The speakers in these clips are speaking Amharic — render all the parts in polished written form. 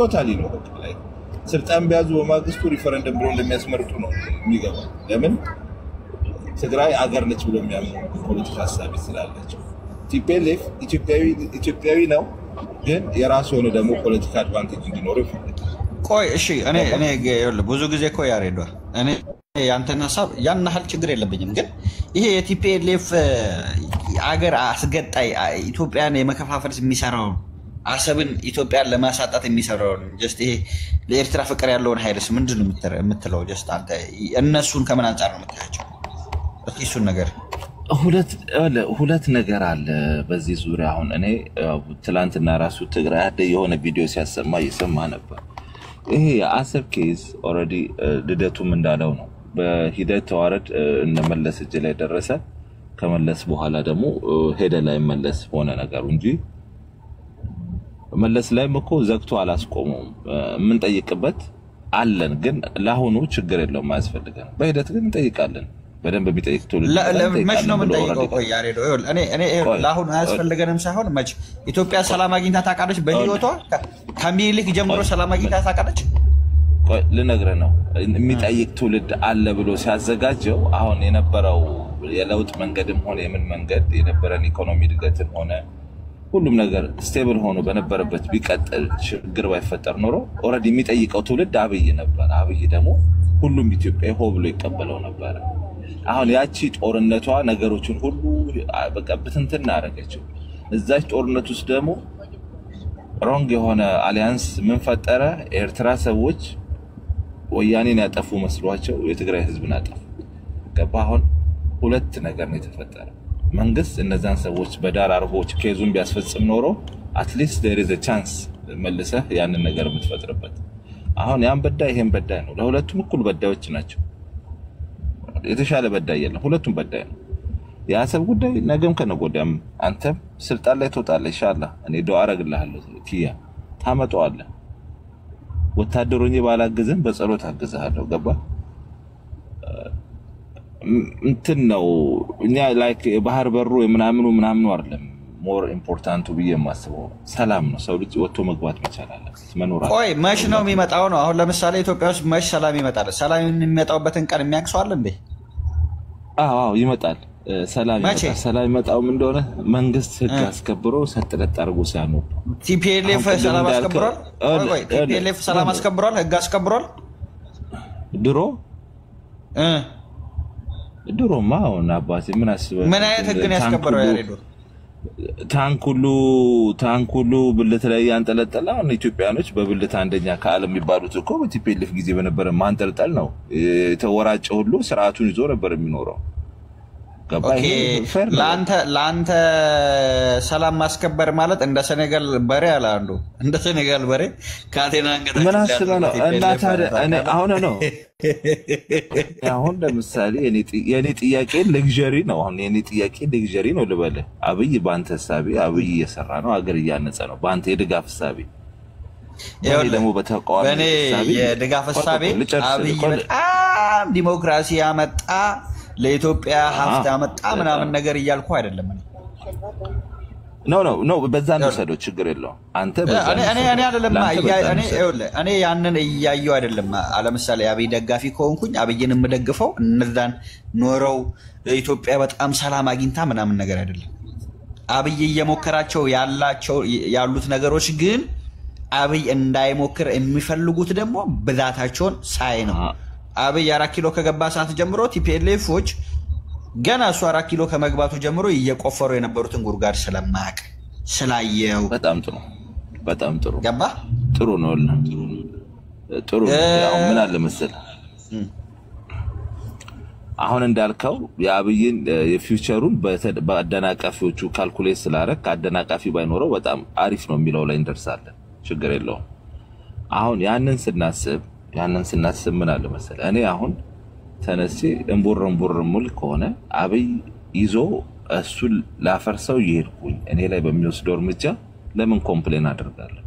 ቶታሊ ነው በቃ ላይ ስልጣን ቢያዙ በማግስቱ ሪፈረንደም ብሎ እንደሚያስመርጡ ነው የሚገባው ለምን ትግራይ አገር ነች ብሎ የሚያምኑ ፖለቲካ ሀሳብ ስላላቸው ቲፒኤልኤፍ ኢትዮጵያዊ ነው ግን የራሱ ሆነ ደግሞ ፖለቲካ አድቫንቴጅ እንዲኖረው ይፈልጋል ቆይ እሺ እኔ ብዙ ጊዜ እኮ ያሬዷ እኔ ያንተን ሐሳብ ያን ያህል ችግር የለብኝም ግን ይሄ የቲፒኤልኤፍ አገር አስገጣይ ኢትዮጵያን የመከፋፈል የሚሰራው አሰብን ኢትዮጵያን ለማሳጣት የሚሰራው ጀስት ይሄ ለኤርትራ ፍቅር ያለውን ኃይልስ ምንድነው የምትለው ጀስት አንተ እነሱን ከምን አንፃር ነው የምታያቸው እሱን ነገር ሁለት ነገር አለ በዚህ ዙሪያ አሁን እኔ ትላንትና ራሱ ትግራይ አደ የሆነ ቪዲዮ ሲያሰማ ይሰማ ነበር ይሄ አሰብ ኬዝ ኦሬዲ ልደቱም እንዳለው ነው በሂደት ተዋረድ እነመለስ እጅ ላይ ደረሰ ከመለስ በኋላ ደግሞ ሄደ ላይ መለስ ሆነ ነገሩ እንጂ መለስ ላይ መኮ ዘግቶ አላስቆመም ምን ጠይቅበት አለን ግን ለአሁኑ ችግር የለውም ማያስፈልገን በሂደት ግን እንጠይቃለን በደንብ ቢጠይቅ ተውል ለመች ነው ምን ጠይቀው ቆይ ያሬዶ እኔ ለአሁኑ አያስፈልገንም ሳይሆን መች ኢትዮጵያ ሰላም አግኝታ ታቃለች በህይወቷ ከሚልክ ጀምሮ ሰላም አግኝታ ታቃለች ቆይ ልነግርህ ነው የሚጠይቅ ትውልድ አለ ብሎ ሲያዘጋጀው አሁን የነበረው የለውጥ መንገድም ሆነ የምን መንገድ የነበረን ኢኮኖሚ ድገትን ሆነ ሁሉም ነገር ስቴብል ሆኖ በነበረበት ቢቀጥል ችግር ባይፈጠር ኖሮ ኦሬዲ የሚጠይቀው ትውልድ አብይ ነበር አብይ ደግሞ ሁሉም ኢትዮጵያ ሆ ብሎ ይቀበለው ነበር አሁን ያቺ ጦርነቷ ነገሮችን ሁሉ በቃ በትንትና አረጋቸው እዛች ጦርነት ውስጥ ደግሞ ሮንግ የሆነ አሊያንስ ምን ፈጠረ ኤርትራ ሰዎች ወያኔን ያጠፉ መስሏቸው የትግራይ ህዝብን አጠፉ ገባሁን ሁለት ነገር ነው የተፈጠረ መንግስት እነዛን ሰዎች በዳር አርቦች ኬዙን ቢያስፈጽም ኖሮ አትሊስት there is a chance መልሰህ ያንን ነገር የምትፈጥርበት አሁን ያን በዳይ ይሄን በዳይ ነው ለሁለቱም እኩል በዳዮች ናቸው የተሻለ በዳይ የለም ሁለቱም በዳይ ነው ያሰብ ጉዳይ ነገም ከነጎዳም አንተ ስልጣን ላይ ተወጣለህ ኢንሻአላህ እኔ ዱአ አረግልሃለሁ ኪያ ታመጣዋለህ ወታደሮኝ ባላገዘን በጸሎት አገዛለሁ ገባ እንትን ነው እኛ ላይክ ባህር በሩ ምናምኑ አይደለም ሞር ኢምፖርታንቱ በየማስበው ሰላም ነው ሰው ልጅ ወጥቶ መግባት መቻል አለበት መኖር ቆይ መች ነው የሚመጣው ነው አሁን ለምሳሌ ኢትዮጵያ ውስጥ መች ሰላም ይመጣል ሰላም የሚመጣውበትን ቀን የሚያክሰው አለ እንዴ አዎ ይመጣል ሰላም ይመጣው ምን እንደሆነ መንግስት ህግ አስከብሮ ሰጥለጥ አርጎ ሲያኑ ቲፒኤልኤፍ ሰላም አስከብሯል ቆይ ቲፒኤልኤፍ ሰላም አስከብሯል ህግ አስከብሯል ድሮማ አሁን አባቴ ምን አስበህ ምን አይነት ህግ ነው ያስከብረው ያሬዶ ታንኩሉ ብልት ላይ ያንጠለጠለ አሁን ኢትዮጵያኖች በብልት አንደኛ ከዓለም የሚባሉት እኮ በቲፒኤልኤፍ ጊዜ በነበረ ማንጠልጠል ነው የተወራጨ ሁሉ ስርዓቱን ይዞ ነበር የሚኖረው ኦኬ ላንተ ሰላም ማስከበር ማለት እንደ ሴኔጋል በሬ አላንዱ እንደ ሴኔጋል በሬ ካቴና አንገታችን ምን አስበህ ነው እና ታዲያ እኔ አሁን ለምሳሌ የኔ ጥያቄ ለግዠሪ ነው አሁን የኔ ጥያቄ ለግዠሪ ነው ልበል አብይ ባንተ ሐሳቢ አብይ እየሰራ ነው አገር እያነጸ ነው ባንተ የድጋፍ ሐሳቢ ደግሞ በተቋም በኔ የድጋፍ ሐሳቢ አብይ በጣም ዲሞክራሲ ያመጣ ለኢትዮጵያ ሀብት ያመጣ ምናምን ነገር ይያልኩ አይደለም ኖ በዛ ነው ሰዶ ችግር የለው አንተ በዛ እኔ ያንን እያየው አይደለም ለምሳሌ አብይ ደጋፊ ከሆንኩኝ አብይን የምደግፈው እነዛን ኖረው ኢትዮጵያ በጣም ሰላም አግኝታ ምናምን ነገር አይደለም አብይ እየሞከራቸው ያሉት ነገሮች ግን አብይ እንዳይሞክር የሚፈልጉት ደግሞ ብዛታቸውን ሳይ ነው አብይ 4 ኪሎ ከገባ ሰዓት ጀምሮ ቲፒኤልኤፎች ገና እሱ 4 ኪሎ ከመግባቱ ጀምሮ እየቆፈሩ የነበሩትን ጉርጋድ ስለማቅ ስላየው በጣም ጥሩ ገባ ጥሩ ነው ያው ምን አለ መሰል አሁን እንዳልከው የአብይን የፊውቸሩን በአደናቃፊዎቹ ካልኩሌት ስላረክ አደናቃፊ ባይኖረው በጣም አሪፍ ነው የሚለው ላይ እንደርሳለን ችግር የለውም አሁን ያንን ስናስብ ምን አለ መሰለ እኔ አሁን ተነሲ እንቦረንቦር ሙል ከሆነ አብይ ይዞ እሱ ላፈርሰው ይሄድኩኝ እኔ ላይ በሚወስደው እርምጃ ለምን ኮምፕሌን አደርጋለሁ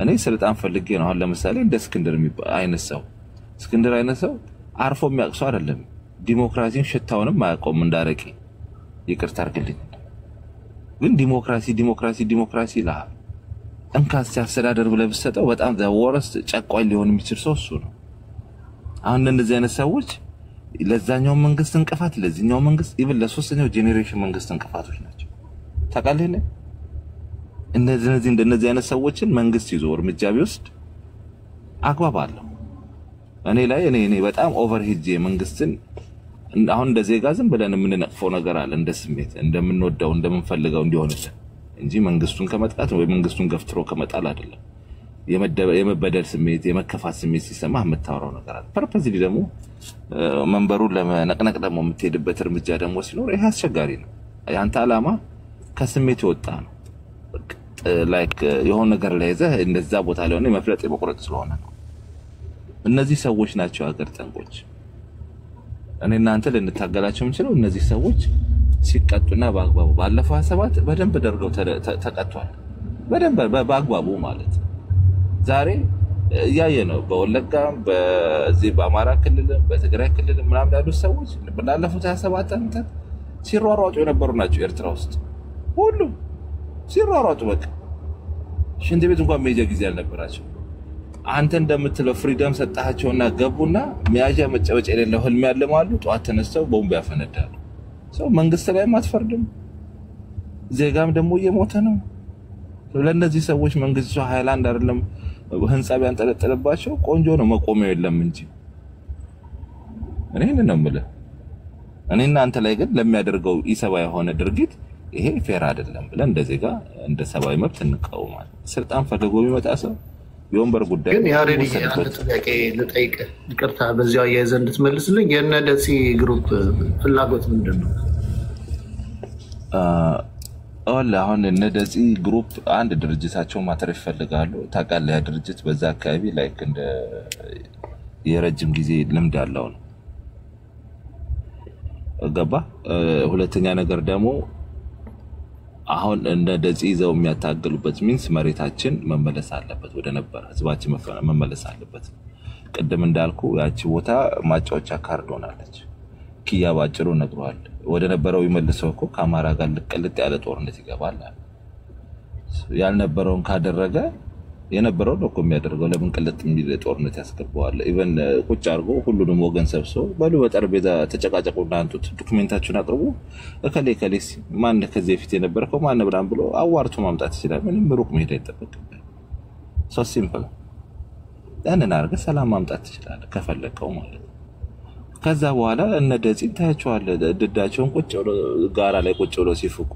እኔ ስልጣን ፈልጌ ነው አሁን ለምሳሌ እንደ እስክንድር አይነት ሰው አርፎ የሚያቅሰው አይደለም ዲሞክራሲን ሽታውንም ማያቆም እንዳረቂ ይቅርታ አርግልኝ ግን ዲሞክራሲ ይላል እንካስ ያስተዳደር ብለህ ብትሰጠው በጣም ወረስ ጨቋይ ሊሆን የሚችል ሰው እሱ ነው። አሁን እንደዚህ አይነት ሰዎች ለዛኛው መንግስት እንቅፋት ለዚህኛው መንግስት ኢቭን ለሶስተኛው ጄኔሬሽን መንግስት እንቅፋቶች ናቸው። ታውቃለህ? እንደነዚህ አይነት ሰዎችን መንግስት ይዞ እርምጃ ቢወስድ አግባብ አለው። እኔ በጣም ኦቨርሄድ መንግስትን አሁን እንደ ዜጋ ዝም ብለን የምንነቅፈው ነገር አለ እንደ ስሜት እንደምንወደው እንደምንፈልገው እንዲሆንልን እንጂ መንግስቱን ከመጥቃት ወይ መንግስቱን ገፍትሮ ከመጣል አይደለም። የመበደል ስሜት የመከፋት ስሜት ሲሰማ የምታወራው ነገር አለ። ፐርፐዝሊ ደግሞ መንበሩን ለመነቅነቅ ደግሞ የምትሄድበት እርምጃ ደግሞ ሲኖር ይሄ አስቸጋሪ ነው። ያንተ አላማ ከስሜት ይወጣ ነው። ላይክ የሆነ ነገር ላይ ይዘህ እንደዛ ቦታ ላይ ሆነ መፍለጥ የመቆረጥ ስለሆነ ነው። እነዚህ ሰዎች ናቸው ሀገር ጠንቆች። እኔ እናንተ ልንታገላቸው የምንችለው እነዚህ ሰዎች ሲቀጡና በአግባቡ ባለፈው 27 በደንብ ደርገው ተቀጥቷል። በደንብ በአግባቡ ማለት ዛሬ ያየ ነው። በወለጋ በዚህ በአማራ ክልል በትግራይ ክልል ምናምን ያሉ ሰዎች ባለፉት 27 ዓመታት ሲሯሯጡ የነበሩ ናቸው። ኤርትራ ውስጥ ሁሉ ሲሯሯጡ በቃ ሽንት ቤት እንኳን መሄጃ ጊዜ አልነበራቸው። አንተ እንደምትለው ፍሪደም ሰጣቸውና ገቡና ሚያዣ መጨበጭ የሌለው ህልም ያለማሉ። ጧት ተነስተው ቦምብ ያፈነዳሉ። ሰው መንግስት ላይ ማትፈርድም ዜጋም ደግሞ እየሞተ ነው። ለነዚህ ሰዎች መንግስቱ ሃይላንድ አይደለም ህንጻ ቢያንጠለጥልባቸው ቆንጆ ነው መቆሚያው የለም እንጂ እኔ ነው የምልህ። እኔና አንተ ላይ ግን ለሚያደርገው ኢሰባዊ የሆነ ድርጊት ይሄ ፌር አይደለም ብለን እንደ ዜጋ እንደ ሰባዊ መብት እንቃወማለን። ስልጣን ፈልጎ የሚመጣ ሰው የወንበር ጉዳይ ግን ያሬድ አንድ ጥያቄ ልጠይቅ፣ ይቅርታ በዚያው አያይዘህ እንድትመልስልኝ። የእነ ደጺ ግሩፕ ፍላጎት ምንድን ነው? አሁን እነ ደጺ ግሩፕ አንድ ድርጅታቸው ማተር ይፈልጋሉ። ታውቃለህ፣ ያ ድርጅት በዛ አካባቢ ላይክ እንደ የረጅም ጊዜ ልምድ ያለው ነው። ገባ? ሁለተኛ ነገር ደግሞ አሁን እንደ ደጺ ይዘው የሚያታገሉበት ሚንስ መሬታችን መመለስ አለበት፣ ወደ ነበር ህዝባችን መመለስ አለበት። ቅድም እንዳልኩ ያቺ ቦታ ማጫወቻ ካርድ ሆናለች። ኪያ ባጭሩ ነግሯል። ወደ ነበረው ይመልሰው እኮ ከአማራ ጋር ልቅልጥ ያለ ጦርነት ይገባል። ያልነበረውን ካደረገ የነበረው ነው እኮ የሚያደርገው። ለምን ቅልጥ የሚል ጦርነት ያስገባዋል? ኢቨን ቁጭ አድርጎ ሁሉንም ወገን ሰብስቦ በሉ በጠረጴዛ ተጨቃጨቁና አንቱት ዶክመንታችሁን አቅርቡ እከሌ ማን ከዚህ በፊት የነበረው ማን ብራን ብሎ አዋርቶ ማምጣት ይችላል። ምንም ሩቅ መሄድ አይጠበቅብህም። ሶ ሲምፕል ያንን አድርገህ ሰላም ማምጣት ትችላለህ ከፈለከው ማለት ነው። ከዛ በኋላ እነ ደጺ ታያቸዋለህ ድዳቸውን ቁጭ ብሎ ጋራ ላይ ቁጭ ብሎ ሲፍቁ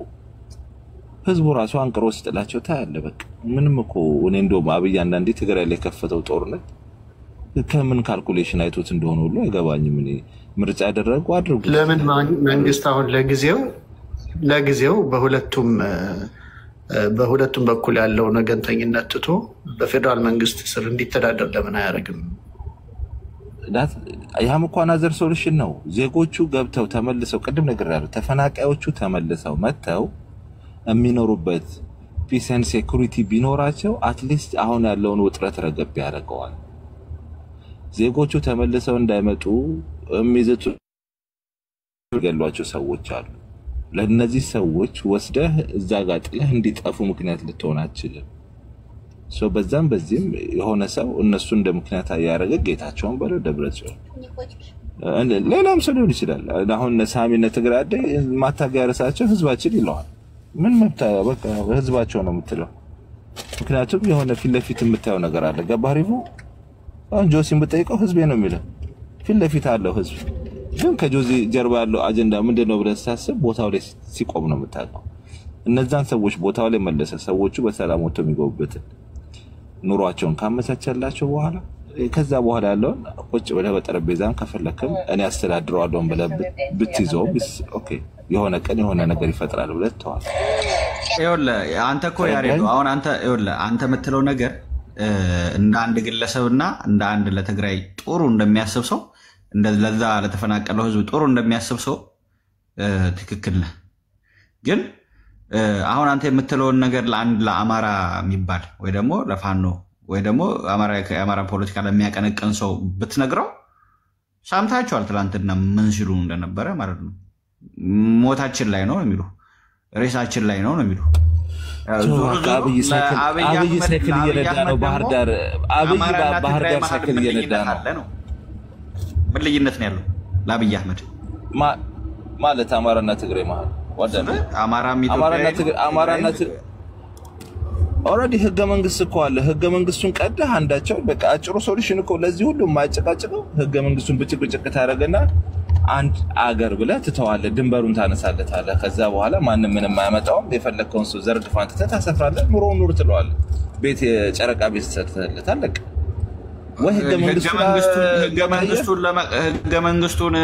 ህዝቡ ራሱ አንቅሮ ሲጥላቸው ታያለህ። በቃ ምንም እኮ እኔ እንደውም አብይ አንዳንዴ ትግራይ ላይ ከፈተው ጦርነት ከምን ካልኩሌሽን አይቶት እንደሆነ ሁሉ አይገባኝም። እኔ ምርጫ ያደረጉ አድርጉ። ለምን መንግስት አሁን ለጊዜው በሁለቱም በኩል ያለው ነገንተኝነት ትቶ በፌደራል መንግስት ስር እንዲተዳደር ለምን አያደርግም? ያም እኮ አናዘር ሶሉሽን ነው። ዜጎቹ ገብተው ተመልሰው ቅድም ነግሬያለሁ። ተፈናቃዮቹ ተመልሰው መተው የሚኖሩበት ፒስ ኤንድ ሴኩሪቲ ቢኖራቸው አትሊስት አሁን ያለውን ውጥረት ረገብ ያደርገዋል። ዜጎቹ ተመልሰው እንዳይመጡ የሚዘቱ ገሏቸው ሰዎች አሉ። ለነዚህ ሰዎች ወስደህ እዛ ጋር ጥለህ እንዲጠፉ ምክንያት ልትሆን አትችልም። ሶ በዛም በዚህም የሆነ ሰው እነሱ እንደ ምክንያት ያደረገ ጌታቸውን በለው ደብረጽዮን ሌላም ሰው ሊሆን ይችላል። አሁን ሳሚነ ትግራይ ማታገያ ርዕሳቸው ህዝባችን ይለዋል። ምን መብታ በቃ ህዝባቸው ነው የምትለው። ምክንያቱም የሆነ ፊት ለፊት የምታየው ነገር አለ። ገባሪፉ አሁን ጆሲን ብጠይቀው ህዝቤ ነው የሚለው ፊት ለፊት አለው ህዝብ። ግን ከጆሲ ጀርባ ያለው አጀንዳ ምንድነው ብለህ ሳስብ ቦታው ላይ ሲቆም ነው የምታውቀው። እነዛን ሰዎች ቦታው ላይ መለሰ ሰዎቹ በሰላም ወጥተው የሚገቡበት ኑሯቸውን ካመቻቸላቸው በኋላ ከዛ በኋላ ያለው ቁጭ ብለህ በጠረጴዛም ከፈለክም እኔ አስተዳድረዋለሁ ብለህ ብትይዘው ኦኬ የሆነ ቀን የሆነ ነገር ይፈጥራል ብለህ ተዋል። ይኸውልህ አንተ እኮ ያሬዱ አሁን አንተ የምትለው ነገር እንደ አንድ ግለሰብና እንደ አንድ ለትግራይ ጥሩ እንደሚያስብ ሰው ለዛ ለተፈናቀለው ህዝብ ጥሩ እንደሚያስብ ሰው ትክክል ነህ። ግን አሁን አንተ የምትለውን ነገር ለአንድ ለአማራ የሚባል ወይ ደግሞ ለፋኖ ወይ ደግሞ አማራ ፖለቲካ ለሚያቀነቅን ሰው ብትነግረው ሰምታችኋል ትላንትና ምን ሲሉ እንደነበረ ማለት ነው። ሞታችን ላይ ነው የሚሉ ሬሳችን ላይ ነው የሚሉ አብይ ሳይክል እየነዳ ነው ባህር ዳር። አብይ ባህር ዳር ሳይክል እየነዳ ነው። ምን ልዩነት ነው ያለው ለአብይ አህመድ ማለት? አማራና ትግራይ ማለት ወደነ አማራና ትግራይ ኦሬዲ ህገ መንግስት እኮ አለ። ህገ መንግስቱን ቀደህ አንዳቸው በቃ አጭሩ ሶሉሽን እኮ ለዚህ ሁሉ ማጨቃጨቀው ህገ መንግስቱን ብጭቅጭቅ ታረጋግና አንድ አገር ብለህ ትተዋለህ፣ ድንበሩን ታነሳለታለህ። ከዛ በኋላ ማንንም ምንም አያመጣውም። የፈለከውን ሰው ዘርግፋ አንተ ታሰፍራለህ። ኑር ትለዋለህ። ቤት የጨረቃ ቤት ሰርተህለታል። ወይ ህገ መንግስቱን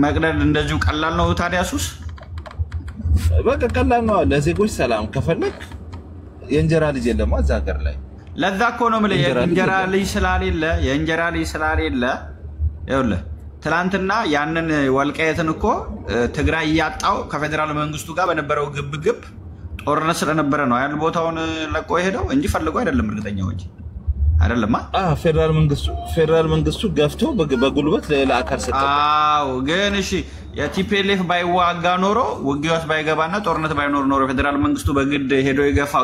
መቅደድ እንደዚሁ ቀላል ነው ታዲያ ሱስ በቃ ቀላል ነው። ለዜጎች ሰላም ከፈለክ የእንጀራ ልጅ የለም እዛ ሀገር ላይ። ለዛ እኮ ነው የምልህ የእንጀራ ልጅ ስላሌለ ይኸውልህ ትናንትና ያንን ወልቃየትን እኮ ትግራይ እያጣው ከፌደራል መንግስቱ ጋር በነበረው ግብግብ ጦርነት ስለነበረ ነው ያል ቦታውን ለቆ ሄደው እንጂ ፈልገው አይደለም። እርግጠኛው እንጂ አይደለም። ፌደራል መንግስቱ ገፍቶ በጉልበት ለሌላ አካል ሰጠው። አዎ ግን እሺ የቲፒኤልኤፍ ባይዋጋ ኖሮ ውጊያዎች ባይገባና ጦርነት ባይኖር ኖሮ ፌደራል መንግስቱ በግድ ሄዶ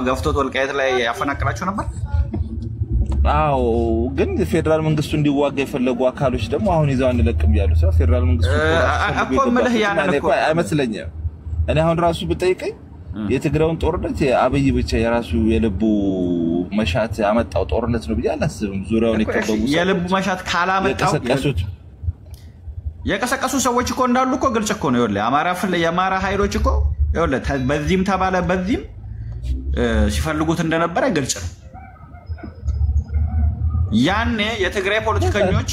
ገፍቶት ወልቃየት ላይ ያፈናቅላቸው ነበር። አዎ ግን ፌደራል መንግስቱ እንዲዋጋ የፈለጉ አካሎች ደግሞ አሁን ይዘው አንለቅም ያሉ ሰው ፌደራል መንግስቱ እኮ ምልህ ያንን እኮ አይመስለኝም። እኔ አሁን ራሱ ብጠይቀኝ የትግራዩን ጦርነት አብይ ብቻ የራሱ የልቡ መሻት ያመጣው ጦርነት ነው ብዬ አላስብም። ዙሪያውን ይከበቡ የልቡ መሻት ካላመጣው የቀሰቀሱ ሰዎች እኮ እንዳሉ እኮ ግልጽ እኮ ነው። ይኸውልህ የአማራ ኃይሎች እኮ ይኸውልህ በዚህም ተባለ በዚህም ሲፈልጉት እንደነበረ ግልጽ ነው። ያኔ የትግራይ ፖለቲከኞች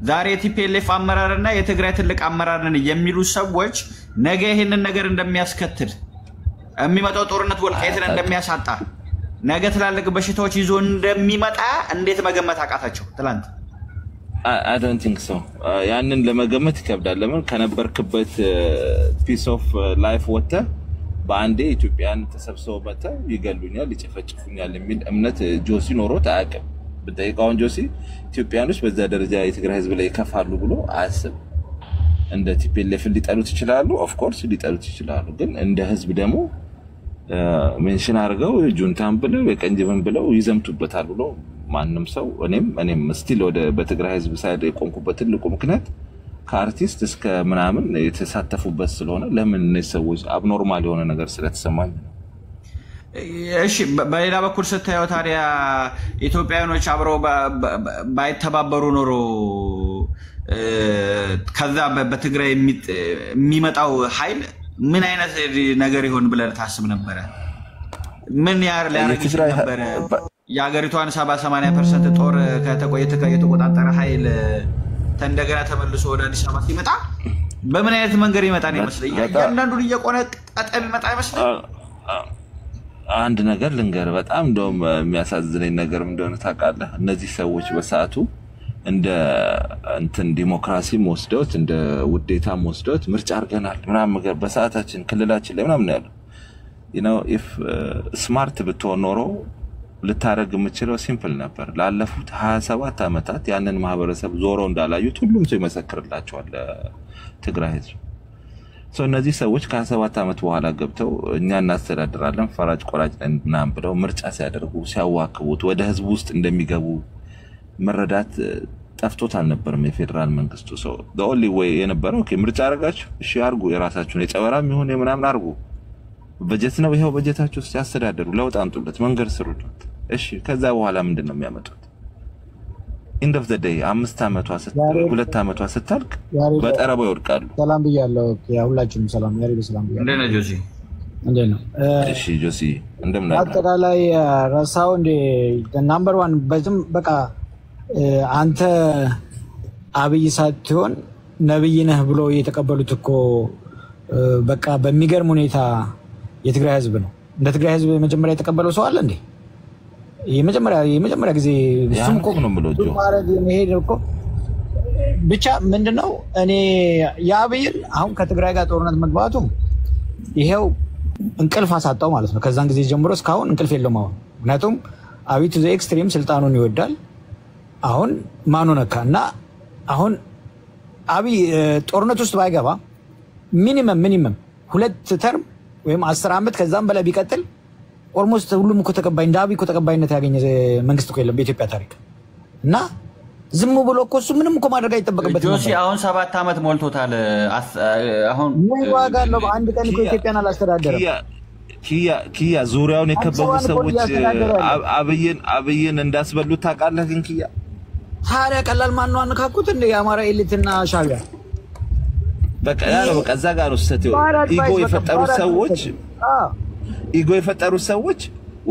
ዛሬ ቲፒኤልኤፍ አመራርና የትግራይ ትልቅ አመራርን የሚሉ ሰዎች ነገ ይሄንን ነገር እንደሚያስከትል የሚመጣው ጦርነት ወልቃይትን እንደሚያሳጣ ነገ ትላልቅ በሽታዎች ይዞ እንደሚመጣ እንዴት መገመት አቃታቸው? ትላንት I don't think so. ያንን ለመገመት ይከብዳል። ለምን ከነበርክበት ፒስ ኦፍ ላይፍ ወጣ በአንዴ ኢትዮጵያን ተሰብስበው መጥተው ይገሉኛል ይጨፈጭፉኛል የሚል እምነት ጆሲ ኖሮት አያውቅም። በጠይቃውን ጆሲ ኢትዮጵያኖች በዛ ደረጃ የትግራይ ህዝብ ላይ ይከፋሉ ብሎ አያስብ። እንደ ቲፒኤልኤፍ ሊጠሉት ይችላሉ፣ ኦፍ ኮርስ ሊጠሉት ይችላሉ። ግን እንደ ህዝብ ደግሞ ሜንሽን አድርገው ጁንታን ብለው የቀንጅብን ብለው ይዘምቱበታል ብሎ ማንም ሰው እኔም ስቲል ወደ በትግራይ ህዝብ ሳይድ የቆምኩበት ትልቁ ምክንያት ከአርቲስት እስከ ምናምን የተሳተፉበት ስለሆነ ለምን እነዚህ ሰዎች አብኖርማል የሆነ ነገር ስለተሰማኝ ነው። እሺ በሌላ በኩል ስታየው ታዲያ ኢትዮጵያውያኖች አብረው ባይተባበሩ ኖሮ ከዛ በትግራይ የሚመጣው ኃይል ምን አይነት ነገር ይሆን ብለህ ታስብ ነበር? ምን ሊያደርግ ነበር? የሀገሪቷን 70-80% ጦር የተቆጣጠረ ኃይል እንደገና ተመልሶ ወደ አዲስ አበባ ሲመጣ በምን አይነት መንገድ ይመጣ ነው ይመስለኝ? እያንዳንዱን እየቆነጠጠ ይመጣ ይመስለኝ። አንድ ነገር ልንገር፣ በጣም እንደውም የሚያሳዝነኝ ነገር እንደሆነ ታውቃለህ? እነዚህ ሰዎች በሰዓቱ እንደ እንትን ዲሞክራሲም ወስደውት እንደ ውዴታም ወስደውት ምርጫ አድርገናል ምናምን ነገር በሰዓታችን ክልላችን ላይ ምናምን ያለው ኢፍ ስማርት ብትሆን ኖሮ ልታረግ የምችለው ሲምፕል ነበር። ላለፉት 27 ዓመታት ያንን ማህበረሰብ ዞሮ እንዳላዩት ሁሉም ሰው ይመሰክርላቸዋል ትግራይ ህዝብ። እነዚህ ሰዎች ከ27 ዓመት በኋላ ገብተው እኛ እናስተዳድራለን ፈራጅ ቆራጭ ነን ብለው ምርጫ ሲያደርጉ ሲያዋክቡት ወደ ህዝብ ውስጥ እንደሚገቡ መረዳት ጠፍቶት አልነበረም የፌደራል መንግስቱ። the only way የነበረው ምርጫ አረጋችሁ እሺ አርጉ፣ የራሳችሁን የጨበራም ይሁን የምናምን አርጉ፣ በጀት ነው ይሄው በጀታችሁ ሲያስተዳድሩ ለውጥ አምጡለት፣ መንገድ ስሩለት። እሺ ከዛ በኋላ ምንድነው የሚያመጡት? end of the day 5 ዓመቷ 2 ዓመቷ ስታልቅ በጠረባው ይወድቃሉ። ሰላም ብያለሁ። ሁላችሁም ሰላም ያሪ በሰላም ብያለሁ። እንደነ ጆሲ እንደነ እሺ ጆሲ እንደምን አጠቃላይ ራሳው እንደ ነምበር 1 በዝም በቃ አንተ አብይ ሳትሆን ነብይ ነህ ብሎ የተቀበሉት እኮ በቃ በሚገርም ሁኔታ የትግራይ ህዝብ ነው። እንደ ትግራይ ህዝብ መጀመሪያ የተቀበለው ሰው አለ እንዴ? የመጀመሪያ ጊዜ እሱም እኮ ነው ብሎ ጆ ማረግ መሄድ እኮ ብቻ ምንድነው እኔ የአብይን አሁን ከትግራይ ጋር ጦርነት መግባቱ ይሄው እንቅልፍ አሳጣው ማለት ነው። ከዛን ጊዜ ጀምሮ እስካሁን እንቅልፍ የለውም አሁን። ምክንያቱም አብይ ቱ ዘ ኤክስትሪም ስልጣኑን ይወዳል። አሁን ማኑ ነካና አሁን አብይ ጦርነት ውስጥ ባይገባ ሚኒመም ሁለት ተርም ወይም 10 ዓመት ከዛም በላይ ቢቀጥል ኦልሞስት ሁሉም እኮ ተቀባይ እንደ አብይ እኮ ተቀባይነት ያገኘ መንግስት እኮ የለም በኢትዮጵያ ታሪክ እና ዝም ብሎ እኮ እሱ ምንም እኮ ማድረግ አይጠበቅበትም። ጆሲ አሁን 7 ዓመት ሞልቶታል። አሁን ምን ዋጋ አለው? አንድ ቀን እኮ ኢትዮጵያን አላስተዳደረም። ኪያ ዙሪያውን የከበቡ ሰዎች አብይን እንዳስበሉት ታውቃለህ። ግን ኪያ ታዲያ ቀላል ማን ነው አነካኩት እንደ የአማራ ኤሊትና ሻዕቢያ በቃ ያለው በቃ እዛ ጋር ነው ስተው ኢጎ የፈጠሩት ሰዎች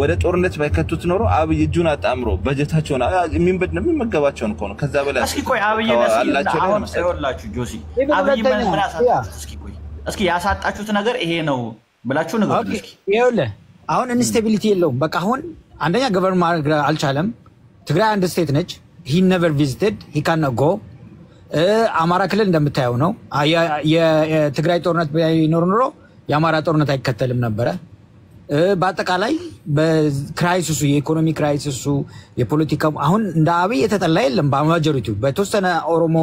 ወደ ጦርነት ባይከቱት ኖሮ አብይ እጁን አጣምሮ በጀታቸውን የሚመገባቸውን እኮ ነው። ከዛ በላይ እስኪ ቆይ አብይ ነስኪ አሁን አይወላችሁ ጆሲ አብይ ምን አሳጣችሁ? እስኪ ቆይ እስኪ ያሳጣችሁት ነገር ይሄ ነው ብላችሁ ንገሩኝ እስኪ። ይኸውልህ አሁን ኢንስቴቢሊቲ የለውም። በቃ አሁን አንደኛ ገቨርን ማድረግ አልቻለም። ትግራይ አንድ ስቴት ነች። he never visited he cannot go አማራ ክልል እንደምታየው ነው። የትግራይ ጦርነት ቢኖር ኖሮ የአማራ ጦርነት አይከተልም ነበረ። በአጠቃላይ በክራይሲሱ የኢኮኖሚ ክራይሲሱ የፖለቲካ አሁን እንደ አብይ የተጠላ የለም። በማጆሪቲው በተወሰነ ኦሮሞ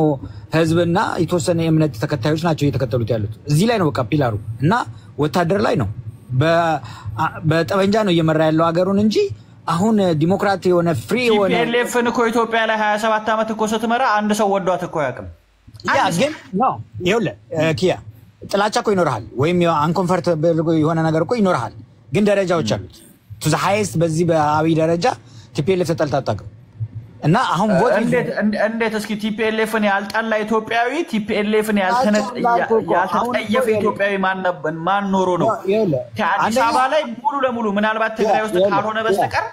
ህዝብና የተወሰነ የእምነት ተከታዮች ናቸው እየተከተሉት ያሉት። እዚህ ላይ ነው በቃ ፒላሩ እና ወታደር ላይ ነው በጠበንጃ ነው እየመራ ያለው ሀገሩን እንጂ አሁን ዲሞክራቲ የሆነ ፍሪ የሆነ ቲፒኤልኤፍን እኮ ኢትዮጵያ ላይ 27 ዓመት እኮ ስትመራ አንድ ሰው ወዷት እኮ ያውቅም። ያ ግን ነው ይኸውልህ ኪያ ጥላቻ እኮ ይኖርሃል ወይም አንኮምፎርታብል የሆነ ነገር እኮ ይኖርሃል። ግን ደረጃዎች አሉት ቱ ዘ ሃይስት በዚህ በአብይ ደረጃ ቲፒኤልኤፍ ተጠልጣጣቀ እና አሁን ቦት እንዴት እስኪ ቲፒኤልኤፍን ያልጠላ ኢትዮጵያዊ ቲፒኤልኤፍን ያልተጠየፈ ኢትዮጵያዊ ማን ኖሮ ነው ከአዲስ አበባ ላይ ሙሉ ለሙሉ ምናልባት ትግራይ ውስጥ ካልሆነ በስተቀር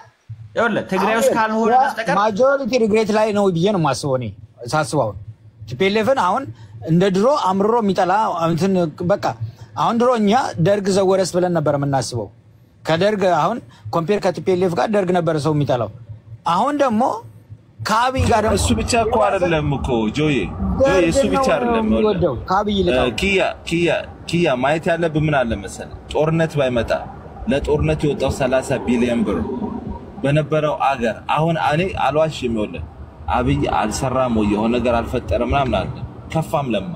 ይኸውልህ ትግራይ ውስጥ ካልሆነ በስተቀር ማጆሪቲ ሪግሬት ላይ ነው ብዬ ነው የማስበው እኔ ሳስበው ቲፒኤልኤፍን አሁን እንደ ድሮ አምርሮ የሚጠላ እንትን በቃ አሁን ድሮ እኛ ደርግ ዘወረስ ብለን ነበር የምናስበው ከደርግ አሁን ኮምፔር ከቲፒኤልኤፍ ጋር ደርግ ነበር ሰው የሚጠላው አሁን ደግሞ ከአብይ ጋር ደግሞ እሱ ብቻ እኮ አይደለም እኮ ጆዬ እሱ ብቻ አይደለም ከአብይ ልቀው ኪያ ማየት ያለብን ምን አለ መሰለህ ጦርነት ባይመጣ ለጦርነት የወጣው 30 ቢሊዮን ብር በነበረው አገር አሁን እኔ አልዋሽም ይኸውልህ አብይ አልሰራም ወይ የሆነ ነገር አልፈጠረም ምናምን አለ ከፋም ለማ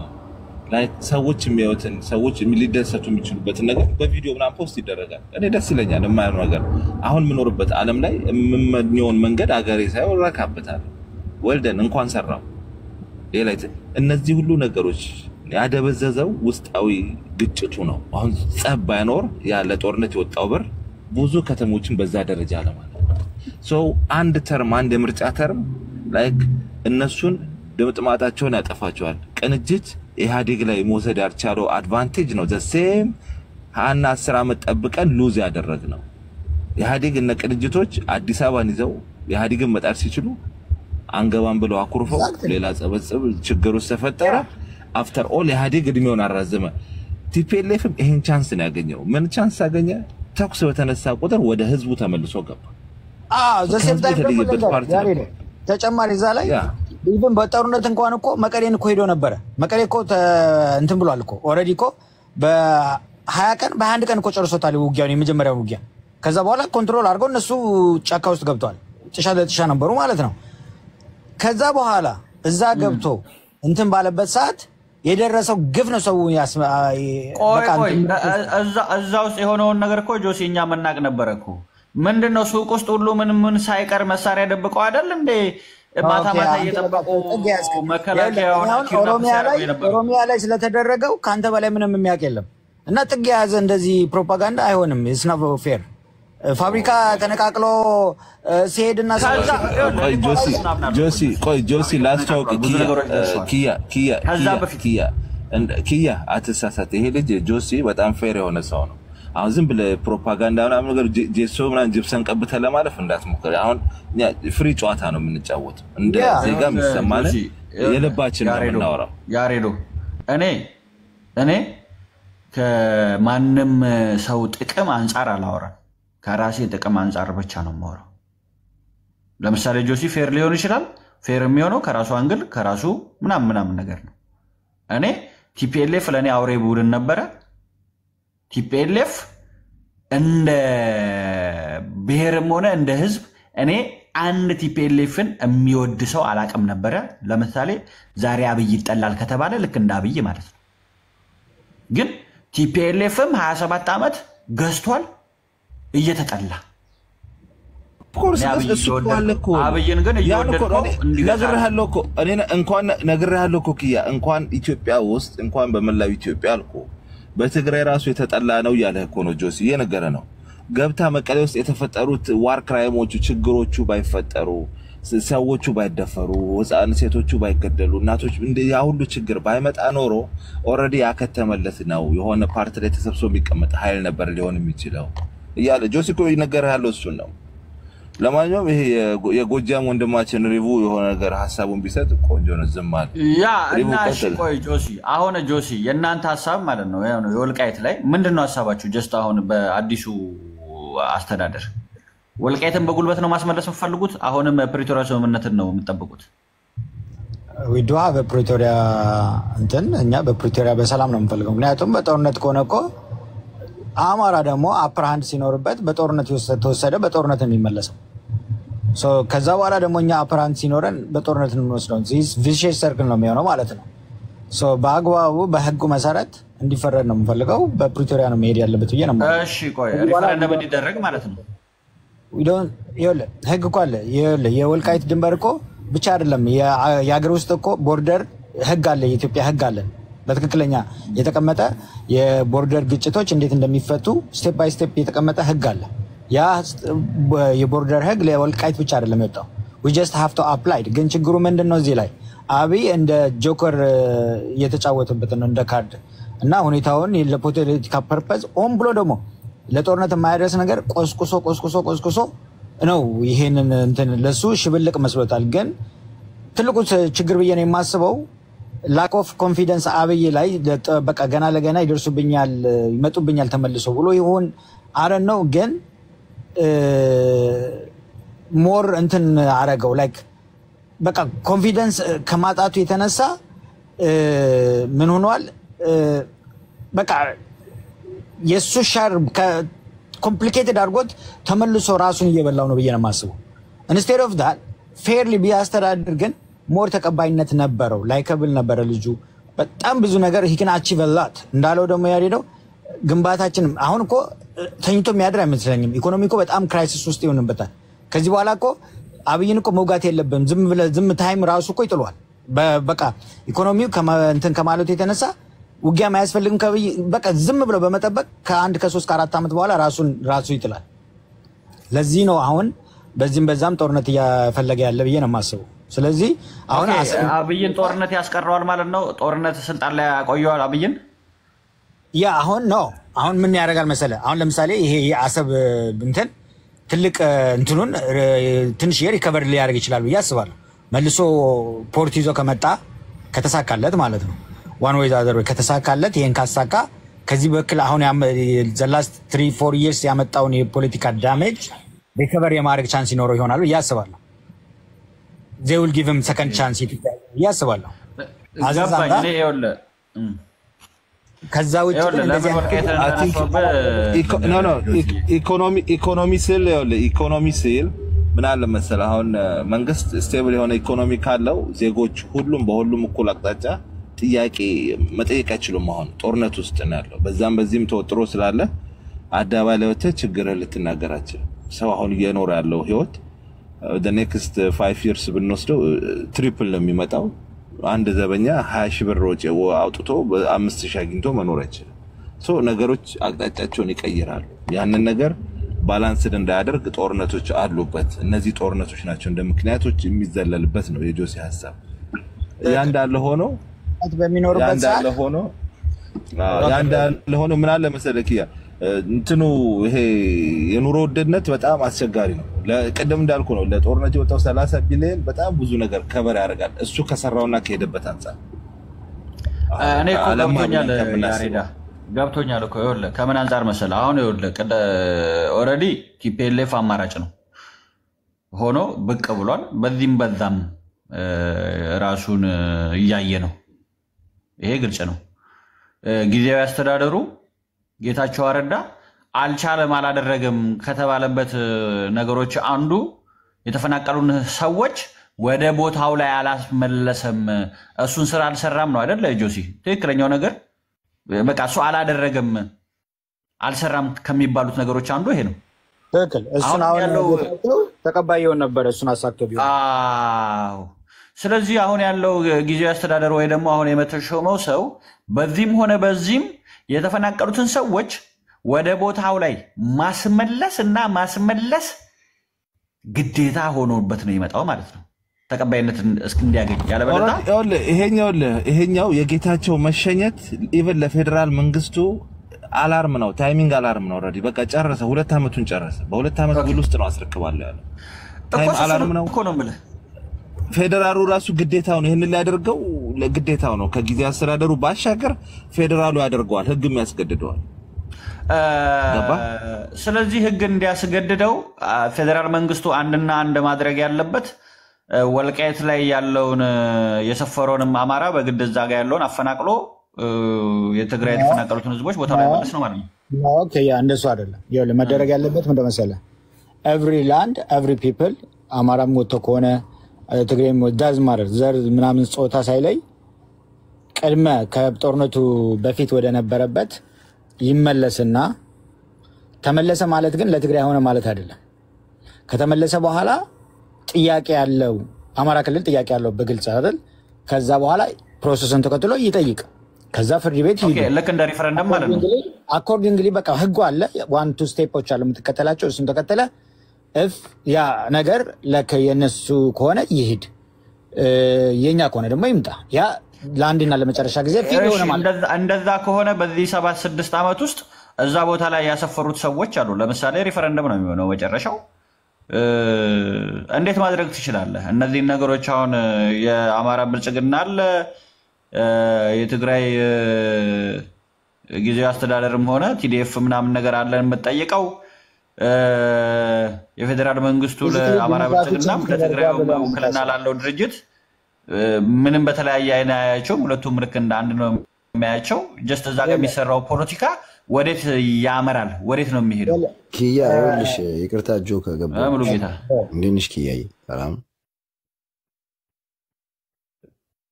ላይ ሰዎች የሚያዩትን ሰዎች ሊደሰቱ የሚችሉበት ነገር በቪዲዮ ምናምን ፖስት ይደረጋል። እኔ ደስ ይለኛል የማየው ነገር አሁን ምኖርበት ዓለም ላይ የምመኘውን መንገድ አገሬ ሳይሆን ረካበታል ወልደን እንኳን ሰራው ሌላይት እነዚህ ሁሉ ነገሮች ያደበዘዘው ውስጣዊ ግጭቱ ነው። አሁን ጸብ ባይኖር ያለ ጦርነት የወጣው ብር ብዙ ከተሞችን በዛ ደረጃ ለማለት ሶ አንድ ተርም አንድ የምርጫ ተርም ላይክ እነሱን ድምጥማጣቸውን ያጠፋቸዋል። ቅንጅት ኢህአዴግ ላይ መውሰድ ያልቻለው አድቫንቴጅ ነው ዘሴም ሃና 10 ዓመት ጠብቀን ሉዝ ያደረግነው ኢህአዴግ እና ቅንጅቶች አዲስ አበባን ይዘው ኢህአዴግን መጣር ሲችሉ አንገባን ብለው አኩርፈው ሌላ ጸበጽብ ችግሩ ተፈጠረ። አፍተር ኦል ኢህአዴግ እድሜውን አራዘመ። ቲፒኤልኤፍም ይሄን ቻንስ ነው ያገኘው። ምን ቻንስ አገኘ? ተኩስ በተነሳ ቁጥር ወደ ህዝቡ ተመልሶ ገባ። ዘሴም ታይም ተጨማሪ እዛ ላይ ኢቭን በጦርነት እንኳን እኮ መቀሌን እኮ ሄዶ ነበር። መቀሌ እኮ እንትን ብሏል እኮ ኦሬዲ እኮ በ20 ቀን በ21 ቀን እኮ ጨርሶታል ውጊያውን የመጀመሪያው ውጊያ። ከዛ በኋላ ኮንትሮል አድርገው እነሱ ጫካ ውስጥ ገብተዋል። ጥሻ ነበሩ ማለት ነው። ከዛ በኋላ እዛ ገብቶ እንትን ባለበት ሰዓት የደረሰው ግፍ ነው። ሰው እዛ ውስጥ የሆነውን ነገር እኮ ጆሲኛ መናቅ ነበር እኮ ምንድነው ሱቅ ውስጥ ሁሉ ምን ሳይቀር መሳሪያ ደብቀው አይደል እንዴ ማታ እየተጠበቁ መከላከያውን ኦሮሚያ ላይ ስለተደረገው ካንተ በላይ ምንም የሚያውቅ የለም እና ጥግ የያዘ እንደዚህ ፕሮፓጋንዳ አይሆንም። ኢትስ ኖት ፌር። ፋብሪካ ተነቃቅሎ ሲሄድና ጆሲ ላስታውቅ ኪያ አትሳሳት። ይሄ ልጅ ጆሲ በጣም ፌር የሆነ ሰው ነው። አሁን ዝም ብለህ ፕሮፓጋንዳ ምናምን ነገር ጄሶ ምናምን ጅብሰን ቀብተህ ለማለፍ እንዳትሞክር። አሁን ፍሪ ጨዋታ ነው የምንጫወተው እንደ ዜጋ የሚሰማን የልባችን ነው የምናወራው። ያሬዶ እኔ ከማንም ሰው ጥቅም አንፃር አላወራም። ከራሴ ጥቅም አንፃር ብቻ ነው የማወራው። ለምሳሌ ጆሲ ፌር ሊሆን ይችላል። ፌር የሚሆነው ከራሱ አንግል ከራሱ ምናምን ነገር ነው። እኔ ቲፒኤልኤፍ ለእኔ አውሬ ቡድን ነበረ። ቲፒኤልኤፍ እንደ ብሔርም ሆነ እንደ ህዝብ እኔ አንድ ቲፒኤልኤፍን የሚወድ ሰው አላቅም ነበረ። ለምሳሌ ዛሬ አብይ ይጠላል ከተባለ ልክ እንደ አብይ ማለት ነው። ግን ቲፒኤልኤፍም 27 ዓመት ገዝቷል እየተጠላ ኮርስ እሱ እኮ አብይን ግን እየወደድከው ነግሬሃለሁ እኮ እኔ እንኳን ነግሬሃለሁ እኮ ኪያ እንኳን ኢትዮጵያ ውስጥ እንኳን በመላው ኢትዮጵያ አልኩ በትግራይ ራሱ የተጠላ ነው ያለ እኮ ነው ጆሲ እየነገረ ነው ገብታ መቀሌ ውስጥ የተፈጠሩት ዋር ክራይሞቹ ችግሮቹ ባይፈጠሩ ሰዎቹ ባይደፈሩ ህፃን ሴቶቹ ባይገደሉ እናቶች እንደ ያ ሁሉ ችግር ባይመጣ ኖሮ ኦሬዲ ያከተመለት ነው የሆነ ፓርት ላይ ተሰብስቦ የሚቀመጥ ኃይል ነበር ሊሆን የሚችለው ያለ ጆሲ እኮ ይነገራል እሱ ነው ለማንኛውም ይሄ የጎጃም ወንድማችን ሪቪው የሆነ ነገር ሐሳቡን ቢሰጥ ቆንጆ ነው ዝማል ያ እና እሺ ቆይ ጆሲ አሁን ጆሲ የናንተ ሐሳብ ማለት ነው ያው ነው የወልቃይት ላይ ምንድነው ሐሳባችሁ ጀስት አሁን በአዲሱ አስተዳደር ወልቃይትን በጉልበት ነው ማስመለስ የምትፈልጉት አሁንም ፕሪቶሪያ ስምምነትን ነው የምትጠብቁት ዊድዋ በፕሪቶሪያ እንትን እኛ በፕሪቶሪያ በሰላም ነው የምንፈልገው ምክንያቱም በጦርነት ከሆነኮ አማራ ደግሞ አፕራንድ ሲኖርበት በጦርነት ተወሰደ በጦርነት ነው የሚመለሰው ሶ ከዛ በኋላ ደግሞ እኛ አፕራንድ ሲኖረን በጦርነት ነው የምንወስደው ቪሺየስ ሰርክል ነው የሚሆነው ማለት ነው ሶ በአግባቡ በህጉ መሰረት እንዲፈረድ ነው የምንፈልገው በፕሪቶሪያ ነው መሄድ ያለበት ብዬ ነው እሺ ቆይ ሪፈረንደም እንዲደረግ ማለት ነው ይኸውልህ ህግ እኮ አለ የወልቃይት ድንበር እኮ ብቻ አይደለም የሀገር ውስጥ እኮ ቦርደር ህግ አለ የኢትዮጵያ ህግ አለ በትክክለኛ የተቀመጠ የቦርደር ግጭቶች እንዴት እንደሚፈቱ ስቴፕ ባይ ስቴፕ የተቀመጠ ህግ አለ ያ የቦርደር ህግ ለወልቃይት ብቻ አይደለም የወጣው we just have to apply ግን ችግሩ ምንድነው እዚህ ላይ አብይ እንደ ጆከር እየተጫወተበት ነው እንደ ካርድ እና ሁኔታውን ለፖለቲካ ፐርፐዝ ኦን ብሎ ደግሞ ለጦርነት የማይደርስ ነገር ቆስቁሶ ነው ይሄንን እንትን ለሱ ሽብልቅ መስሎታል ግን ትልቁ ችግር ብዬ ነው የማስበው lack of confidence አብይ ላይ በቃ ገና ለገና ይደርሱብኛል ይመጡብኛል ተመልሶ ብሎ ይሆን አረን ነው ግን ሞር እንትን አረጋው ላይክ በቃ ኮንፊደንስ ከማጣቱ የተነሳ ምን ሆኗል በቃ የሱ ሻር ኮምፕሊኬትድ አድርጎት ተመልሶ ራሱን እየበላው ነው ብዬ ነው የማስበው instead of that fairly ቢያስተዳድር ግን ሞር ተቀባይነት ነበረው ላይከብል ነበረ ልጁ በጣም ብዙ ነገር he can achieve a lot እንዳለው ደግሞ ያሬደው ግንባታችን አሁን እኮ ተኝቶ የሚያድር አይመስለኝም ኢኮኖሚ እኮ በጣም ክራይሲስ ውስጥ ይሆንበታል ከዚህ በኋላ እኮ አብይን እኮ መውጋት የለብንም ዝም ታይም ራሱ እኮ ይጥሏል በቃ ኢኮኖሚው እንትን ከማለቱ የተነሳ ውጊያ ማያስፈልግም ከብይ በቃ ዝም ብሎ በመጠበቅ ከአንድ ከ3 ከ4 አመት በኋላ ራሱ ይጥላል ለዚህ ነው አሁን በዛም ጦርነት ያፈለገ ያለ ብዬ ነው የማስበው ስለዚህ አሁን አብይን ጦርነት ያስቀረዋል ማለት ነው ጦርነት ስልጣን ላይ ያቆየዋል አብይን ያ አሁን ምን ያደርጋል መሰለ አሁን ለምሳሌ ይሄ የአሰብ እንትን ትልቅ እንትኑን ትንሽ ሪከቨር ሊያደርግ ይችላል ብዬ አስባለሁ መልሶ ፖርት ይዞ ከመጣ ከተሳካለት ማለት ነው one way or other way ከተሳካለት ይሄን ካሳካ ከዚህ በክል አሁን the last 3-4 years ያመጣውን የፖለቲካ ዳሜጅ ሪከቨር የማድረግ ቻንስ ይኖረው ይሆናል ብዬ አስባለሁ they will give him second chance ብዬ አስባለሁ አዛባኝ እኔ ይኸውልህ ከዛ ውጭ ኢኮኖሚ ሲል ምን አለ መሰለህ አሁን መንግስት ስቴብል የሆነ ኢኮኖሚ ካለው ዜጎች ሁሉም በሁሉም እኩል አቅጣጫ ጥያቄ መጠየቅ አይችሉም አሁን ጦርነት ውስጥ ነው ያለው በዛም በዚህም ተወጥሮ ስላለ አዳባይ ላይ ወጥተህ ችግር ልትናገራቸው ሰው አሁን እየኖረ ያለው ህይወት the next 5 years ብንወስደው ትሪፕል ነው የሚመጣው አንድ ዘበኛ 20 ሺህ ብር ወጪ አውጥቶ በ5 ሺህ አግኝቶ መኖር አይችልም ሶ ነገሮች አቅጣጫቸውን ይቀይራሉ ያንን ነገር ባላንስድ እንዳያደርግ ጦርነቶች አሉበት እነዚህ ጦርነቶች ናቸው እንደ ምክንያቶች የሚዘለልበት ነው የጆሲ ሐሳብ ያ እንዳለ ሆኖ በሚኖርበት ሰዓት ያ እንዳለ ሆኖ ምን አለ መሰለህ ኪያ እንትኑ ይሄ የኑሮ ውድነት በጣም አስቸጋሪ ነው ለቀደም እንዳልኩ ነው ለጦርነት የወጣው 30 ቢሊዮን በጣም ብዙ ነገር ከበር ያደርጋል እሱ ከሰራውና ከሄደበት አንፃር እኔ እኮ ገብቶኛል እኮ ይኸውልህ ከምን አንፃር መሰለህ አሁን ይኸውልህ ኦሬዲ ቲፒኤልኤፍ አማራጭ ነው ሆኖ ብቅ ብሏል በዚህም በዛም ራሱን እያየ ነው ይሄ ግልጽ ነው ጊዜያዊ አስተዳደሩ ጌታቸው አረዳ አልቻለም አላደረገም ከተባለበት ነገሮች አንዱ የተፈናቀሉን ሰዎች ወደ ቦታው ላይ አላስመለሰም እሱን ስራ አልሰራም ነው አይደል ጆሲ ትክክለኛው ነገር በቃ እሱ አላደረገም አልሰራም ከሚባሉት ነገሮች አንዱ ይሄ ነው። ትክክል። እሱን አሁን ያለው ተቀባይው ነበር እሱን አሳክቶ ቢሆን። አዎ። ስለዚህ አሁን ያለው ጊዜያዊ አስተዳደር ወይ ደግሞ አሁን የመተሾመው ሰው በዚህም ሆነ በዚህም የተፈናቀሉትን ሰዎች ወደ ቦታው ላይ ማስመለስ ግዴታ ሆኖበት ነው ይመጣው ማለት ነው። ተቀባይነት እንዲያገኝ ያለበለዚያ ይሄኛው የጌታቸው መሸኘት ኢቭን ለፌደራል መንግስቱ አላርም ነው፣ ታይሚንግ አላርም ነው። ኦሬዲ በቃ ጨረሰ፣ 2 ዓመቱን ጨረሰ። በ2 ዓመት ግል ውስጥ ነው አስረክባለሁ ያለው። ታይም አላርም ነው እኮ ነው ማለት ፌደራሉ ራሱ ግዴታው ነው ይሄን ሊያደርገው ለግዴታው ነው። ከጊዜ አስተዳደሩ ባሻገር ፌደራሉ ያደርገዋል፣ ህግም ያስገድደዋል። ስለዚህ ህግ እንዲያስገድደው ፌደራል መንግስቱ አንድና አንድ ማድረግ ያለበት ወልቃይት ላይ ያለውን የሰፈረውንም አማራ በግድ እዛ ጋር ያለውን አፈናቅሎ የትግራይ የተፈናቀሉትን ህዝቦች ቦታው ላይ መልስ ነው ማለት ነው። ኦኬ ያ እንደሱ አይደለም። ይኸውልህ መደረግ ያለበት ምን መሰለህ? ኤቭሪ ላንድ ኤቭሪ ፒፕል አማራም ወጥቶ ከሆነ ትግሬም ዳዝ ማረር ዘር ምናምን ጾታ ሳይለይ ቀድመ ከጦርነቱ በፊት ወደ ነበረበት ይመለስና ተመለሰ ማለት ግን ለትግራይ ሆነ ማለት አይደለም። ከተመለሰ በኋላ ጥያቄ ያለው አማራ ክልል ጥያቄ ያለው በግልጽ አይደል? ከዛ በኋላ ፕሮሰስን ተከትሎ ይጠይቅ። ከዛ ፍርድ ቤት ይሄድ። ልክ እንደ ሪፈረንደም ማለት ነው። አኮርዲንግሊ በቃ ህጉ አለ፣ 1-2 ስቴፖች አሉ የምትከተላቸው። እሱን ተከተለ እፍ ያ ነገር ለከ የነሱ ከሆነ ይሄድ፣ የኛ ከሆነ ደግሞ ይምጣ። ያ ለአንድና ለመጨረሻ ጊዜ ፊል ሆነ ማለት እንደዛ ከሆነ በዚህ 7-6 ዓመት ውስጥ እዛ ቦታ ላይ ያሰፈሩት ሰዎች አሉ። ለምሳሌ ሪፈረንደም ነው የሚሆነው መጨረሻው። እንዴት ማድረግ ትችላለህ? እነዚህ ነገሮች አሁን የአማራ ብልጽግና አለ፣ የትግራይ ጊዜያዊ አስተዳደርም ሆነ ቲዲኤፍ ምናምን ነገር አለ የምትጠይቀው። የፌደራል መንግስቱ ለአማራ ብልጽግና ለትግራይ ውክልና ላለው ድርጅት ምንም በተለያየ አይነ አያቸውም። ሁለቱም ልክ እንደ አንድ ነው የሚያያቸው። ጀስት እዛ ጋር የሚሰራው ፖለቲካ ወዴት ያመራል? ወዴት ነው የሚሄደው? ኪያ ይኸውልሽ፣ ይቅርታ ጆ ከገባ ሙሉ ጌታ እንዴት ነሽ? ኪያዬ ሰላም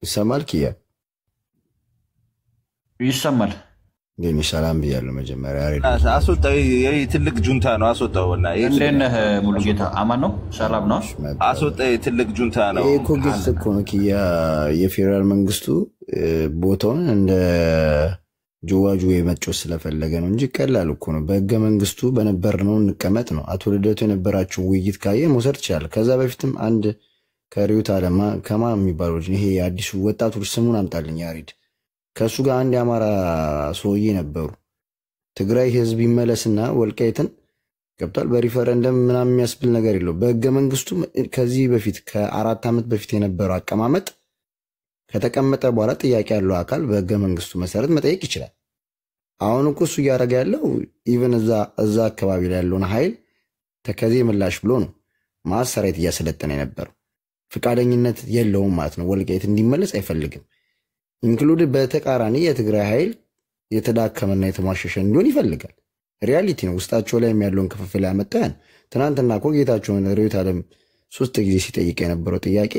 ይሰማል? ኪያ ይሰማል? እንዴት ነሽ? ሰላም ብያለሁ። መጀመሪያ አስወጣው። ይሄ ትልቅ ጁንታ ነው። አስወጣውና እንዴት ነህ ሙሉ ጌታ? አማን ነው? ሰላም ነው? አስወጣው። ትልቅ ጁንታ ነው። ይሄ እኮ ግልጽ እኮ ነው ኪያ። የፌደራል መንግስቱ ቦታውን እንደ ጆዋጁ የመጮህ ስለፈለገ ነው እንጂ ቀላል እኮ ነው። በህገ መንግስቱ በነበርነው እንቀመጥ ነው። አቶ ልደቱ የነበራቸው ውይይት ካየ መውሰድ ትችላለህ። ከዛ በፊትም አንድ ከሪዩት አለማ ከማ የሚባለው ይሄ አዲሱ ወጣቶች ስሙን አምጣልኝ ያሬድ፣ ከእሱ ጋር አንድ የአማራ ሰውዬ ነበሩ። ትግራይ ህዝብ ይመለስና ወልቃይትን ገብቷል በሪፈረንደም ምናምን የሚያስብል ነገር የለው። በህገ መንግስቱ ከዚህ በፊት ከ4 ዓመት በፊት የነበረው አቀማመጥ ከተቀመጠ በኋላ ጥያቄ ያለው አካል በህገ መንግስቱ መሰረት መጠየቅ ይችላል። አሁን እኮ እሱ እያደረገ ያለው ኢቨን እዛ አካባቢ ላይ ያለውን ኃይል ተከዜ ምላሽ ብሎ ነው ማሰራየት እያሰለጠነ የነበረው። ፍቃደኝነት የለውም ማለት ነው። ወልቃይት እንዲመለስ አይፈልግም። ኢንክሉድ በተቃራኒ የትግራይ ኃይል የተዳከመና የተሟሸሸ እንዲሆን ይፈልጋል። ሪያሊቲ ነው። ውስጣቸው ላይ ያለውን ክፍፍል ያመጣን። ትናንትና እኮ ጌታቸውን ርዕዮት ዓለም 3 ጊዜ ሲጠይቅ የነበረው ጥያቄ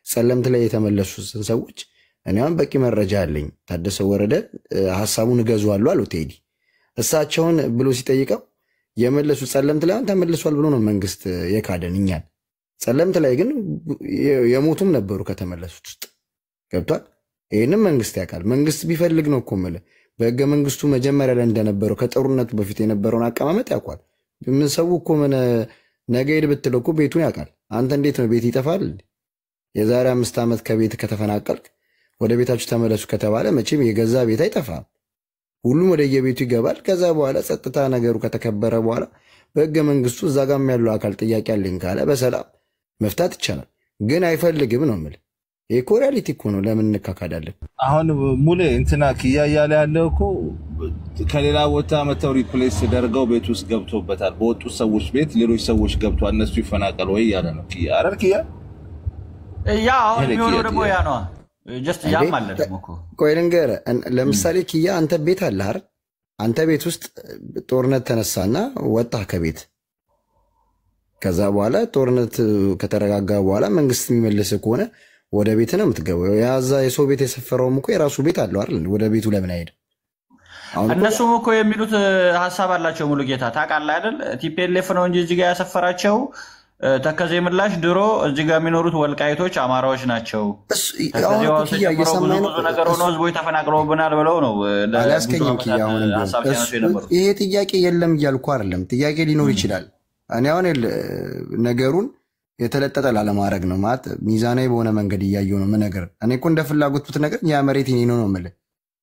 ጸለምት ላይ የተመለሱትን ሰዎች እኔ አሁን በቂ መረጃ አለኝ፣ ታደሰ ወረደ ሐሳቡን እገዛዋለሁ አለው ቴዲ። እሳቸውን ብሎ ሲጠይቀው የመለሱ ጸለምት ላይ አሁን ተመልሷል ብሎ ነው መንግስት የካደን እኛን። ጸለምት ላይ ግን የሞቱም ነበሩ ከተመለሱት ውስጥ ገብቷል። ይህንም መንግስት ያውቃል። መንግስት ቢፈልግ ነው እኮ የምልህ በህገ መንግስቱ መጀመሪያ ላይ እንደነበረው ከጦርነቱ በፊት የነበረውን አቀማመጥ ያውቋል። ምን ሰው እኮ ምን ነገ ሄድ ብትለው እኮ ቤቱን ያውቃል። አንተ እንዴት ነው ቤት ይጠፋል? የዛሬ 5 ዓመት ከቤት ከተፈናቀልክ ወደ ቤታችሁ ተመለሱ ከተባለ መቼም የገዛ ቤት አይጠፋም። ሁሉም ወደ የቤቱ ይገባል። ከዛ በኋላ ጸጥታ ነገሩ ከተከበረ በኋላ በህገ መንግስቱ እዛ ጋም ያለው አካል ጥያቄ አለኝ ካለ በሰላም መፍታት ይቻላል። ግን አይፈልግም ነው የምልህ። ይሄ እኮ ሪያሊቲ እኮ ነው። ለምን እንካካዳለን? አሁን ሙሌ እንትና ኪያ እያለ ያለው እኮ ከሌላ ቦታ መተው ሪፕሌስ ተደርገው ቤት ውስጥ ገብቶበታል። በወጡት ሰዎች ቤት ሌሎች ሰዎች ገብቷል። እነሱ ይፈናቀሉ ወይ ያለ ነው ኪያ። አረ ኪያ ያ አሁን የሚሆነው ደግሞ ያ ነው። ጀስት ያም አለ ደግሞ እኮ ቆይ ልንገርህ። ለምሳሌ ኪያ አንተ ቤት አለ አይደል? አንተ ቤት ውስጥ ጦርነት ተነሳና ወጣህ ከቤት። ከዛ በኋላ ጦርነት ከተረጋጋ በኋላ መንግስት የሚመልስ ከሆነ ወደ ቤት ነው የምትገባው። ያዛ የሰው ቤት የሰፈረውም እኮ የራሱ ቤት አለው አይደል? ወደ ቤቱ ለምን አይሄድም? እነሱም እኮ የሚሉት ሐሳብ አላቸው ሙሉ ጌታ ታውቃለህ አይደል? ቲፒኤልኤፍ ነው እንጂ እዚህ ጋር ያሰፈራቸው ተከዜ ምላሽ ድሮ እዚህ ጋር የሚኖሩት ወልቃይቶች አማራዎች ናቸው። ተከዜው እየሰማኝ ነው ነገር ሆኖ ህዝቦች ተፈናቅለውብናል ብለው ነው አላስከኝም ኪያ አሁን ይሄ ጥያቄ የለም እያልኩ አይደለም። ጥያቄ ሊኖር ይችላል። እኔ አሁን ነገሩን የተለጠጠ ላለማድረግ ነው ማለት ሚዛናዊ በሆነ መንገድ እያየው ነው ነገር እኔ እኮ እንደ ፍላጎት ብትነግረኝ ያ መሬት የኔ ነው የምልህ።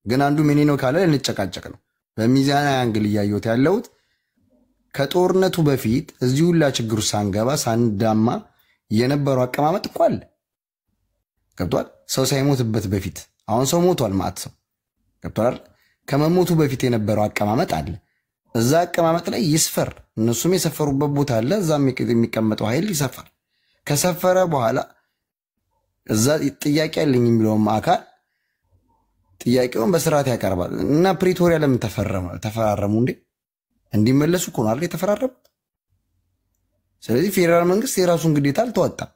ግን አንዱ ምን ነው ካለ ልንጨቃጨቅ ነው። በሚዛናዊ አንግል እያየሁት ያለሁት ከጦርነቱ በፊት እዚህ ሁላ ችግሩ ሳንገባ ሳንዳማ የነበረው አቀማመጥ እኮ አለ። ገብቷል? ሰው ሳይሞትበት በፊት አሁን ሰው ሞቷል ማለት ሰው ገብቷል? ከመሞቱ በፊት የነበረው አቀማመጥ አለ። እዛ አቀማመጥ ላይ ይስፈር። እነሱም የሰፈሩበት ቦታ አለ። እዛ የሚቀመጠው ኃይል ይሰፋል። ከሰፈረ በኋላ እዛ ጥያቄ ያለኝ የሚለውም አካል ጥያቄውን በስርዓት ያቀርባል እና ፕሪቶሪያ ለምን ተፈራረሙ እንዴ? እንዲመለሱ እኮ ነው አይደል የተፈራረሙት። ስለዚህ ፌደራል መንግስት የራሱን ግዴታ አልተወጣም።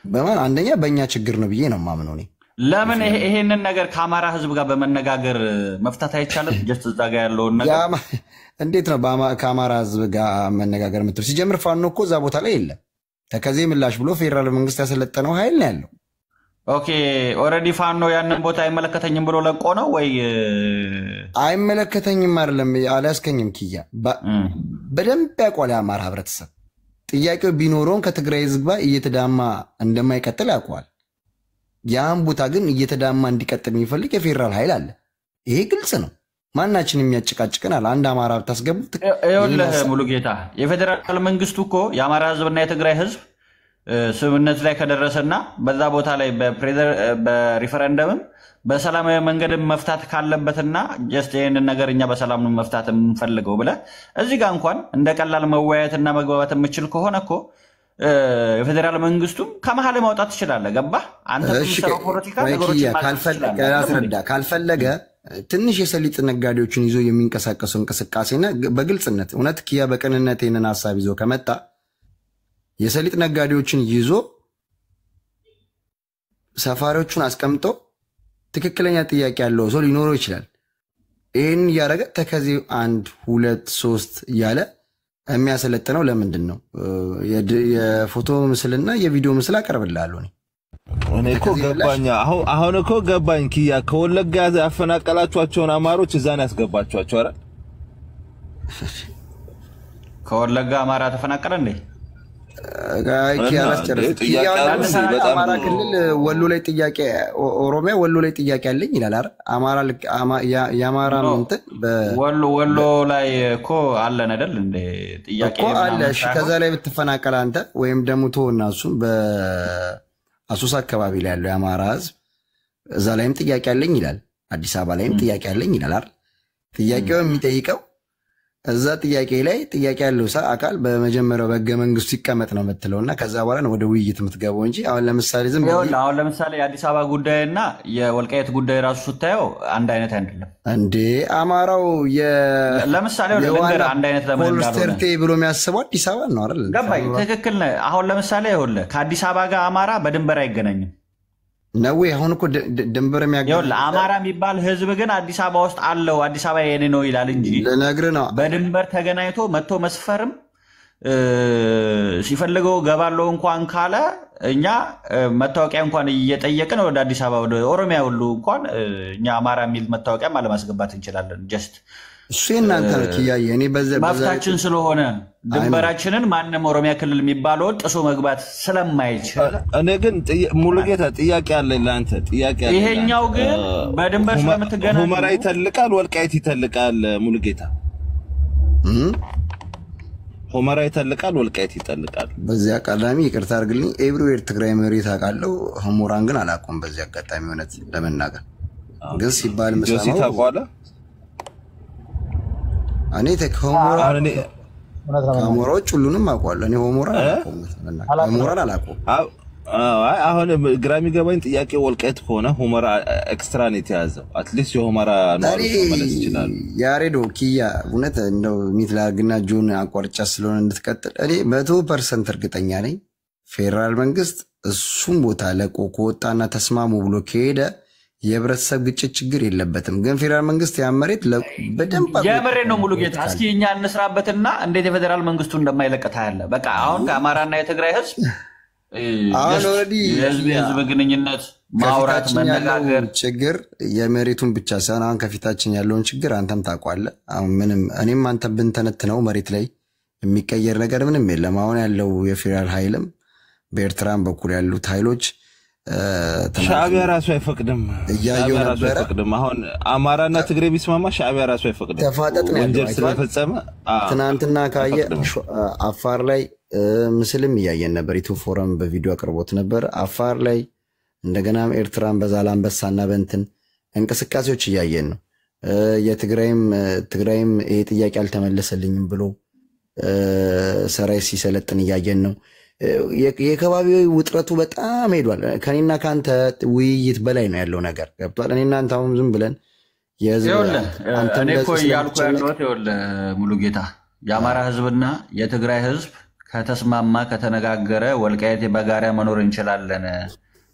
በማን አንደኛ በእኛ ችግር ነው ብዬ ነው የማምነው እኔ። ለምን ይሄንን ነገር ከአማራ ህዝብ ጋር በመነጋገር መፍታት አይቻልም? ጀስት እዛ ጋር ያለውን ነገር እንዴት ነው ከአማራ ህዝብ ጋር መነጋገር የምትለው? ሲጀምር ፋኖ እኮ እዛ ቦታ ላይ የለም። ተከዜ ምላሽ ብሎ ፌደራል መንግስት ያሰለጠነው ኃይል ነው ያለው። ኦኬ ኦሬዲ ፋኖ ያንን ቦታ አይመለከተኝም ብሎ ለቆ ነው ወይ? አይመለከተኝም አይደለም አላስከኝም ኪያ በደንብ ያውቋል የአማራ ህብረተሰብ። ጥያቄው ቢኖረውም ከትግራይ ህዝብ ጋር እየተዳማ እንደማይቀጥል ያውቋል። ያን ቦታ ግን እየተዳማ እንዲቀጥል የሚፈልግ የፌደራል ኃይል አለ። ይሄ ግልጽ ነው። ማናችን የሚያጨቃጭቀናል? አንድ አማራ ብታስገቡት ይኸውልህ ሙሉ ጌታ የፌደራል መንግስቱ እኮ የአማራ ህዝብና የትግራይ ህዝብ ስምምነት ላይ ከደረሰና በዛ ቦታ ላይ በሪፈረንደምም በሰላማዊ መንገድ መፍታት ካለበትና ጀስት ይሄንን ነገር እኛ በሰላም ነው መፍታት የምንፈልገው ብለህ እዚህ ጋር እንኳን እንደ ቀላል መወያየትና መግባባት የምችል ከሆነ እኮ የፌደራል መንግስቱም ከመሀል ማውጣት ትችላለህ። ገባህ? አንተ የምትሰራው ፖለቲካ ነገሮችን ካልፈለገ ትንሽ የሰሊጥ ነጋዴዎችን ይዞ የሚንቀሳቀሱ እንቅስቃሴና በግልጽነት እውነት ኪያ በቅንነት ይህንን ሀሳብ ይዞ ከመጣ የሰሊጥ ነጋዴዎችን ይዞ ሰፋሪዎቹን አስቀምጦ ትክክለኛ ጥያቄ ያለው ሰው ሊኖረው ይችላል። ይህን እያደረገ ተከዜ 1 2 3 እያለ የሚያሰለጥነው ለምንድን ነው? የፎቶ ምስልና የቪዲዮ ምስል አቀርብልሃለሁ። እኔ እኮ ገባኝ። አሁን እኮ ገባኝ ኪያ ከወለጋ ያፈናቀላችኋቸውን አማሮች እዛን ያስገባችኋቸው አይደል? ከወለጋ አማራ ተፈናቀለ እንዴ? አማራ ክልል ወሎ ላይ ጥያቄ ኦሮሚያ ወሎ ላይ ጥያቄ አለኝ ይላል አይደል? የአማራ እንትን ወሎ ላይ እኮ አለን አይደል እንዴ? ጥያቄ እኮ አለ። እሺ ከዛ ላይ ብትፈናቀል አንተ ወይም ደግሞ ተወና እሱን በአሶሳ አካባቢ ላይ ያለው የአማራ ህዝብ እዛ ላይም ጥያቄ አለኝ ይላል። አዲስ አበባ ላይም ጥያቄ አለኝ ይላል አይደል? ጥያቄው የሚጠይቀው እዛ ጥያቄ ላይ ጥያቄ ያለው አካል በመጀመሪያው በህገ መንግስቱ ይቀመጥ ነው የምትለውና ከዛ በኋላ ነው ወደ ውይይት የምትገባው እንጂ አሁን ለምሳሌ አሁን ለምሳሌ የአዲስ አበባ ጉዳይና የወልቃይት ጉዳይ ራሱ ስታየው አንድ አይነት አይደለም እንዴ? አማራው ለምሳሌ ለነገር አንድ አይነት ለምን ብሎ የሚያስበው አዲስ አበባ ነው አይደል? ገባኝ። ትክክል ነህ። አሁን ለምሳሌ ይኸውልህ ከአዲስ አበባ ጋር አማራ በድንበር አይገናኝም ነው ወይ? አሁን እኮ ድንበር የሚያገናኝ አማራ የሚባል ህዝብ ግን አዲስ አበባ ውስጥ አለው። አዲስ አበባ የኔ ነው ይላል እንጂ ለነግርህ ነው። በድንበር ተገናኝቶ መጥቶ መስፈርም ሲፈልገው ገባለው እንኳን ካለ እኛ መታወቂያ እንኳን እየጠየቅን ወደ አዲስ አበባ ወደ ኦሮሚያ ሁሉ እንኳን እኛ አማራ የሚል መታወቂያ ማለማስገባት እንችላለን። ጀስት እሱ የእናንተ ነው ኪያዬ። እኔ መብታችን ስለሆነ ድንበራችንን ማንም ኦሮሚያ ክልል የሚባለው ጥሶ መግባት ስለማይችል እኔ ግን ሙሉጌታ ጥያቄ አለኝ ለአንተ ጥያቄ አለኝ። ይሄኛው ግን በድንበር ስለምትገናኙ ሁመራ ይተልቃል፣ ወልቃይት ይተልቃል። ሙሉጌታ ሁመራ ይተልቃል፣ ወልቃይት ይተልቃል። በዚህ አጋጣሚ ይቅርታ አድርግልኝ። ኤቭሪዌር ትግራይ መሬት አውቃለሁ፣ ሁመራን ግን አላውቀውም። በዚህ አጋጣሚ እውነት ለመናገር ግን ሲባል መስማት እኔ ከሁመራዎች ሁሉንም አውቀዋለሁ። እኔ ሁመራን አላውቀውም። አሁን ግራ የሚገባኝ ጥያቄ ወልቃይት ከሆነ ሁመራ ኤክስትራ ነው የተያዘው። አትሊስት የሁመራ ነዋሪዎች መመለስ ይችላሉ። ያሬዶ ኪያ እውነት እንደው ሚት ላርግና ጆን አቋርጫ ስለሆነ እንድትቀጥል እኔ 100% እርግጠኛ ነኝ። ፌደራል መንግስት እሱም ቦታ ለቆ ከወጣና ተስማሙ ብሎ ከሄደ የህብረተሰብ ግጭት ችግር የለበትም። ግን ፌዴራል መንግስት ያ መሬት በደንብ የምሬ ነው ሙሉ ጌታ። እስኪ እኛ እንስራበትና እንዴት የፌዴራል መንግስቱ እንደማይለቀታ ያለ በቃ አሁን ከአማራና የትግራይ ህዝብ የህዝብ ግንኙነት ማውራት መነጋገር ችግር የመሬቱን ብቻ ሳይሆን አሁን ከፊታችን ያለውን ችግር አንተም ታውቃለህ። አሁን ምንም እኔም አንተም ብንተነትነው መሬት ላይ የሚቀየር ነገር ምንም የለም። አሁን ያለው የፌዴራል ኃይልም በኤርትራም በኩል ያሉት ኃይሎች ሻዕቢያ ራሱ አይፈቅድም። እያየሁ ነበረ። አሁን አማራና ትግሬ ቢስማማ ሻዕቢያ ራሱ አይፈቅድም። ተፋጠጥ ነው ወንጀል ስለፈጸመ ትናንትና ካየ አፋር ላይ ምስልም እያየን ነበር። ኢትዮ ፎረም በቪዲዮ አቅርቦት ነበር። አፋር ላይ እንደገናም ኤርትራን በዛላምበሳና በእንትን እንቅስቃሴዎች እያየን ነው። የትግራይም ይሄ ጥያቄ አልተመለሰልኝም ብሎ ሰራይ ሲሰለጥን እያየን ነው። የከባቢው ውጥረቱ በጣም ሄዷል። ከኔና ካንተ ውይይት በላይ ነው ያለው ነገር ገብቷል። እኔና አንተ አሁን ዝም ብለን እኔ እኮ እያልኩ ያለሁት ሙሉ ጌታ የአማራ ህዝብና የትግራይ ህዝብ ከተስማማ ከተነጋገረ ወልቃይት በጋራ መኖር እንችላለን።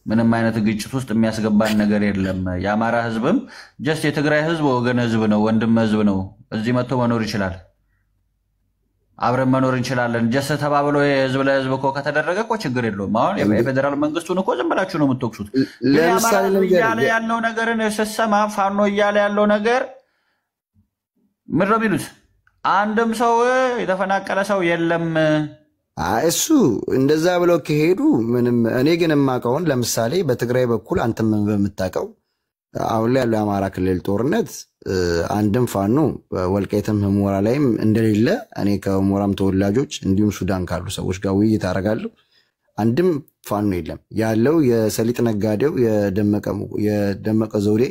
ምንም አይነት ግጭት ውስጥ የሚያስገባን ነገር የለም። የአማራ ህዝብም ጀስት የትግራይ ህዝብ ወገን ህዝብ ነው፣ ወንድም ህዝብ ነው። እዚህ መጥቶ መኖር ይችላል። አብረን መኖር እንችላለን። ጀስት ተባብሎ የህዝብ ለህዝብ እኮ ከተደረገ እኮ ችግር የለውም። አሁን የፌዴራል መንግስቱን እኮ ዝም ብላችሁ ነው የምትወቅሱት። እያለ ያለው ነገርን ስትሰማ ፋኖ እያለ ያለው ነገር ምንድን ነው የሚሉት? አንድም ሰው የተፈናቀለ ሰው የለም። እሱ እንደዛ ብለው ከሄዱ ምንም። እኔ ግን የማውቀውን ለምሳሌ በትግራይ በኩል አንተም በምታውቀው አሁን ላይ ያለው የአማራ ክልል ጦርነት አንድም ፋኖ ወልቃይትም ህሞራ ላይም እንደሌለ እኔ ከህሞራም ተወላጆች እንዲሁም ሱዳን ካሉ ሰዎች ጋር ውይይት አደርጋለሁ። አንድም ፋኖ የለም። ያለው የሰሊጥ ነጋዴው የደመቀ ዘውዴ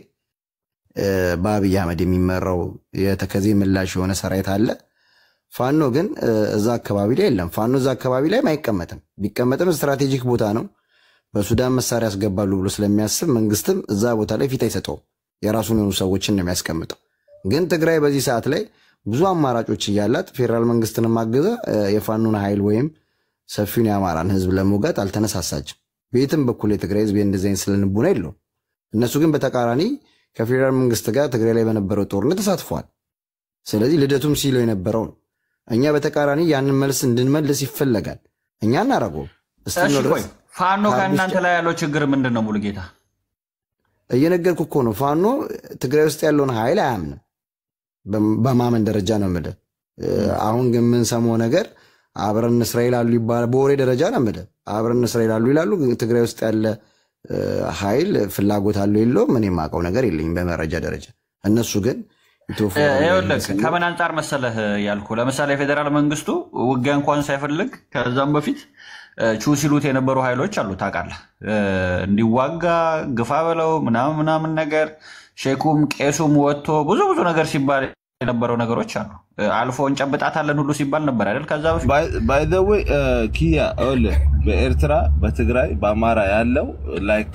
በአብይ አህመድ የሚመራው የተከዜ ምላሽ የሆነ ሰራዊት አለ። ፋኖ ግን እዛ አካባቢ ላይ የለም። ፋኖ እዛ አካባቢ ላይ አይቀመጥም። ቢቀመጥም ስትራቴጂክ ቦታ ነው። በሱዳን መሳሪያ ያስገባሉ ብሎ ስለሚያስብ መንግስትም እዛ ቦታ ላይ ፊት አይሰጠውም። የራሱን የሆኑ ሰዎችን ነው የሚያስቀምጠው። ግን ትግራይ በዚህ ሰዓት ላይ ብዙ አማራጮች እያላት ፌዴራል መንግስትን ማገዛ የፋኖን ኃይል ወይም ሰፊውን የአማራን ህዝብ ለመውጋት አልተነሳሳችም። ቤትም በኩል የትግራይ ህዝብ እንደዚህ አይነት ስለንቡና የለውም። እነሱ ግን በተቃራኒ ከፌዴራል መንግስት ጋር ትግራይ ላይ በነበረው ጦርነት ተሳትፈዋል። ስለዚህ ልደቱም ሲለው የነበረው ነው። እኛ በተቃራኒ ያንን መልስ እንድንመልስ ይፈለጋል። እኛ እናረገው ፋኖ ከእናንተ ላይ ያለው ችግር ምንድን ነው? ሙሉ ጌታ እየነገርኩ እኮ ነው። ፋኖ ትግራይ ውስጥ ያለውን ኃይል አያምንም። በማመን ደረጃ ነው የምልህ። አሁን ግን የምንሰማው ነገር አብረን እስራኤል አሉ ይባላል። በወሬ ደረጃ ነው የምልህ። አብረን እስራኤል አሉ ይላሉ። ትግራይ ውስጥ ያለ ኃይል ፍላጎት አለው የለውም እኔ የማውቀው ነገር የለኝም በመረጃ ደረጃ። እነሱ ግን ከምን አንጻር መሰለህ ያልኩ፣ ለምሳሌ የፌዴራል መንግስቱ ውጊያ እንኳን ሳይፈልግ ከዛም በፊት ቹ ሲሉት የነበሩ ኃይሎች አሉ ታውቃለህ። እንዲዋጋ ግፋ በለው ምናምን ነገር ሼኩም ቄሱም ወጥቶ ብዙ ነገር ሲባል የነበረው ነገሮች አሉ። አልፎ እንጨብጣታለን ሁሉ ሲባል ነበር አይደል? ከዛ በፊት ባይ ዘ ዌይ ኪያ በኤርትራ በትግራይ በአማራ ያለው ላይክ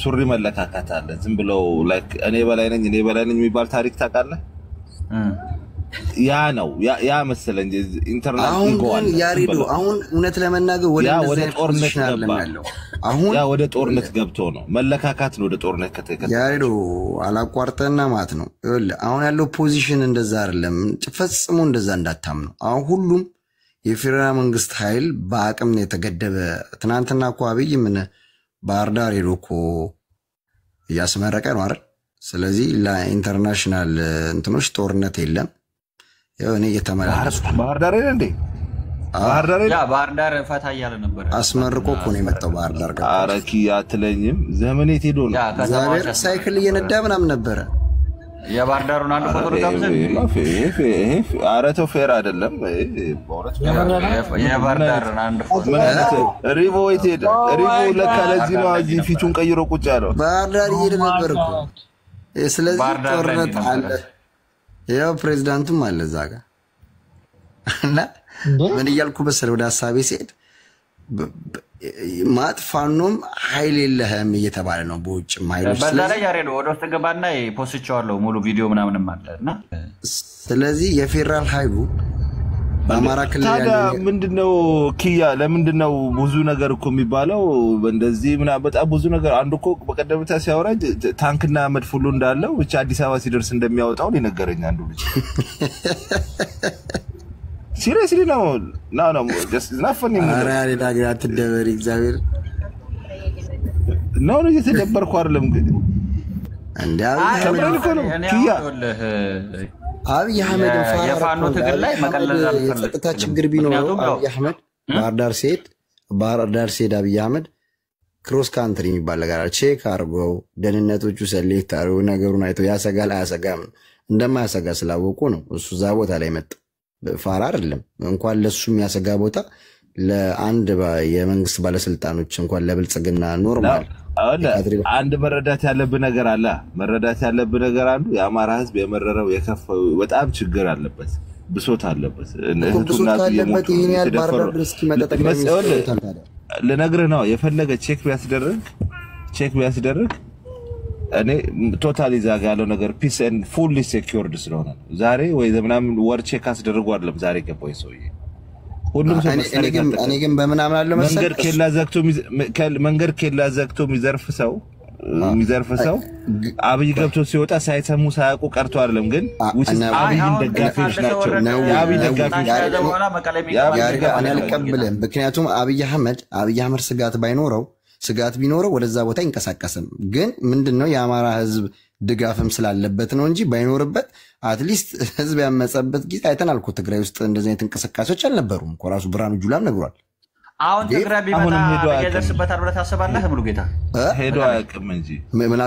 ሱሪ መለካካት አለ። ዝም ብለው ላይክ እኔ በላይ ነኝ የሚባል ታሪክ ታውቃለህ? ያ ነው ያ መሰለኝ ኢንተርናል ይጎል ያሪዶ አሁን እውነት ለመናገር ወደ ጦርነት ገባ። አሁን ያ ወደ ጦርነት ገብቶ ነው መለካካት ነው ወደ ጦርነት ከተከተ ያሪዶ አላቋርጠና ማለት ነው። አሁን ያለው ፖዚሽን እንደዛ አይደለም። ፈጽሞ እንደዛ እንዳታምነው። አሁን ሁሉም የፌዴራል መንግስት ኃይል በአቅም ነው የተገደበ። ትናንትና እኮ አብይ ምን ባህር ዳር ሄዶ እኮ እያስመረቀ ነው አይደል? ስለዚህ ለኢንተርናሽናል እንትኖች ጦርነት የለም። እኔ እየተመላለሱ ባህር ዳር አይደል እንዴ? ባህር ዳር ፈታ እያለ ነበር። አስመርቆ እኮ ነው የመጣው ባህር ዳር ጋር። ኧረ ኪያ አትለኝም። ዘመኔት ሄዶ ነው ዛሬ ሳይክል እየነዳ ምናምን ነበረ። የባህር ዳሩን አንድ ፎቶ ልጋብዘን። ኧረ ተው ፌር አይደለም። የባህር ዳሩን አንድ ፎቶ ሪቮ የት ሄደ? ሪቮ ለካ ለዚህ ነው እዚህ ፊቱን ቀይሮ ቁጭ ያለው። ባህር ዳር እየሄደ ነበር እኮ። ስለዚህ ጦርነት አለ። ያው ፕሬዝዳንቱም አለ እዛ ጋር እና ምን እያልኩ መሰለህ ወደ ሐሳቤ ሲሄድ ማጥፋኑም ኃይል የለህም እየተባለ ነው በውጭም ኃይሎች። በዛ ላይ ያሬዶ ወደ ውስጥ ገባና ፖስት ቻለው ሙሉ ቪዲዮ ምናምንም አለና ስለዚህ የፌዴራል ኃይሉ በአማራ ክልል ታዲያ ምንድነው ኪያ ለምንድነው ብዙ ነገር እኮ የሚባለው እንደዚህ ምናምን በጣም ብዙ ነገር አንዱ እኮ በቀደምታ ሲያወራኝ ታንክና መድፍ ሁሉ እንዳለው ብቻ አዲስ አበባ ሲደርስ እንደሚያወጣው ሊነገረኝ አንዱ ልጅ ሲሪየስሊ ነው just nothing ኧረ ያሬድ አግራ አትደበሪ እግዚአብሔር ነው ነው የተደበርኩ አይደለም ግን እንዴ አብይ አህመድ የፋኖ ትግል ላይ መቀለል አልፈልግም የጸጥታ ችግር ቢኖረው አብይ አህመድ ባህር ዳር ሲሄድ አብይ አህመድ ክሮስ ካንትሪ የሚባል ነገር ቼክ አድርገው ደህንነቶቹ ሰሌክት አድርገው ነገሩን አይተው ያሰጋል አያሰጋም እንደማያሰጋ ስላወቁ ነው እሱ እዛ ቦታ ላይ መጣ ፋራ አይደለም እንኳን ለሱ የሚያሰጋ ቦታ ለአንድ የመንግስት ባለስልጣኖች እንኳን ለብልጽግና ኖርማል አንድ መረዳት ያለብህ ነገር አለ አንዱ የአማራ ህዝብ የመረረው የከፈው በጣም ችግር አለበት ብሶት አለበት ለነገር ነው የፈለገ ቼክ ቢያስደርግ እኔ ቶታሊ ዛጋ ያለው ነገር ፒስ ኤንድ ፉሊ ሴኩርድ ስለሆነ ዛሬ ወይ ዘመናም ወር ቼክ አስደርጉ አይደለም ዛሬ ገባው ሰውዬ ሁሉም ሰው እኔ ግን በምን አምናለሁ መሰለህ መንገድ ኬላ ዘግቶ የሚዘርፍ ሰው አብይ ገብቶ ሲወጣ ሳይሰሙ ሳያውቁ ቀርቶ አይደለም ግን አብይን ደጋፊዎች ናቸው አብይ ደጋፊዎች እኔ አልቀበልም ምክንያቱም አብይ አህመድ ስጋት ቢኖረው ወደዛ ቦታ ይንቀሳቀስም ግን ምንድነው የአማራ ህዝብ ድጋፍም ስላለበት ነው እንጂ ባይኖርበት አትሊስት ህዝብ ያመጸበት ጊዜ አይተናል እኮ ትግራይ ውስጥ እንደዚህ አይነት እንቅስቃሴዎች አልነበሩም እኮ ራሱ ብርሃኑ ጁላም ነግሯል አሁን ትግራይ ቢመጣ ይደርስበታል ብለህ ታስባለህ ሙሉጌታ ሄዶ አያውቅም እንጂ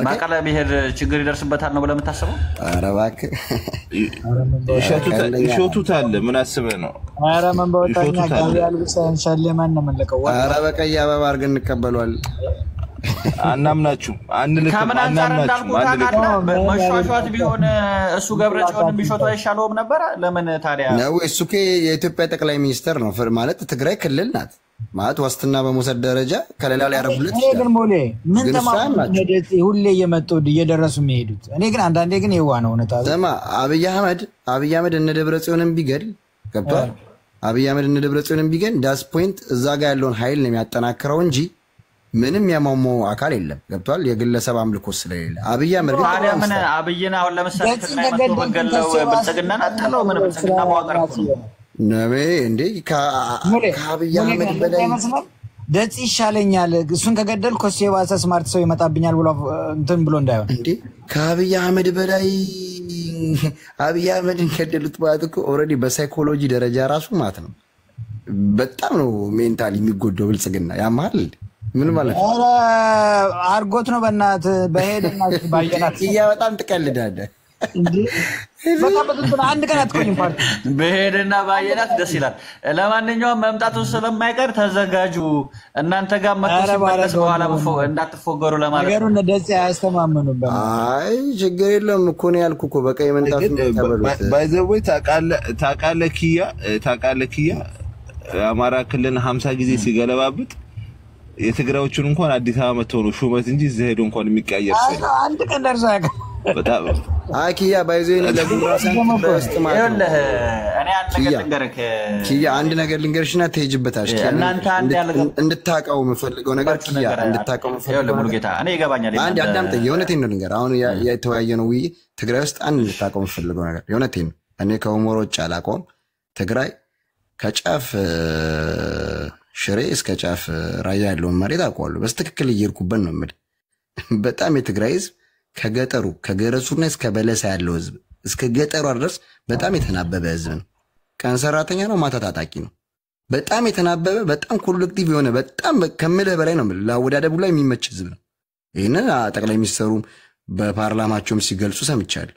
መቀለ ቢሄድ ችግር ይደርስበታል ነው ብለህ የምታስበው ኧረ እባክህ ይሾቱታል ምን አስበህ ነው ኧረ ምን በወጣኛ ጋቢ አልብሰን ሸለማን ነው መለቀው ኧረ በቀይ አበባ አድርገን እንቀበለዋል አናምናችሁ ከምን አንፃር እንዳልኩ ታውቃለህ መሻሻት ቢሆን እሱ ገብረጽዮን ቢሾቱ አይሻለውም ነበር ለምን ታዲያ ነው እሱ የኢትዮጵያ ጠቅላይ ሚኒስተር ነው ማለት ትግራይ ክልል ናት ማለት ዋስትና በመውሰድ ደረጃ ከሌላ ላይ ያረጉለት ግን ሞሌ ምን ተማም ሄደት ሁሌ እየመጡ እየደረሱ የሚሄዱት እኔ ግን አንዳንዴ ግን ይዋ ነው ነታ ዘማ አብይ አህመድ እነ ደብረጽዮንን ቢገል ገብቷል አብይ አህመድ እነ ደብረጽዮንን ቢገል ዳስ ፖይንት እዛ ጋር ያለውን ኃይል ነው የሚያጠናክረው እንጂ ምንም ያማሞ አካል የለም ገብቷል የግለሰብ አምልኮ ስለሌለ አብይ አህመድ ታዲያ ምን አብይና አሁን ለምሳሌ ትግራይ መጥቶ በገለው ብልጽግናን አጣለው ምን ብልጽግና ማዋቀር ነው እንዴ ከአብይ አህመድ በላይ ደጽ ይሻለኛል እሱን ከገደል ኮስ የባሰ ስማርት ሰው ይመጣብኛል ብሎ እንትን ብሎ እንዳይሆን እንዴ ከአብይ አህመድ በላይ አብይ አህመድን ከደሉት ማለት እኮ ኦልሬዲ በሳይኮሎጂ ደረጃ ራሱ ማለት ነው በጣም ነው ሜንታሊ የሚጎደው ብልጽግና ያማል ምን ማለት ነው አርጎት ነው በእናት በሄድና ባየናት በጣም ትቀልዳለህ እንዴ በቃ አንድ ቀን አትቆይም ፓርቲ በሄድና ባየናት ደስ ይላል ለማንኛውም መምጣቱ ስለማይቀር ተዘጋጁ እናንተ ጋር መጥተው በኋላ እንዳትፎገሩ ለማለት ነገሩ እንደዚህ አያስተማምኑም አይ ችግር የለም እኮ ነው ያልኩ እኮ በቃ የመንጣቱ ተበሉት ባይ ዘ ወይ ታውቃለህ ኪያ አማራ ክልል 50 ጊዜ ሲገለባብጥ የትግራዮቹን እንኳን አዲስ አበባ መተው ነው ሹመት እንጂ ዘሄዶ እንኳን የሚቀየር ሰው አንድ ቀን ደርሶ ያውቃል በጣም አኪያ ባይዘኝ ለጉራሳን ተስት ማለት ነው እኔ አንድ ነገር ልንገርሽና ተይጅበታሽ እናንተ አንድ ያለ እንድታቀው የምፈልገው ነገር ኪያ እንድታቀው የምፈልገው ሙሉጌታ እኔ ይገባኛል አንድ አዳምጥ የሆነቴን ነው ልንገር አሁን የተወያየነው ውይ ትግራይ ውስጥ አንድ እንድታቀው የምፈልገው ነገር የሆነቴን እኔ ከሁመሮች አላቆም ትግራይ ከጫፍ ሽሬ እስከ ጫፍ ራያ ያለውን መሬት አውቀዋለሁ በስትክክል እየርኩበት ነው ማለት በጣም የትግራይ ህዝብ ከገጠሩ ከገረሱና እስከ በለሳ ያለው ህዝብ እስከ ገጠሩ ድረስ በጣም የተናበበ ህዝብ ነው ቀን ሰራተኛ ነው ማታ ታጣቂ ነው በጣም የተናበበ በጣም ኮሌክቲቭ የሆነ በጣም ከመለህ በላይ ነው ለአወዳደቡ ላይ የሚመች ህዝብ ነው ይሄንን ጠቅላይ ሚኒስትሩ በፓርላማቸውም ሲገልጹ ሰምቻለሁ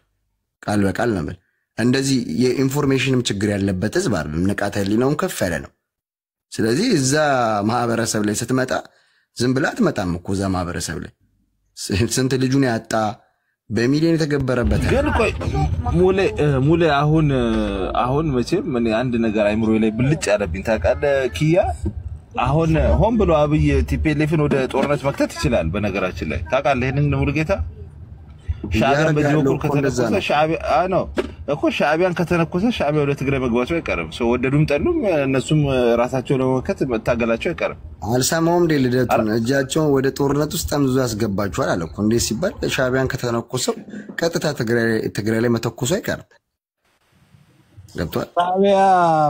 ቃል በቃል ነው እንደዚህ የኢንፎርሜሽንም ችግር ያለበት ህዝብ አይደለም ንቃተ ህሊናውም ከፍ ያለ ነው ስለዚህ እዛ ማህበረሰብ ላይ ስትመጣ ዝም ብላ አትመጣም እኮ እዛ ማህበረሰብ ላይ ስንት ልጁን ያጣ በሚሊዮን የተገበረበት ግን ቆይ ሙሌ አሁን መቼም ምን አንድ ነገር አይምሮ ላይ ብልጭ ያለብኝ ታውቃለህ ኪያ አሁን ሆን ብሎ አብይ ቲፒኤልኤፍን ወደ ጦርነት መክተት ይችላል በነገራችን ላይ ታውቃለህ ይሄንን ሙሉጌታ ሻዕቢያ በዚህ በኩል ከተነሳ ሻዕቢያ ነው እኮ ሻዕቢያን ከተነኮሰ ሻዕቢያ ወደ ትግራይ መግባቱ አይቀርም። ሰው ወደዱም ጠሉም እነሱም ራሳቸው ለመመከት መታገላቸው አይቀርም። አልሰማውም እንደ ልደቱን እጃቸውን ወደ ጦርነት ውስጥ ጠምዝዞ ያስገባቸዋል አለ እኮ። እንዴት ሲባል ሻዕቢያን ከተነኮሰው ቀጥታ ትግራይ ላይ መተኮሱ አይቀርም። ገብቷል። ሻዕቢያ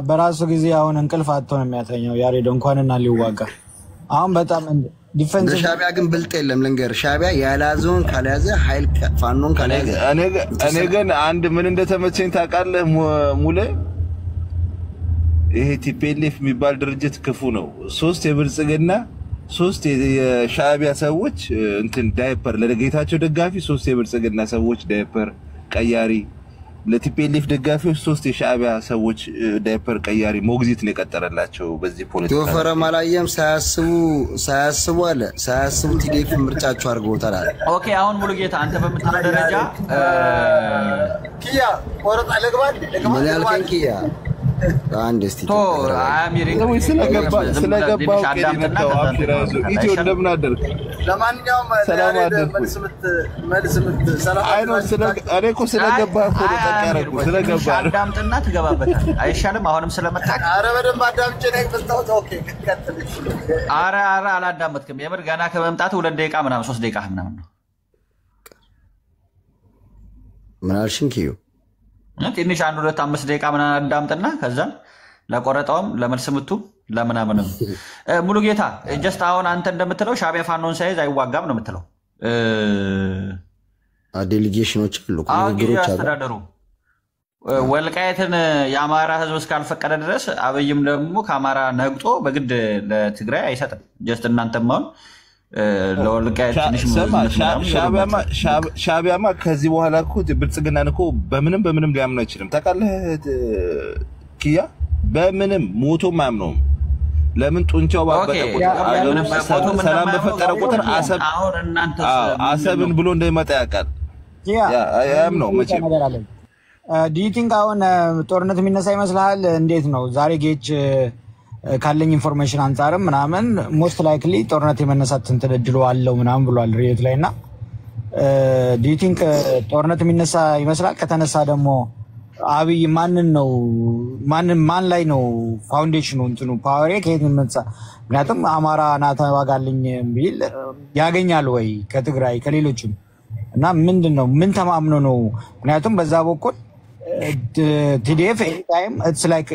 በራሱ ጊዜ አሁን እንቅልፍ አጥቶ ነው የሚያተኛው ያሬድ እንኳንና ሊዋጋ አሁን በጣም ዲፌንስ ሻዕቢያ ግን ብልጥ የለም ልንገር። ሻዕቢያ ያላዘውን ካልያዘ ኃይል ፋኖን ካልያዘ እኔ ግን አንድ ምን እንደተመቸኝ ታውቃለህ ሙሌ? ይሄ ቲፒኤልኤፍ የሚባል ድርጅት ክፉ ነው። 3 የብልጽግና 3 የሻዕቢያ ሰዎች እንትን ዳይፐር ለጌታቸው ደጋፊ 3 የብልጽግና ሰዎች ዳይፐር ቀያሪ ለቲፒኤልኤፍ ደጋፊዎች 3 የሻዕቢያ ሰዎች ዳይፐር ቀያሪ ሞግዚት ነው የቀጠረላቸው። በዚህ ፖለቲካ ተወፈረ ማላየም ሳያስቡ ቲዲኤፍ ምርጫቸው አድርገውታል አለ። ኦኬ አሁን ሙሉ ጌታ አንተ በምትለው ደረጃ ኪያ ቆረጣ ለግባል ምን ያልከኝ ኪያ አንድ እስቲ አሚሪ ስለገባው ከዲነው አፍራዙ ኢትዮ እንደምን አደርክ? ለማንኛውም መልስ ሰላም አይኖ እኔ እኮ ስለገባ እኮ ተቀረኩ ስለገባ አዳምጥና ትገባበታል አይሻልም? አሁንም ስለመጣክ አረ በደንብ አዳምጬ ነው የፈታው። ኦኬ ከተልሽ አረ አላዳመጥክም። የምር ገና ከመምጣት 2 ደቂቃ ምናምን 3 ደቂቃ ምናምን ነው። ምን አልሽኝ ኪዩ? ትንሽ 1 2 5 ደቂቃ ምናምን አዳምጥና ከዛ ለቆረጣውም ለመልስምቱ ለምናምንም ሙሉ ጌታ ጀስት አሁን አንተ እንደምትለው ሻዕቢያ ፋኖን ሳይዝ አይዋጋም ነው የምትለው። ዴሊጌሽኖች አሉ ንግሮች አስተዳደሩ ወልቃይትን የአማራ ህዝብ እስካልፈቀደ ድረስ አብይም ደግሞ ከአማራ ነግጦ በግድ ለትግራይ አይሰጥም። ጀስት እናንተም አሁን ለወልቃይት ትንሽ ሻዕቢያማ ከዚህ በኋላ እኮ ብልጽግናን እኮ በምንም ሊያምነው አይችልም። ታውቃለህ ኪያ በምንም ሞቶም አያምነውም። ለምን ጡንቻው ባበጠ ቁጥር ሰላም በፈጠረ ቁጥር አሰብን ብሎ እንደሚመጣ ያውቃል። ያምነው መቼም ዱ ዩ ቲንክ አሁን ጦርነት የሚነሳ ይመስልሃል? እንዴት ነው ዛሬ ጌች ካለኝ ኢንፎርሜሽን አንፃርም ምናምን ሞስት ላይክሊ ጦርነት የመነሳት እንትን እድሉ አለው ምናምን ብሏል ሪዮት ላይ እና ዱ ዩ ቲንክ ጦርነት የሚነሳ ይመስላል? ከተነሳ ደግሞ አብይ ማን ላይ ነው ፋውንዴሽኑ እንትኑ ፓወር ከየት ይመጣ? ምክንያቱም አማራ ናታ ዋጋልኝ ቢል ያገኛል ወይ ከትግራይ ከሌሎችም እና ምንድነው ምን ተማምኖ ነው? ምክንያቱም በዛ በኩል ቲዲኤፍ ኤኒ ታይም ኢትስ ላይክ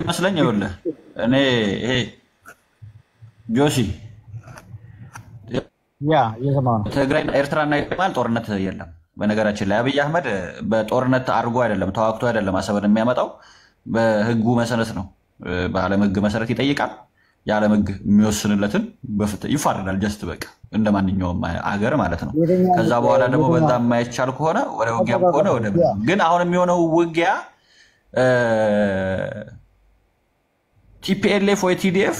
መስለኝ ይኸውልህ እኔ ይሄ ጆሲ የሰማው ነው ትግራይና ኤርትራና ይባል ጦርነት የለም። በነገራችን ላይ አብይ አህመድ በጦርነት አድርጎ አይደለም ተዋክቶ አይደለም አሰብን የሚያመጣው በህጉ መሰረት ነው። በዓለም ህግ መሰረት ይጠይቃል። የዓለም ህግ የሚወስንለትን በፍትህ ይፋረዳል። ጀስት በቃ እንደማንኛውም አገር ማለት ነው። ከዛ በኋላ ደግሞ በዛ የማይቻል ከሆነ ወደ ውጊያ ከሆነ ወደ ግን አሁን የሚሆነው ውጊያ ቲፒኤልኤፍ ወይ ቲዲኤፍ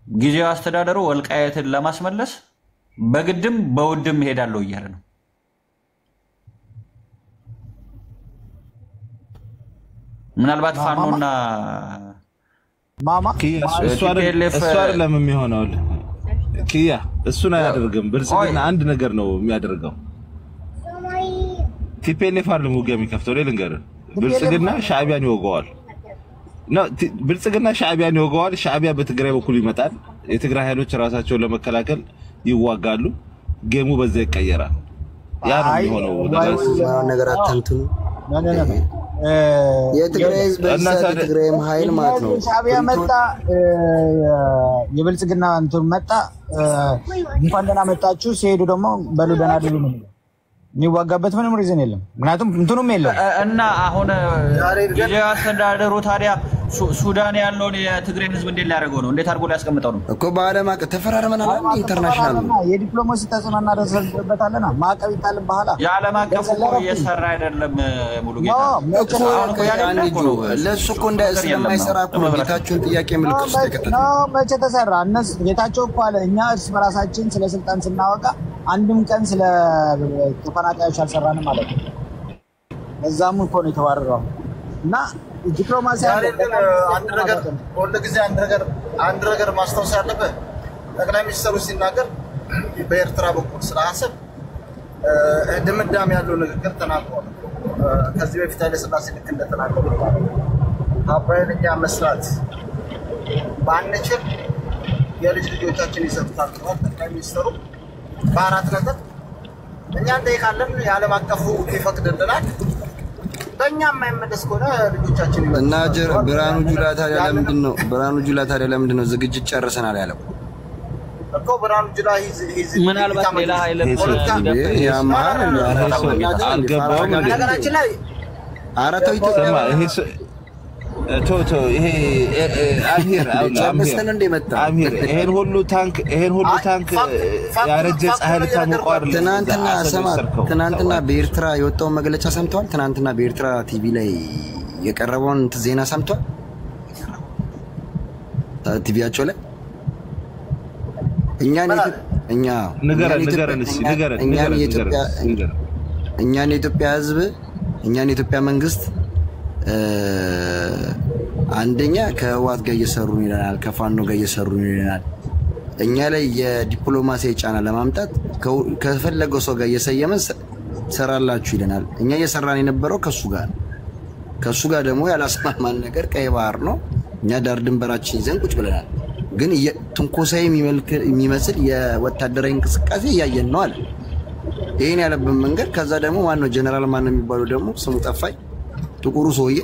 ጊዜያዊ አስተዳደሩ ወልቃይትን ለማስመለስ በግድም በውድም ይሄዳል እያለ ነው። ምናልባት ፋኖና ማማ እሱ አይደለም የሚሆነው ኪያ እሱን አያደርግም። ብልጽግና አንድ ነገር ነው የሚያደርገው። ቲፒኤልኤፍ አይደለም ውጊያ የሚከፍተው ልንገርህ። ብልጽግና ሻዕቢያን ይወጋዋል ነው። ብልጽግና ሻዕቢያን ይወጋዋል። ሻዕቢያ በትግራይ በኩል ይመጣል። የትግራይ ኃይሎች ራሳቸውን ለመከላከል ይዋጋሉ። ጌሙ በዛ ይቀየራል። ያ ነው የሚሆነው። ነገር አታንቱ የትግራይ ህዝብ በትግራይ ኃይል ማለት ነው። ሻዕቢያ መጣ የብልጽግና እንትን መጣ እንኳን ደህና መጣችሁ ሲሄዱ ደግሞ በሉ ደህና ድሉ ነው የሚዋጋበት ምንም ሪዝን የለም። ምክንያቱም እንትኑም የለም እና አሁን ጊዜያዊ አስተዳደሩ ታዲያ ሱዳን ያለውን የትግራይን ህዝብ እንዴት ሊያደርገው ነው? እንዴት አድርጎ ሊያስቀምጠው ነው? እኮ በዓለም አቀፍ ተፈራርመናል። ኢንተርናሽናል የዲፕሎማሲ ተጽዕኖና ደረሰበታልና ማዕቀብ ይጣልም በኋላ የዓለም አቀፍ እየሰራ አይደለም። ሙሉ ጌታ ለእሱ እኮ ስለማይሰራ እኮ ጌታቸውን ጥያቄ ምልክት ውስጥ የከተተ መቼ ተሰራ? እነሱ ጌታቸው እኮ አለ እኛ እርስ በራሳችን ስለ ስልጣን ስናወጋ አንድም ቀን ስለ ተፈናቃዮች አልሰራንም ማለት ነው። በዛም እኮ ነው የተዋረረው እና ዲፕሎማሲ አንድ ነገር ማስታወስ ያለበት ጠቅላይ ሚኒስትሩ ሲናገር በኤርትራ በኩል ስለ አሰብ ድምዳሜ ያለው ንግግር ተናግሯል። ከዚህ በፊት ኃይለ ሥላሴ ልክ እንደተናገሩት ማለት ነው አባይን እኛ መስራት ባንችል የልጅ ልጆቻችን ይሰጡታል ተባለ። ጠቅላይ ሚኒስትሩ በአራት ነጥብ እኛ እንጠይቃለን፣ የዓለም አቀፉ ይፈቅድልናል። በእኛ የማይመለስ ከሆነ ልጆቻችን ይመለሳሉ እና ብርሃኑ ጁላ ታዲያ ለምንድን ነው ዝግጅት ጨርሰናል ያለው? እኮ ብርሃኑ ጁላ ምናልባት ሌላ ኃይል ነገራችን ላይ አራተው ኢትዮጵያ ይሄ አምሂር ይሄን ሁሉ ታንክ ያረጀ ፀሐይ ልታሞቀዋል። ትናንትና በኤርትራ የወጣውን መግለጫ ሰምተዋል? ትናንትና በኤርትራ ቲቪ ላይ የቀረበውን ዜና ሰምተዋል? ቲቪያቸው ላይ እኛን የኢትዮጵያ መንግስት አንደኛ ከህወሓት ጋር እየሰሩ ይላል፣ ከፋኖ ጋር እየሰሩ ይላል። እኛ ላይ የዲፕሎማሲ ጫና ለማምጣት ከፈለገው ሰው ጋር እየሰየመ ሰራላችሁ ይለናል። እኛ እየሰራን የነበረው ከሱ ጋር ደግሞ ያላስማማን ነገር ቀይ ባህር ነው። እኛ ዳር ድንበራችን ይዘን ቁጭ ብለናል። ግን ትንኮሳዊ የሚመስል የወታደራዊ እንቅስቃሴ እያየን ነው አለ። ይሄን ያለበት መንገድ ከዛ ደግሞ ማነው ጀነራል ማነው የሚባለው ደግሞ ስሙ ጠፋኝ፣ ጥቁሩ ሰውዬ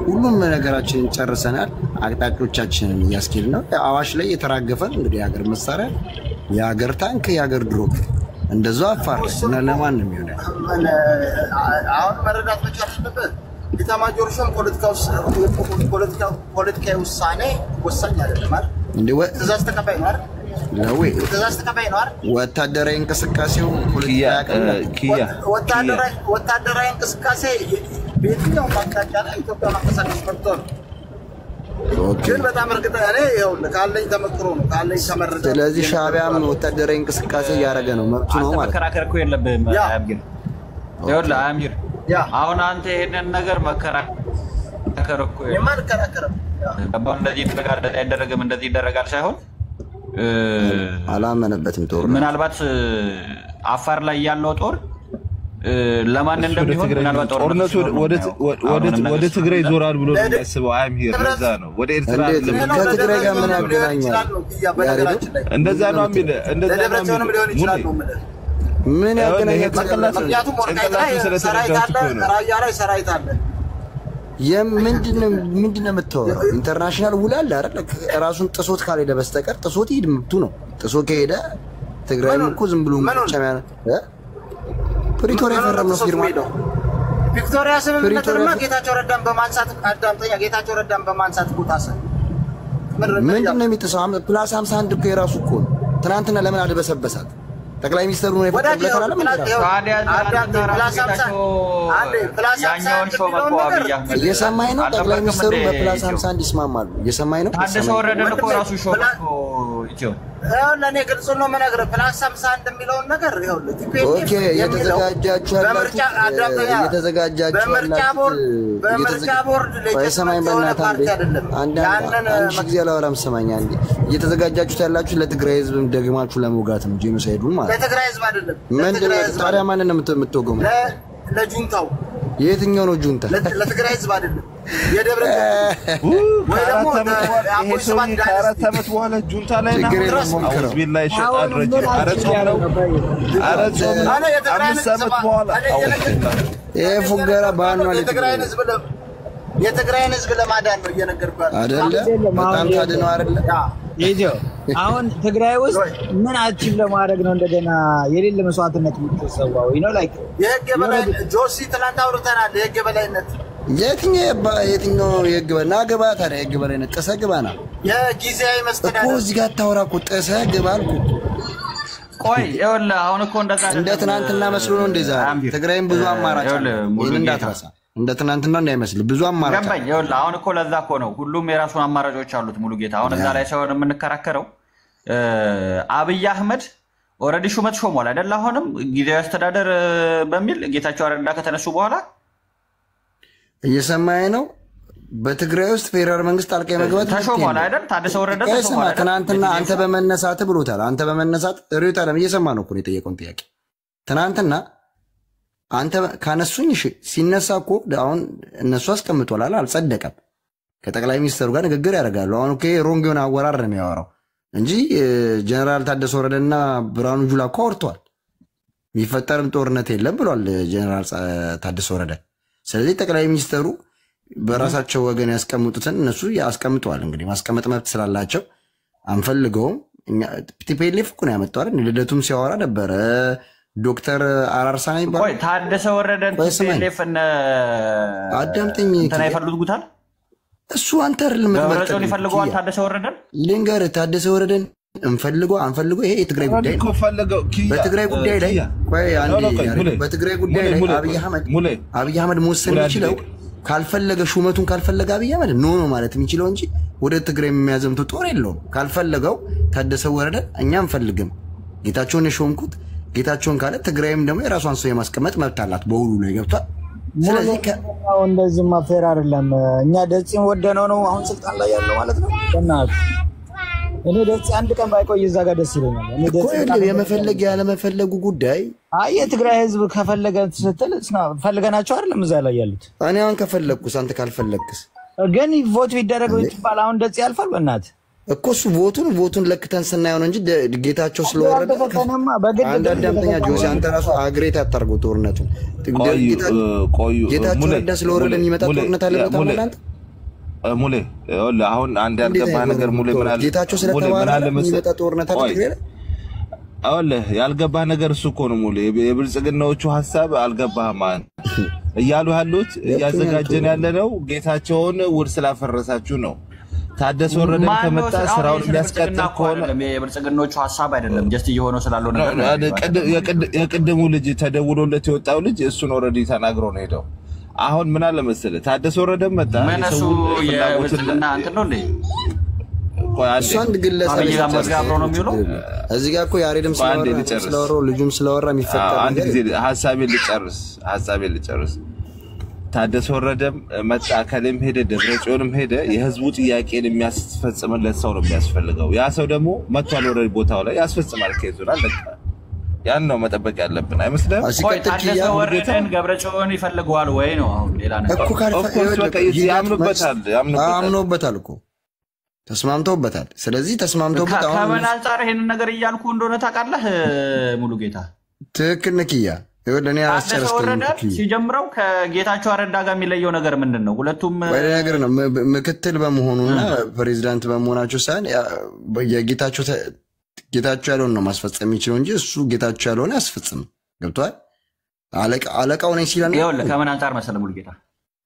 ሁሉም ነገራችንን ጨርሰናል፣ አቅጣጫዎቻችንን እያስኬድን ነው። አዋሽ ላይ የተራገፈን እንግዲህ የሀገር መሳሪያ፣ የሀገር ታንክ፣ የሀገር ድሮን እንደዛው አፋር እና ለማን ነው የሚሆነው? አሁን መረዳት መቻል አለበት። ኢታማዦር ሹም ፖለቲካዊ ውሳኔ ወሳኝ አይደለም አይደል? ትእዛዝ ተቀባይ ነው አይደል? ትእዛዝ ተቀባይ ነው አይደል? ወታደራዊ እንቅስቃሴው ወታደራዊ እንቅስቃሴ በየትኛው አቅጣጫ ላይ ኢትዮጵያ ማንቀሳቀስ መብቷ ነው። ግን በጣም እርግጠኛ ነኝ ይኸውልህ ካለኝ ተመክሮ ነው ካለኝ ተመረደ። ስለዚህ ሻዕቢያም ወታደራዊ እንቅስቃሴ እያደረገ ነው፣ መብቱ ነው ማለት መከራከር እኮ የለብህም። አያምግን ይኸውልህ አያምግን አሁን አንተ ይሄንን ነገር መከራከር እኮ የማልከራከረው እንደዚህ አይደረግም እንደዚህ ይደረጋል ሳይሆን አላመነበትም። ጦር ምናልባት አፋር ላይ ያለው ጦር ለማን እንደሚሆን ምናልባት ጦርነቱ ወደ ትግራይ ዞራል ብሎ የሚያስበው አምሂር ለዛ ነው። ወደ ኤርትራ ከትግራይ ጋር ምን ያገናኛል? እንደዛ ነው የሚል ምን ያገናኛል? ምክንያቱም ራያ ላይ ሰራዊት አለ። ምንድነው የምታወራው? ኢንተርናሽናል ውል አለ አይደል? ራሱን ጥሶት ካልሄደ በስተቀር ጥሶት ይሄድ መብቱ ነው። ጥሶ ከሄደ ትግራይም እኮ ዝም ብሎ ጨሚያ ፕሪቶሪያ ፈረመው ፊርማ ቪክቶሪያ ስምምነትማ ጌታቸው ረዳን በማንሳት አዳምጠኛ ጌታቸው ረዳን በማንሳት ቦታሰ ምንድነው የሚጥሰው? ፕላስ 51 እኮ የራሱ እኮ ነው። ትናንትና ለምን አልበሰበሳት? ጠቅላይ ሚኒስትሩ ነው የፈቀደለት አይደል? እየሰማኝ ነው። ጠቅላይ ሚኒስትሩ በፕላስ 51 ይስማማሉ። እየሰማኝ ነው። ታደሰ ወረደን እኮ ራሱ ሾመ እኮ ኢትዮ ለኔ ግልጽ ነው የምነግርህ። ፕላስ 51 የሚለውን ነገር ይኸውልህ ኦኬ፣ እየተዘጋጃችሁ ያላችሁ በምርጫ ቦርድ ለሰማኝ በእናትህ አንድ ጊዜ አላወራም። ሰማኝ አንዴ። እየተዘጋጃችሁ ያላችሁ ለትግራይ ህዝብ ደግማችሁ ለመውጋት ነው ጄኖሳይዱን ማለት ለትግራይ ህዝብ አይደለም። ምንድነው ታዲያ? ማንን ነው የምትወገው? ለጁንታው። የትኛው ነው ጁንታ? ለትግራይ ህዝብ አይደለም። የደብረ ወይ ደግሞ ከአራት ዓመት በኋላ ጁንታ ላይ ነው ድረስ አውዝ ቢላይ ሸጣን ረጅ አረጾም ነው አረጾም 5 ዓመት በኋላ ፉገራ ባኗል። የትግራይን ህዝብ ለማዳን ነው እየነገርኩህ አይደለ? በጣም ታድነው አይደለ? ይሄው አሁን ትግራይ ውስጥ ምን አቺቭ ለማድረግ ነው እንደገና የሌለ መስዋዕትነት የምትሰዋው? you know like የህግ የበላይነት ጆሲ ትናንት አውርተናል። የህግ የበላይነት የትኛው የህግ በላይነት ናገባ? ታዲያ የህግ በላይነት ጥሰህ ግባና የጊዜያዊ መስተዳድር እኮ እዚህ ጋር ታወራ እኮ ጥሰህ ግባ አልኩህ። ቆይ ይኸውልህ አሁን እኮ እንደዛ እንደ ትናንትና መስሎ ነው እንደዛ ትግራይም ብዙ አማራጭ ይሄን እንዳትረሳ። እንደ ትናንትና እንዳይመስል ብዙ አማራጭ ገባኝ። ይኸውልህ አሁን እኮ ለዛ እኮ ነው ሁሉም የራሱን አማራጮች አሉት። ሙሉ ጌታ አሁን እዛ ላይ ሳይሆን የምንከራከረው አብይ አህመድ ኦልሬዲ ሹመት ሾሟል አይደል? አሁንም ጊዜያዊ አስተዳደር በሚል ጌታቸው ረዳ ከተነሱ በኋላ እየሰማኸኝ ነው። በትግራይ ውስጥ ፌደራል መንግስት ጣልቃ መግባት ተሾሟል አይደል? ታደሰ ወረደ ተሾሟል። ትናንትና አንተ በመነሳት ብሎታል። አንተ በመነሳት ሪዮት አለም እየሰማ ነው እኮ የጠየቀውን ጥያቄ። ትናንትና አንተ ካነሱኝ ሲነሳ እኮ አሁን እነሱ አስቀምጧል አልጸደቀም። ከጠቅላይ ሚኒስትሩ ጋር ንግግር ያደርጋሉ። አሁን ኦኬ ሮንግ የሆነ አወራር ነው የሚያወራው እንጂ ጀነራል ታደሰ ወረደና ብርሃኑ ጁላ እኮ አውርተዋል። የሚፈጠርም ጦርነት የለም ብሏል ጀነራል ታደሰ ወረደ። ስለዚህ ጠቅላይ ሚኒስትሩ በራሳቸው ወገን ያስቀምጡትን እነሱ ያስቀምጠዋል። እንግዲህ ማስቀመጥ መብት ስላላቸው አንፈልገውም። ቲፒኤልኤፍ እኮ ነው ያመጣው አይደል? ልደቱም ሲያወራ ነበረ ዶክተር አራርሳ ይባላል። ታደሰ ወረደን ቲፒኤልኤፍ አዳምጠኝ እንትና ይፈልጉታል። እሱ አንተ አይደለም ገብረጽዮን ይፈልገዋል። ታደሰ ወረደን ልንገርህ፣ ታደሰ ወረደን አንፈልገው ይሄ የትግራይ ጉዳይ ነው። በትግራይ ጉዳይ ላይ በትግራይ ጉዳይ ላይ አብይ አህመድ መወሰን የሚችለው ካልፈለገ ሹመቱን ካልፈለገ አብይ አህመድ ኖ ማለት የሚችለው እንጂ ወደ ትግራይ የሚያዘምቱ ጦር የለውም። ካልፈለገው ታደሰ ወረደን እኛ አንፈልግም። ጌታቸውን የሾምኩት ጌታቸውን ካለ ትግራይም ደግሞ የራሷን ሰው የማስቀመጥ መብት አላት በሁሉ ላይ ገብቷል። ስለዚህ እንደዚህ ማፈር አይደለም። እኛ ደጽን ወደነው ነው አሁን ስልጣን ላይ ያለው ማለት ነው። እኔ ደጽ አንድ ቀን ባይቆይ እዛ ጋር ደስ ይለኛል። እኔ ደጽ የመፈለግ ያለመፈለጉ ጉዳይ የትግራይ ህዝብ ከፈለገ ስትል ፈልገናቸው አይደለም እዛ ላይ ያሉት። እኔ አሁን ከፈለግኩስ አንተ ካልፈለግክስ ግን ቮት ቢደረገው ይባል አሁን ደጽ ያልፋል በእናትህ እኮ እሱ ቮቱን ለክተን ስናየው ነው እንጂ ጌታቸው ስለወረደ አንድ አዳምጠኛ ጆሲ አንተ ራሱ አግሬት አታርገው ጦርነቱን ጌታቸው ረዳ ስለወረደ የሚመጣ ጦርነት አለ በታመና አንተ ሙሌ አሁን አንድ ያልገባህ ነገር ሙሌ ምን አለ ጌታቸው ስለተባለ የሚመጣ ጦርነት አለ ትግሬ ያልገባህ ነገር እሱ እኮ ነው ሙሌ የብልጽግናዎቹ ሐሳብ አልገባህም እያሉ ያሉት እያዘጋጀን ያለነው ጌታቸውን ውድ ስላፈረሳችሁ ነው። ታደሰ ወረደን ከመጣ ስራውን የሚያስቀጥል ከሆነ የብልጽግናዎቹ ሐሳብ አይደለም ጀስት እየሆነ ስላለው ነገር የቅድሙ ልጅ ተደውሎለት የወጣው ልጅ እሱን ኦልሬዲ ተናግሮ ነው ሄደው። አሁን ምን አለ መሰለህ ታደሰ ወረደን መጣ መነሱ የብልጽግና አንተ ነው እንዴ እሱ አንድ ግለሰብ አብሮ ነው የሚውለው። እዚህ ጋር እኮ ያሬድም ስለወራው ልጁም ስለወራ የሚፈጠር አንድ ጊዜ ሐሳቤን ልጨርስ ታደሰ ወረደም መጣ ከለም ሄደ ደብረጽዮንም ሄደ የህዝቡ ጥያቄን የሚያስፈጽምለት ሰው ነው የሚያስፈልገው። ያ ሰው ደግሞ መጥቷል ወደ ቦታው ላይ ያስፈጽማል ከይዙናል ለካ ያን ነው መጠበቅ ያለብን አይመስልም? ታደሰ ወረደን ገብረጽዮን ይፈልገዋል ወይ ነው አሁን ሌላ ነገር እኮ ያምኑበታል እኮ ተስማምተውበታል። ስለዚህ ተስማምተውበት አሁን ከምን አንፃር ይሄንን ነገር እያልኩ እንደሆነ ታውቃለህ ሙሉ ጌታ ትክክል ነክያ ይወደኔ አስጨርስተኝ ሲጀምረው ከጌታቸው አረዳ ጋር የሚለየው ነገር ምንድነው? ሁለቱም ወደ ነገር ነው ምክትል በመሆኑና ፕሬዝዳንት በመሆናቸው ሳይሆን ጌታቸው ያለውን ነው ማስፈጸም የሚችለው እንጂ እሱ ጌታቸው ያለውን ያስፈጽም። ገብቷል? አለቃው ነኝ ሲል ነው። ይኸውልህ ከምን አንፃር መሰለህ ሙሉ ጌታ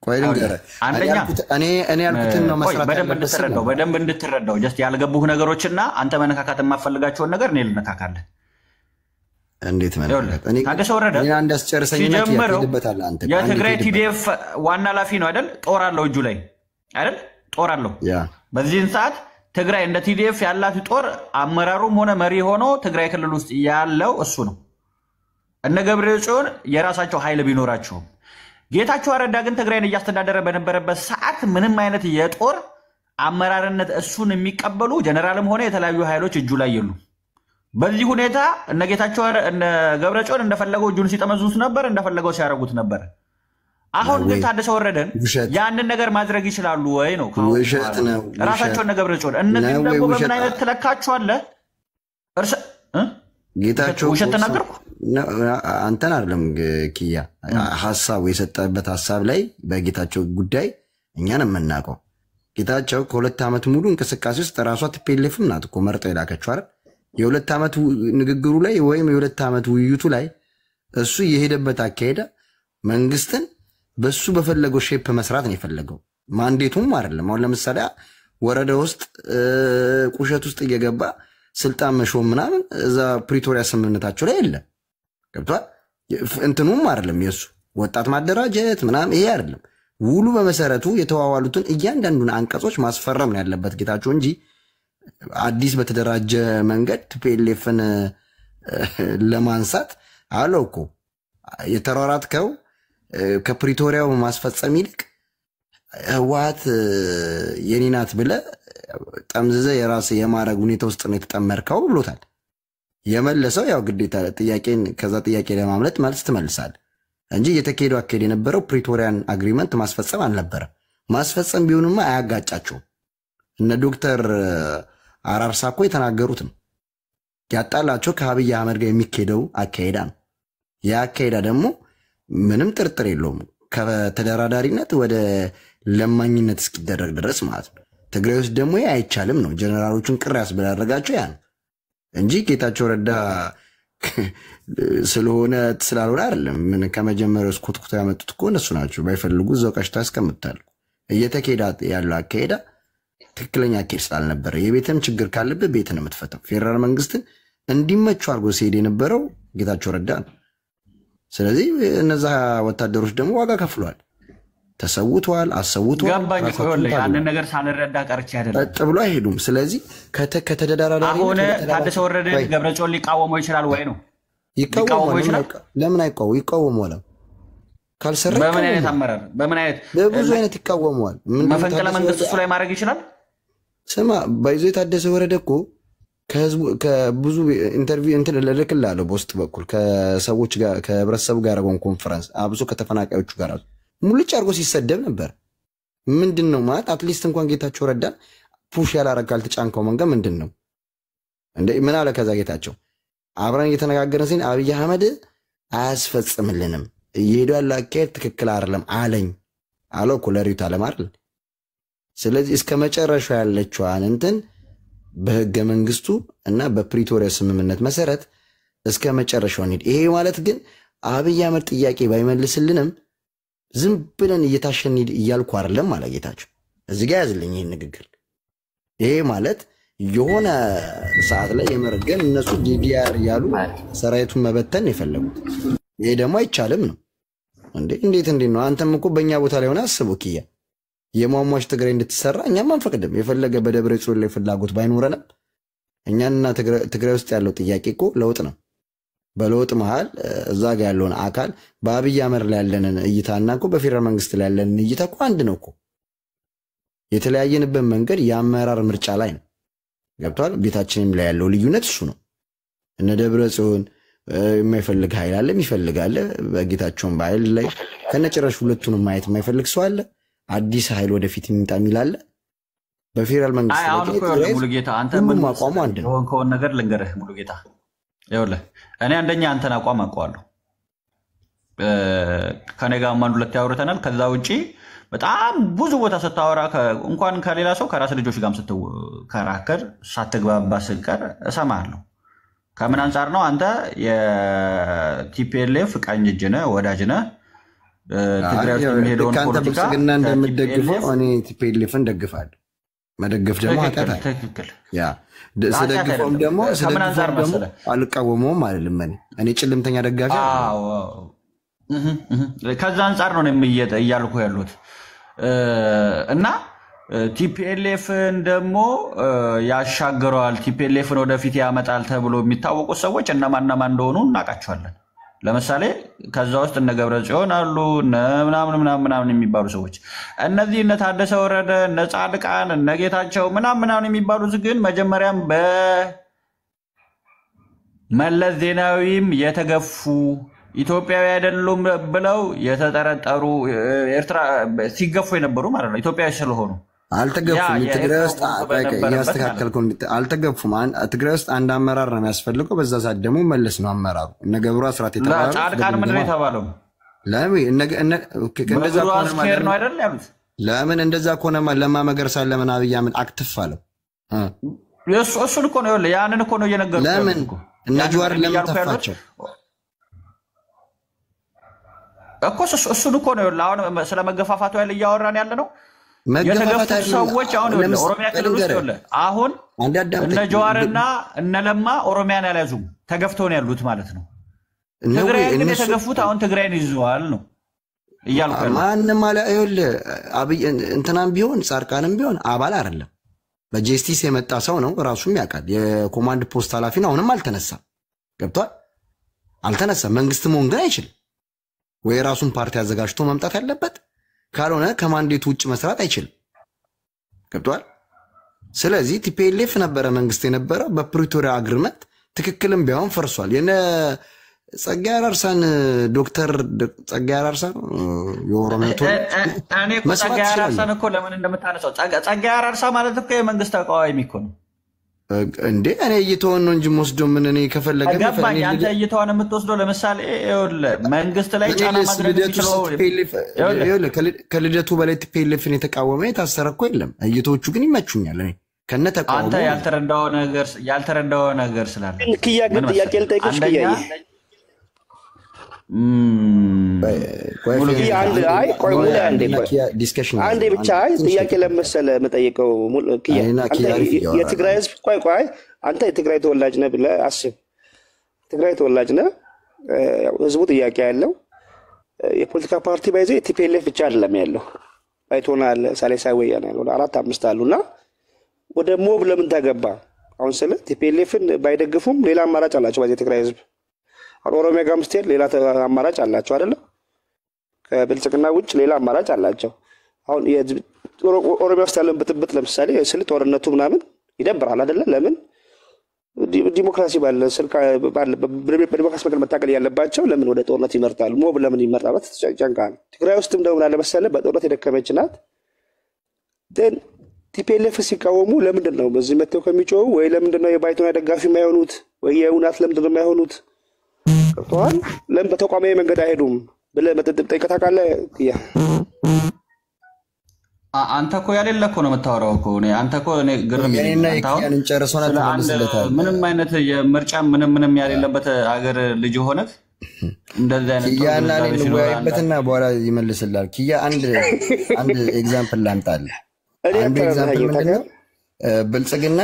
ቆይ ልንገርህ፣ አንደኛ እኔ ያልኩትን ነው መስራት በደንብ እንድትረዳው ጀስት ያልገቡህ ነገሮችና አንተ መነካካት የማፈልጋቸውን ነገር እኔ ልነካካለህ። እንዴት ማለት እኔ ታደሰ ወረደ አንድ አስጨርሰኝና ትይደበታለህ አንተ የትግራይ ቲዲኤፍ ዋና ኃላፊ ነው አይደል? ጦር አለው እጁ ላይ አይደል? ጦር አለው። በዚህን ሰዓት ትግራይ እንደ ቲዲኤፍ ያላት ጦር አመራሩም ሆነ መሪ ሆኖ ትግራይ ክልል ውስጥ ያለው እሱ ነው። እነ ገብረጽዮን የራሳቸው ኃይል ቢኖራቸውም ጌታቸው አረዳ ግን ትግራይን እያስተዳደረ በነበረበት ሰዓት ምንም አይነት የጦር አመራርነት እሱን የሚቀበሉ ጀነራልም ሆነ የተለያዩ ኃይሎች እጁ ላይ የሉ። በዚህ ሁኔታ እነ ጌታቸው እነ ገብረጽዮን እንደፈለገው እጁን ሲጠመዙት ነበር፣ እንደፈለገው ሲያረጉት ነበር። አሁን ግን ታደሰ ወረደን ያንን ነገር ማድረግ ይችላሉ ወይ ነው? ውሸት ነው ራሳቸው እነ ገብረጽዮን እነዚህ ደግሞ በምን አይነት ትለካቸዋለህ? ጌታቸው ውሸት ተናገርኩ አንተን አይደለም ኪያ ሐሳቡ የሰጠበት ሐሳብ ላይ በጌታቸው ጉዳይ እኛን የምናውቀው ጌታቸው ከሁለት ዓመት ሙሉ እንቅስቃሴ ውስጥ ራሷ ቲፒኤልኤፍም ናት እኮ መርጦ የላከችው አይደል? የሁለት ዓመት ንግግሩ ላይ ወይም የሁለት ዓመት ውይይቱ ላይ እሱ የሄደበት አካሄደ መንግስትን በሱ በፈለገው ሼፕ መስራት ነው የፈለገው። ማንዴቱም አይደለም። አሁን ለምሳሌ ወረዳ ውስጥ ቁሸት ውስጥ እየገባ ስልጣን መሾም ምናምን እዛ ፕሪቶሪያ ስምምነታቸው ላይ የለም። ገብቷል? እንትኑም አይደለም የሱ ወጣት ማደራጀት ምናምን ይሄ አይደለም። ውሉ በመሰረቱ የተዋዋሉትን እያንዳንዱን አንቀጾች ማስፈረም ነው ያለበት ጌታቸው እንጂ አዲስ በተደራጀ መንገድ ቲፒኤልኤፍን ለማንሳት አለው እኮ የተሯሯጥከው ከፕሪቶሪያው ማስፈጸም ይልቅ ህወሓት የኔ ናት ብለህ ጠምዝዘህ የራስህ የማድረግ ሁኔታ ውስጥ ነው የተጠመርከው ብሎታል። የመለሰው ያው ግዴታ ጥያቄን ከዛ ጥያቄ ለማምለጥ መልስ ትመልሳለህ። እንጂ የተካሄደው አካሄድ የነበረው ፕሪቶሪያን አግሪመንት ማስፈጸም አልነበረም። ማስፈጸም ቢሆንማ አያጋጫቸውም። እነ ዶክተር አራርሳ እኮ የተናገሩት ነው። ያጣላቸው ከአብይ አህመድ ጋር የሚካሄደው አካሄዳ ነው። ያ አካሄዳ ደግሞ ምንም ጥርጥር የለውም ከተደራዳሪነት ወደ ለማኝነት እስኪደረግ ድረስ ማለት ነው። ትግራይ ውስጥ ደግሞ አይቻልም ነው። ጀነራሎቹን ቅር ያስበላረጋቸው ያ ነው እንጂ ጌታቸው ረዳ ስለሆነ ስላልሆነ አይደለም። ምን ከመጀመሪያው እስኩትኩታ ያመጡት እኮ እነሱ ናቸው። ባይፈልጉ እዛው ቀሽታ ያስቀምጣሉ። እየተካሄደ ያለው አካሄዳ ትክክለኛ አካሄድ ስላልነበረ የቤትም ችግር ካለበት ቤት ነው የምትፈታው። ፌደራል መንግስትን እንዲመቹ አድርጎ ሲሄድ የነበረው ጌታቸው ረዳ ነው። ስለዚህ እነዛ ወታደሮች ደግሞ ዋጋ ከፍለዋል፣ ተሰውተዋል፣ አሰውተዋል። ገባኝ እኮ ያንን ነገር ሳንረዳ ቀርቼ አይደለም። ቀጥ ብሎ አይሄዱም። ስለዚህ ከተደራዳሪ አሁን ታደሰ ወረደ ገብረጽዮን ሊቃወመው ይችላል ወይ ነው? ይቃወማል። ለምን አይቃወሙ? ይቃወማል። ካልሰራ በምን አይነት አመራር በምን አይነት በብዙ አይነት ይቃወመዋል። መፈንቅለ መንግስት እሱ ላይ ማድረግ ይችላል። ስማ ባይዞ የታደሰ ወረደ እኮ ከህዝቡ ከብዙ ኢንተርቪው እንትን ልልክልሃለሁ በውስጥ በኩል ከሰዎች ጋር ከህብረተሰቡ ጋር ያደረገውን ኮንፈረንስ አብሶ ከተፈናቃዮቹ ጋር ሙልጭ አድርጎ ሲሰደብ ነበር። ምንድን ነው ማለት አትሊስት እንኳን ጌታቸው ረዳን ፑሽ ያላረግ ካልተጫንከው መንገድ ምንድን ነው እንደ ምን አለ? ከዛ ጌታቸው አብረን እየተነጋገርን ሲል አብይ አህመድ አያስፈጽምልንም እየሄዱ ያለ አካሄድ ትክክል አይደለም አለኝ አለው እኮ ለሪዩት አለም አይደል? ስለዚህ እስከ መጨረሻው ያለችዋን እንትን በህገ መንግስቱ እና በፕሪቶሪያ ስምምነት መሰረት እስከ መጨረሻው እንሂድ። ይሄ ማለት ግን አብይ አህመድ ጥያቄ ባይመልስልንም ዝም ብለን እየታሸን እያልኩ አይደለም ማለት ጌታቸው እዚህ ጋር ያዝልኝ ይሄን ንግግር። ይሄ ማለት የሆነ ሰዓት ላይ የመረገን እነሱ ዲዲአር ያሉ ሰራዊቱን መበተን የፈለጉት ይሄ ደግሞ አይቻልም ነው እንዴ? እንዴት ነው? አንተም እኮ በእኛ ቦታ ላይ ሆነ አስበው ኪያ የሟሟሽ ትግራይ እንድትሰራ እኛም አንፈቅድም። የፈለገ በደብረ ጽዮን ላይ ፍላጎት ባይኖረንም እኛና ትግራይ ውስጥ ያለው ጥያቄ እኮ ለውጥ ነው። በለውጥ መሃል እዛ ጋር ያለውን አካል በአብይ አህመድ ላይ ያለንን እይታና እኮ በፌደራል መንግስት ላይ ያለንን እይታ እኮ አንድ ነው እኮ። የተለያየንበት መንገድ የአመራር ምርጫ ላይ ነው። ገብቷል? ቤታችንም ላይ ያለው ልዩነት እሱ ነው። እነ ደብረ ጽዮን የማይፈልግ ኃይል አለ፣ የሚፈልግ አለ። በጌታቸውን በኃይል ላይ ከነጭራሽ ሁለቱንም ማየት የማይፈልግ ሰው አለ። አዲስ ኃይል ወደፊት የሚመጣ የሚል አለ። በፌደራል መንግስት ላይ ሙሉጌታ አንተ ምን አቋሙ አንድ ነው ከሆነ ነገር ልንገርህ ሙሉጌታ ይኸውልህ እኔ አንደኛ አንተን አቋም አውቀዋለሁ። ከኔ ጋር ማን ሁለት ያወርተናል። ከዛ ውጪ በጣም ብዙ ቦታ ስታወራ እንኳን ከሌላ ሰው ከራስ ልጆች ጋርም ስትከራከር ሳትግባባ ስቀር እሰማለሁ። ከምን አንጻር ነው? አንተ የቲፒኤልኤፍ ቀኝ እጅ ነህ፣ ወዳጅ ነህ። ትግራይ ውስጥ የሚሄደውን ፖለቲካ ብልጽግና እንደምትደግፈው እኔ ቲፒኤልኤፍን ደግፋለሁ። መደገፍ ደግሞ ኃጢአት አይደለም። ትክክል። ያ ስለደግፈውም ደግሞ አልቃወመውም አይደለም። እኔ ጭልምተኛ ደጋፊ ከዛ አንጻር ነው እያልኩ ያሉት እና ቲፒኤልኤፍን ደግሞ ያሻገረዋል፣ ቲፒኤልኤፍን ወደፊት ያመጣል ተብሎ የሚታወቁት ሰዎች እነማን እንደሆኑ እናውቃቸዋለን። ለምሳሌ ከዛ ውስጥ እነ ገብረጽዮን አሉ፣ እነ ምናምን የሚባሉ ሰዎች። እነዚህ እነ ታደሰ ወረደ፣ እነ ጻድቃን፣ እነ ጌታቸው ምናምን የሚባሉት ግን መጀመሪያም በመለስ ዜናዊም የተገፉ ኢትዮጵያዊ አይደሉም ብለው የተጠረጠሩ ኤርትራ ሲገፉ የነበሩ ማለት ነው። ኢትዮጵያዊ ስለሆኑ አልተገፉም። ትግራይ ውስጥ እያስተካከልከው አልተገፉም። ትግራይ ውስጥ አንድ አመራር ነው የሚያስፈልገው። በዛ ሰዓት ደግሞ መለስ ነው አመራሩ። እነ ገብሩ አስራት የተባሉ ጻድቃን ምንድን ነው የተባለው? ለምን እንደዛ ከሆነማ ለማ መገርሳ ለምን አብይ አህመድ አክትፍ አለው? እሱን እኮ ነው ያንን እኮ ነው እየነገርኩህ። ለምን እነ ጀዋር ለምን ተፋቸው እኮ? እሱን እኮ ነው አሁን ስለመገፋፋቱ ያለ እያወራን ያለ ነው። የተገፉት ሰዎች አሁን ኦሮሚያ ክልል ውስጥ አሁን እነ ጀዋርና እነ ለማ ኦሮሚያን አልያዙም፣ ተገፍተው ነው ያሉት ማለት ነው። ትግራይ ግን የተገፉት አሁን ትግራይን ይዘዋል ነው እያልኩ ያለው። ማንም አለ ይኸውልህ፣ አብይ እንትናም ቢሆን ጻድቃንም ቢሆን አባል አይደለም። በጀስቲስ የመጣ ሰው ነው፣ ራሱም ያውቃል። የኮማንድ ፖስት ኃላፊ ነው። አሁንም አልተነሳም። ገብቷል? አልተነሳም። መንግስት መሆን ግን አይችልም ወይ? ራሱን ፓርቲ አዘጋጅቶ መምጣት ያለበት ካልሆነ ከማንዴቱ ውጭ መስራት አይችልም። ገብቷል? ስለዚህ ቲፒኤልኤፍ ነበረ መንግስት የነበረው በፕሪቶሪያ አግሪመንት ትክክልም ቢሆን ፈርሷል። የነ ጸጋዬ አራርሳን ዶክተር ጸጋዬ አራርሳ የኦሮሚያ እኔ እኮ ጸጋዬ አራርሳን እኮ ለምን እንደምታነሳው ጸጋዬ አራርሳ ማለት እኮ የመንግስት ተቃዋሚ እኮ ነው እንዴ እኔ እይተውን ነው እንጂ ወስዶ ምን እኔ ከፈለገ ገባኝ አንተ እይተውን የምትወስደው ለምሳሌ መንግስት ላይ ጫና ማድረግ ይችላል ከልደቱ በላይ ቲፒኤልኤፍን የተቃወመ የታሰረ እኮ የለም እይቶቹ ግን ይመቹኛል እኔ ከነ ተቃውሞ አንተ ያልተረዳው ነገር ስላለ ክያ ግን ጥያቄ ልጠይቅሽ ክያ አንዴ ብቻ ጥያቄ ለመሰለ መጠየቀው የትግራይ ህዝብ ቆይ አንተ የትግራይ ተወላጅ ነህ ብለህ አስብ ትግራይ ተወላጅ ነህ ህዝቡ ጥያቄ ያለው የፖለቲካ ፓርቲ ባይዘ ቲፒኤልኤፍ ብቻ አይደለም ያለው አይቶናል ሳሌሳይ ወያኔ ያለው 4-5 አሉና ወደ ሞብ ለምን ተገባ አሁን ስለ ቲፒኤልኤፍን ባይደግፉም ሌላ አማራጭ አላቸው ባይዘ ትግራይ ህዝብ ኦሮሚያ ጋር ምስተር ሌላ አማራጭ አላቸው አይደል ከብልጽግና ውጭ ሌላ አማራጭ አላቸው አሁን ኦሮሚያ ውስጥ ያለው ብጥብጥ ለምሳሌ ስለ ጦርነቱ ምናምን ይደብራል አይደል ለምን ዲሞክራሲ ባለ ስልካ ባለ በዲሞክራሲ መከል መታገል ያለባቸው ለምን ወደ ጦርነት ይመርጣሉ ሞብ ለምን ይመርጣሉ ተጨንቃል ትግራይ ውስጥ እንደው አለ መሰለ በጦርነት የደከመች ናት ደን ቲፒኤልኤፍ ሲቃወሙ ለምንድን ነው በዚህ መተው ከሚጮው ወይ ለምንድን ነው የባይቶና ደጋፊ የማይሆኑት ወይ የኡናት ለምንድን ነው የማይሆኑት ከቷል ለምን በተቋማዊ መንገድ አይሄዱም ብለህ መጠየቅ ታውቃለህ ያ አንተ እኮ ያለለ እኮ ነው የምታወራው እኮ አንተ እኮ እኔ ግርም ምንም አይነት የምርጫ ምንም ያለለበት ሀገር ልጅ ሆነ እንደዛ አይነት ኪያና ለወያይበትና በኋላ ይመልስላል ኪያ አንድ ኤግዛምፕል ላምጣል አንድ ኤግዛምፕል ምንድነው ብልጽግና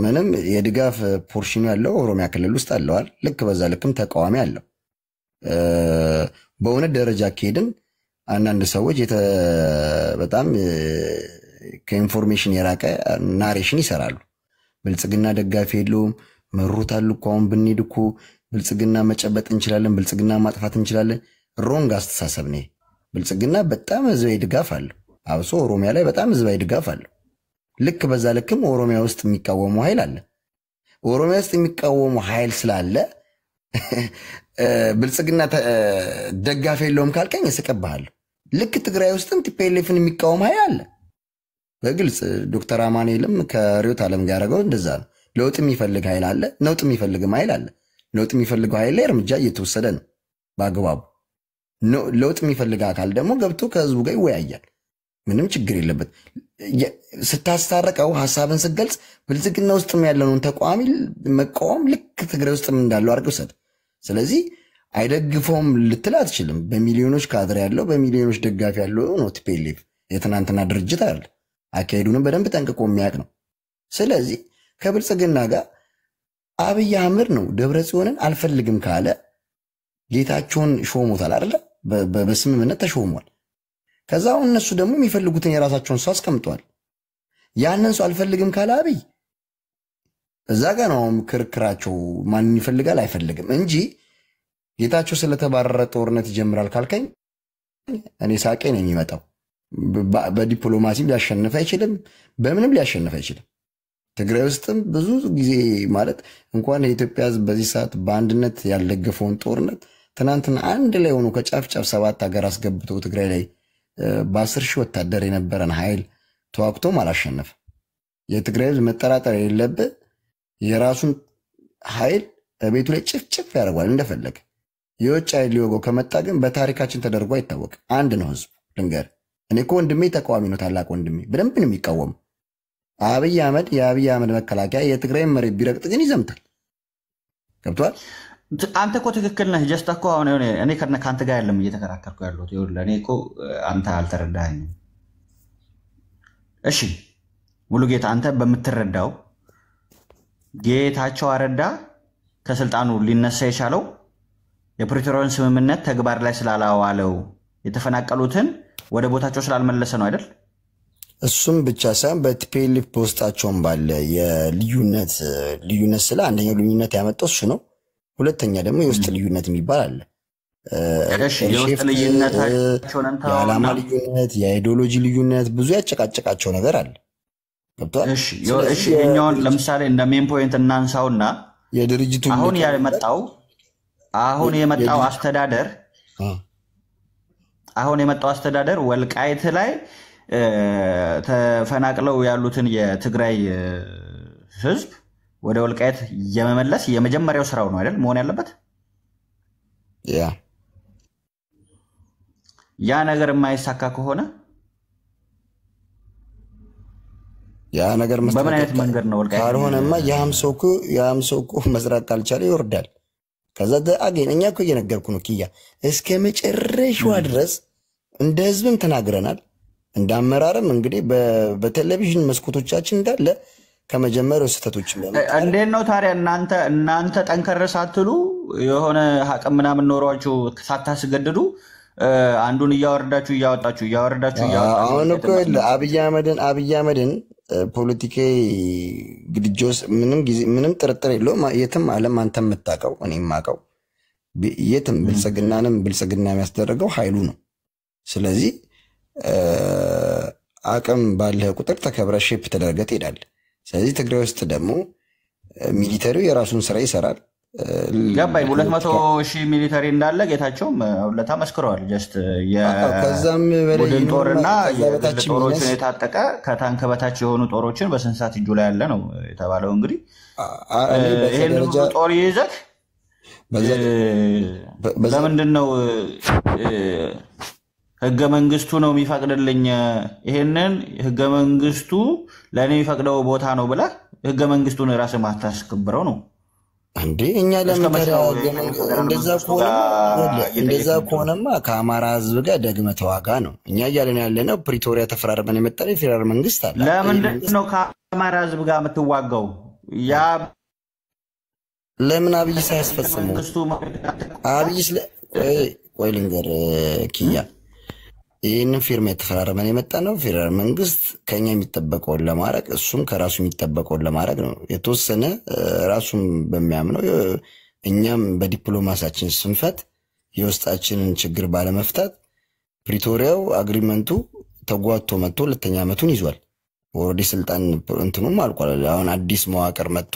ምንም የድጋፍ ፖርሽን ያለው ኦሮሚያ ክልል ውስጥ አለዋል ልክ በዛ ልክም ተቃዋሚ አለው በእውነት ደረጃ ከሄድን አንዳንድ ሰዎች በጣም ከኢንፎርሜሽን የራቀ ናሬሽን ይሰራሉ ብልጽግና ደጋፊ የለውም መሩታል እኮ አሁን ብንሄድ እኮ ብልጽግና መጨበጥ እንችላለን ብልጽግና ማጥፋት እንችላለን ሮንግ አስተሳሰብ ነው ብልጽግና በጣም ህዝባዊ ድጋፍ አለው አብሶ ኦሮሚያ ላይ በጣም ህዝባዊ ድጋፍ አለው ልክ በዛ ልክም ኦሮሚያ ውስጥ የሚቃወሙ ኃይል አለ ኦሮሚያ ውስጥ የሚቃወሙ ኃይል ስላለ ብልጽግና ደጋፊ የለውም ካልከኝ እስቀባለሁ ልክ ትግራይ ውስጥም ቲፒኤልኤፍን የሚቃወም ኃይል አለ በግልጽ ዶክተር አማኑኤልም ከሪዮት ዓለም ጋር ያደረገው እንደዛ ነው ለውጥ የሚፈልግ ኃይል አለ ነውጥ የሚፈልግም ኃይል አለ ለውጥ የሚፈልገው ኃይል ላይ እርምጃ እየተወሰደ ነው በአግባቡ ለውጥ የሚፈልግ አካል ደግሞ ገብቶ ከህዝቡ ጋር ይወያያል ምንም ችግር የለበት ስታስታረቀው ሐሳብን ስገልጽ ብልጽግና ውስጥም ያለውን ተቋሚ መቃወም ልክ ትግራይ ውስጥም እንዳለው አድርገው ሰጥ ስለዚህ አይደግፈውም ልትል አትችልም በሚሊዮኖች ካድሬ ያለው በሚሊዮኖች ደጋፊ ያለው ነው ቲፒኤልኤፍ የትናንትና ድርጅት አይደል አካሄዱንም በደንብ ጠንቅቆ የሚያውቅ ነው ስለዚህ ከብልጽግና ጋር አብይ አህመድ ነው ደብረጽዮንን አልፈልግም ካለ ጌታቸውን ሾሞታል አይደል በስምምነት ተሾሟል ከዛው እነሱ ደግሞ የሚፈልጉትን የራሳቸውን ሰው አስቀምጧል ያንን ሰው አልፈልግም ካለ አብይ እዛ ጋር ነው ክርክራቸው ማን ይፈልጋል አይፈልግም እንጂ ጌታቸው ስለተባረረ ጦርነት ይጀምራል ካልከኝ እኔ ሳቄ ነው የሚመጣው በዲፕሎማሲም ሊያሸንፍ አይችልም በምንም ሊያሸንፍ አይችልም ትግራይ ውስጥም ብዙ ጊዜ ማለት እንኳን የኢትዮጵያ ህዝብ በዚህ ሰዓት በአንድነት ያልደገፈውን ጦርነት ትናንትና አንድ ላይ ሆኖ ከጫፍ ጫፍ 7 ሀገር አስገብተው ትግራይ ላይ በ10 ሺህ ወታደር የነበረን ኃይል ተዋግቶም አላሸነፈ የትግራይ ህዝብ መጠራጠር የሌለበት የራሱን ኃይል በቤቱ ላይ ጭፍጭፍ ያደርጋል እንደፈለገ የውጭ ኃይል ሊወጋው ከመጣ ግን በታሪካችን ተደርጎ አይታወቅም አንድ ነው ህዝብ ልንገር እኔ እኮ ወንድሜ ተቃዋሚ ነው ታላቅ ወንድሜ በደንብ ነው የሚቃወም አብይ አህመድ የአብይ አህመድ መከላከያ የትግራይ መሬት ቢረግጥ ግን ይዘምታል ገብቷል አንተ እኮ ትክክል ነህ ጀስት እኮ አሁን እኔ ካንተ ጋር ያለም እየተከራከርኩ ያለሁት ይኸውልህ እኔ እኮ አንተ አልተረዳኸኝም እሺ ሙሉጌታ አንተ በምትረዳው ጌታቸው አረዳ ከስልጣኑ ሊነሳ የቻለው የፕሪቶሪያን ስምምነት ተግባር ላይ ስላላዋለው የተፈናቀሉትን ወደ ቦታቸው ስላልመለሰ ነው አይደል እሱም ብቻ ሳይሆን በቲፒኤልኤፍ በውስጣቸውም ባለ የልዩነት ስለ አንደኛው ልዩነት ያመጣው እሱ ነው ሁለተኛ ደግሞ የውስጥ ልዩነት የሚባል አለ የውስጥ ልዩነታቸውን የዓላማ ልዩነት የአይዲዮሎጂ ልዩነት ብዙ ያጨቃጨቃቸው ነገር አለ ገብቷል እሺ የኛውን ለምሳሌ እንደ ሜን ፖይንት እናንሳውና የድርጅቱ አሁን የመጣው አስተዳደር ወልቃይት ላይ ተፈናቅለው ያሉትን የትግራይ ህዝብ ወደ ወልቃይት የመመለስ የመጀመሪያው ስራው ነው አይደል መሆን ያለበት? ያ ነገር የማይሳካ ከሆነ ያ ነገር በምን አይነት መንገድ ነው ወልቃይት ካልሆነማ ያም ሰው እኮ መስራት ካልቻለ ይወርዳል። ከዛ አገኘኛ እኮ እየነገርኩ ነው ኪያ እስከ መጨረሻው ድረስ እንደ ህዝብም ተናግረናል። እንደ አመራርም እንግዲህ በቴሌቪዥን መስኮቶቻችን እንዳለ ከመጀመሪያው ስህተቶች እንዴት ነው ታዲያ እናንተ ጠንከር ሳትሉ የሆነ አቅም ምናምን ኖሯችሁ ሳታስገድዱ አንዱን እያወረዳችሁ አሁን እኮ አብይ አህመድን ፖለቲካዊ ግድጆስ ምንም ጥርጥር የለውም። የትም ዓለም አንተ የምታውቀው እኔ የማውቀው የትም ብልጽግና የሚያስደርገው ኃይሉ ነው። ስለዚህ አቅም ባለህ ቁጥር ተከብረ ሼፕ ተደረገ ትሄዳለህ። ስለዚህ ትግራይ ውስጥ ደግሞ ሚሊተሪው የራሱን ስራ ይሰራል። ገባኝ 200,000 ሚሊተሪ እንዳለ ጌታቸውም አውለታ መስክረዋል። ጀስት የከዛም በላይ ጦርና ጦሮችን የታጠቀ ከታንክ በታች የሆኑ ጦሮችን በስንሳት እጁ ላይ ያለ ነው የተባለው። እንግዲህ ይሄን ጦር ይዘህ ለምንድን ነው ህገ መንግስቱ ነው የሚፈቅድልኝ ይሄንን ህገ መንግስቱ ለኔ የሚፈቅደው ቦታ ነው ብለህ ህገ መንግስቱን ራስህ ማታስከብረው ነው እንዴ? እኛ እንደዛ ከሆነማ ከአማራ ህዝብ ጋር ደግመህ ተዋጋ ነው እኛ እያለን ያለነው። ፕሪቶሪያ ተፈራርመን የመጣው የፌደራል መንግስት አለ። ለምንድን ነው ከአማራ ህዝብ ጋር የምትዋጋው? ያ ለምን አብይ ሳያስፈጽመው አብይ ቆይ ልንገር ኪያ ይህንን ፊርማ የተፈራረመን የመጣ ነው። ፌደራል መንግስት ከኛ የሚጠበቀውን ለማድረግ እሱም ከራሱ የሚጠበቀውን ለማድረግ ነው። የተወሰነ ራሱን በሚያምነው እኛም በዲፕሎማሲያችን ስንፈት የውስጣችንን ችግር ባለመፍታት ፕሪቶሪያው አግሪመንቱ ተጓቶ መጥቶ ሁለተኛ ዓመቱን ይዟል። ወርዲ ስልጣን እንትኑም አልቋል። አሁን አዲስ መዋቅር መጥቶ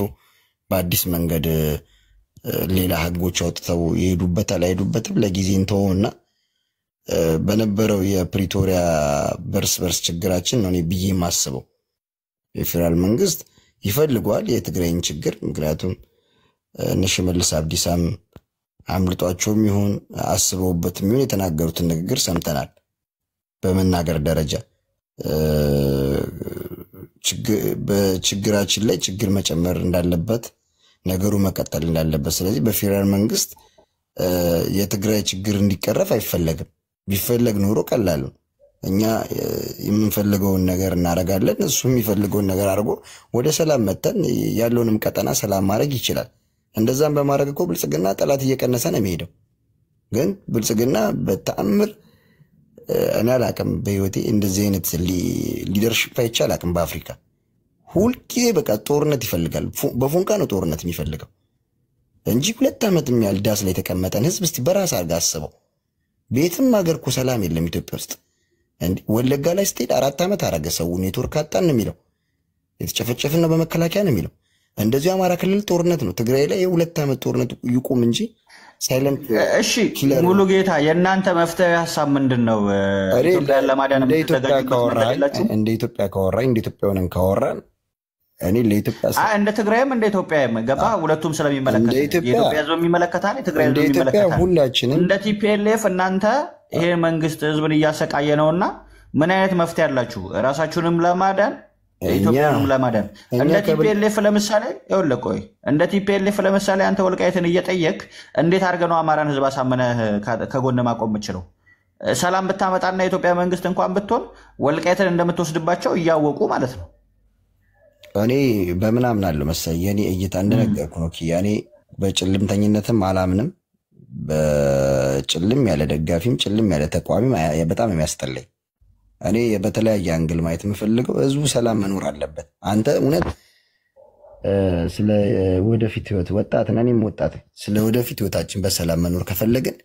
በአዲስ መንገድ ሌላ ህጎች አውጥተው ይሄዱበታል አይሄዱበትም ለጊዜ እንተውና በነበረው የፕሪቶሪያ በርስ ችግራችን ነው ብዬ የማስበው። የፌደራል መንግስት ይፈልጓል የትግራይን ችግር። ምክንያቱም እነ ሽመልስ አብዲሳም አምልጧቸውም ይሁን አስበውበትም ይሁን የተናገሩትን ንግግር ሰምተናል። በመናገር ደረጃ በችግራችን ላይ ችግር መጨመር እንዳለበት ነገሩ መቀጠል እንዳለበት። ስለዚህ በፌደራል መንግስት የትግራይ ችግር እንዲቀረፍ አይፈለግም። ቢፈለግ ኖሮ ቀላል ነው። እኛ የምንፈልገውን ነገር እናደርጋለን፣ እሱ የሚፈልገውን ነገር አድርጎ ወደ ሰላም መተን ያለውንም ቀጠና ሰላም ማድረግ ይችላል። እንደዛም በማድረግ እኮ ብልጽግና ጠላት እየቀነሰ ነው የሚሄደው። ግን ብልጽግና በተአምር እኔ አላቅም በህይወቴ እንደዚህ አይነት ሊደርሺፕ አይቼ አላቅም በአፍሪካ። ሁልጊዜ በቃ ጦርነት ይፈልጋል። በፉንቃ ነው ጦርነት የሚፈልገው እንጂ 2 ዓመት የሚያህል ዳስ ላይ የተቀመጠን ህዝብ እስቲ በራስ አድርጋ አስበው። ቤትም ሀገር እኮ ሰላም የለም ኢትዮጵያ ውስጥ። ወለጋ ላይ ስትሄድ 4 ዓመት አረገ ሰው ኔትወርክ አጣን ነው የሚለው። የተጨፈጨፍን ነው በመከላከያ ነው የሚለው። እንደዚሁ አማራ ክልል ጦርነት ነው። ትግራይ ላይ የ2 ዓመት ጦርነት ይቁም እንጂ ሳይለንት። እሺ ሙሉ ጌታ የእናንተ መፍትሄ ሀሳብ ምንድን ነው? ኢትዮጵያን ለማዳን እንደ ኢትዮጵያ ሆነን ካወራን እኔ ለኢትዮጵያ እንደ ትግራይም እንደ ኢትዮጵያም ገባ ሁለቱም ስለሚመለከት የኢትዮጵያ ህዝብ የሚመለከታል የትግራይ ህዝብ የሚመለከታል። ሁላችንም እንደ ቲፒኤልኤፍ እናንተ ይሄ መንግስት ህዝብን እያሰቃየ ነውና ምን አይነት መፍትሄ ያላችሁ ራሳችሁንም ለማዳን ኢትዮጵያንም ለማዳን? እንደ ቲፒኤልኤፍ ለምሳሌ ይወለቆይ እንደ ቲፒኤልኤፍ ለምሳሌ አንተ ወልቃይትን እየጠየቅ እንዴት አድርገህ ነው አማራን ህዝብ አሳመነህ ከጎን ማቆም የምችለው? ሰላም ብታመጣና የኢትዮጵያ መንግስት እንኳን ብትሆን ወልቃይትን እንደምትወስድባቸው እያወቁ ማለት ነው። እኔ በምን አምናለሁ መሰለኝ የኔ እይታ እንደነገርኩ ነው ኪያ። እኔ በጭልምተኝነትም አላምንም። በጭልም ያለ ደጋፊም ጭልም ያለ ተቋሚም በጣም የሚያስጠላኝ። እኔ በተለያየ አንግል ማየት የምፈልገው ህዝቡ ሰላም መኖር አለበት። አንተ እውነት ስለ ወደፊት ህይወት ወጣት ነንም ወጣት ስለ ወደፊት ህይወታችን በሰላም መኖር ከፈለግን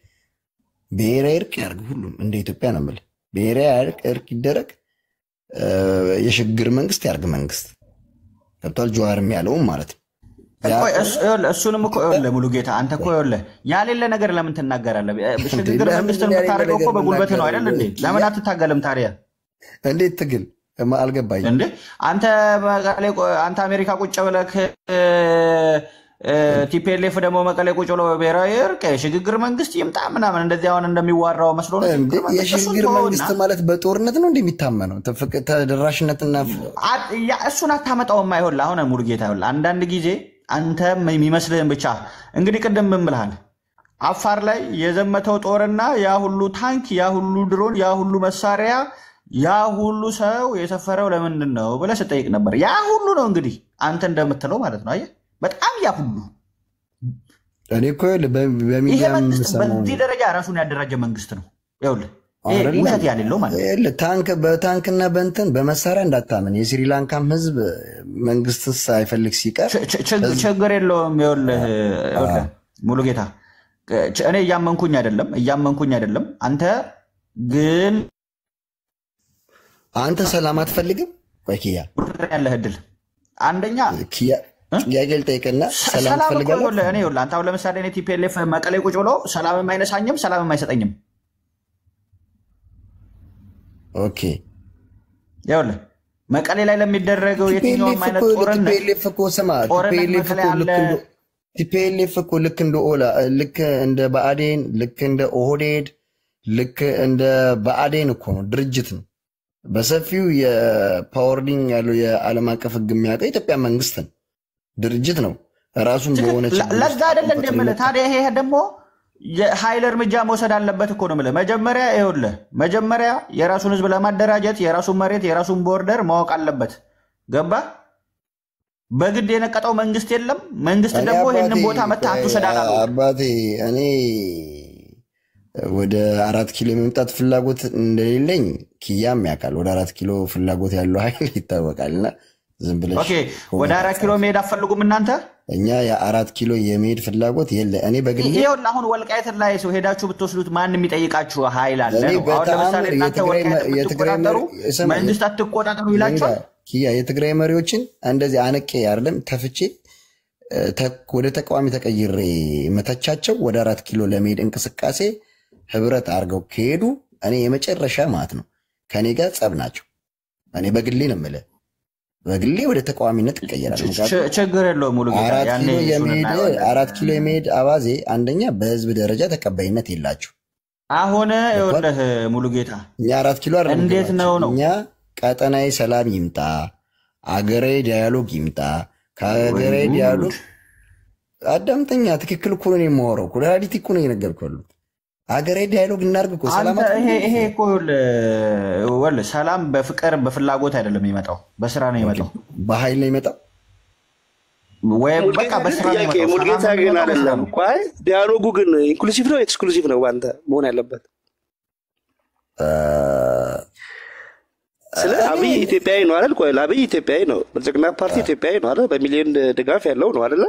ብሔራዊ እርቅ ያርግ። ሁሉም እንደ ኢትዮጵያ ነው የምልህ። ብሔራዊ እርቅ ይደረግ። የሽግግር መንግስት ያርግ። መንግስት ገብቷል። ጀዋርም ያለውም ማለት ነው። እሱንም እኮ ሙሉ ጌታ አንተ እኮ ያሌለ ነገር ለምን ትናገራለህ? ሽግግር መንግስትን የምታደርገው እኮ በጉልበት ነው አይደል እንዴ? ለምን አትታገልም ታዲያ? እንዴት ትግል አልገባኝም እንዴ? አንተ አሜሪካ ቁጭ ብለህ ቲፒኤልኤፍ ደግሞ መቀሌ ቁጭ ብሎ ብሔራዊ እርቅ ሽግግር መንግስት ይምጣ ምናምን እንደዚህ አሁን እንደሚዋራው መስሎ ነው። የሽግግር መንግስት ማለት በጦርነት ነው እንደሚታመነው ተደራሽነትና እሱን አታመጣውም። አይሆንልህ አሁን ሙሉ ጌታ ይኸውልህ አንዳንድ ጊዜ አንተ የሚመስልህን ብቻ እንግዲህ ቅድም ምን ብለሃል? አፋር ላይ የዘመተው ጦርና ያ ሁሉ ታንክ ያ ሁሉ ድሮን ያ ሁሉ መሳሪያ ያ ሁሉ ሰው የሰፈረው ለምንድን ነው ብለህ ስጠይቅ ነበር። ያ ሁሉ ነው እንግዲህ አንተ እንደምትለው ማለት ነው። አየህ በጣም ያ ሁሉ እኔ እኮ በሚዲያ በዚህ ደረጃ ራሱን ያደራጀ መንግስት ነው። ይኸውልህ ውሸት ያሌለው ማለት ነው። በታንክና በእንትን በመሳሪያ እንዳታምን። የስሪላንካም ህዝብ መንግስትስ አይፈልግ ሲቀር ችግር የለውም። ይኸውልህ ሙሉ ጌታ እኔ እያመንኩኝ አይደለም። አንተ ግን አንተ ሰላም አትፈልግም ወይ ኪያ? ያለህ እድል አንደኛ ኪያ ጥያቄ ልጠይቅና ሰላም ትፈልጋለህ? እኔ ይኸውልህ አንተ አሁን ለምሳሌ እኔ ቲፒኤልኤፍ መቀሌ ቁጭ ብሎ ሰላምም አይነሳኝም ሰላምም አይሰጠኝም። ኦኬ ይኸውልህ መቀሌ ላይ ለሚደረገው የትኛውም አይነት ጦርነት ቲፒኤልኤፍ እኮ ስማ ቲፒኤልኤፍ እኮ ልክ እንደ ኦላ ልክ እንደ ብአዴን ልክ እንደ ኦህዴድ ልክ እንደ ብአዴን እኮ ነው፣ ድርጅት ነው። በሰፊው የፓወርዲንግ ያለው የዓለም አቀፍ ህግ የሚያውቀው የኢትዮጵያ መንግስት ነው፣ ድርጅት ነው። ራሱን በሆነ ለዛ አይደለ እንደምልህ። ታዲያ ይሄ ደግሞ የኃይል እርምጃ መውሰድ አለበት እኮ ነው የምልህ። መጀመሪያ የራሱን ህዝብ ለማደራጀት የራሱን መሬት የራሱን ቦርደር ማወቅ አለበት። ገባ? በግድ የነቀጠው መንግስት የለም። መንግስት ደግሞ ይህንን ቦታ መታ አትውሰድ አላለው። አባቴ እኔ ወደ 4 ኪሎ የመምጣት ፍላጎት እንደሌለኝ ኪያም ያውቃል። ወደ 4 ኪሎ ፍላጎት ያለው ኃይል ይታወቃልና ዝም ብለሽ ኦኬ። ወደ 4 ኪሎ መሄድ አትፈልጉም እናንተ? እኛ የ4 ኪሎ የመሄድ ፍላጎት የለ። እኔ በግል ይኸውልህ አሁን ወልቃይት ላይ ሰው ሄዳችሁ ብትወስዱት ማን የሚጠይቃችሁ ኃይል አለ ነው? አሁን ለምሳሌ እናንተ ወልቃይት መንግስት አትቆጣጠሩ ይላችኋል። ኪያ የትግራይ መሪዎችን እንደዚህ አንቄ አይደለም ተፍቼ ወደ ተቃዋሚ ተቀይሬ መተቻቸው ወደ 4 ኪሎ ለመሄድ እንቅስቃሴ ህብረት አድርገው ከሄዱ እኔ የመጨረሻ ማለት ነው ከኔ ጋር ጸብ ናቸው። እኔ በግሌ ነው የምልህ፣ በግሌ ወደ ተቃዋሚነት እቀየራለሁ። ችግር የለውም ሙሉ ጌታ። 4 ኪሎ የመሄድ አባዜ አንደኛ በህዝብ ደረጃ ተቀባይነት የላቸው። አሁን ይኸውልህ ሙሉ ጌታ እኛ 4 ኪሎ አይደለም እንዴት ነው እኛ ቀጠናዊ ሰላም ይምጣ፣ አገራዊ ዲያሎግ ይምጣ። ከአገራዊ ዲያሎግ አዳምጠኛ ትክክል እኮ ነው የማወራው እኮ ሪያሊቲ እኮ ነው የነገርኩህ። አገራዊ ዲያሎግ እናድርግ እኮ ሰላም። ይሄ እኮ ወልህ ሰላም በፍቅር በፍላጎት አይደለም የሚመጣው፣ በስራ ነው የሚመጣው። በኃይል ነው የሚመጣው ወይም በቃ በስራ ነው የሚመጣው። ሙልጌታ ግን አይደለም። ቆይ ዲያሎጉ ግን ኢንክሉሲቭ ነው ኤክስክሉሲቭ ነው አንተ መሆን ያለበት? ስለ አብይ ኢትዮጵያዊ ነው አይደል? ቆይ አብይ ኢትዮጵያዊ ነው፣ ብልጽግና ፓርቲ ኢትዮጵያዊ ነው አይደል? በሚሊዮን ድጋፍ ያለው ነው አይደል?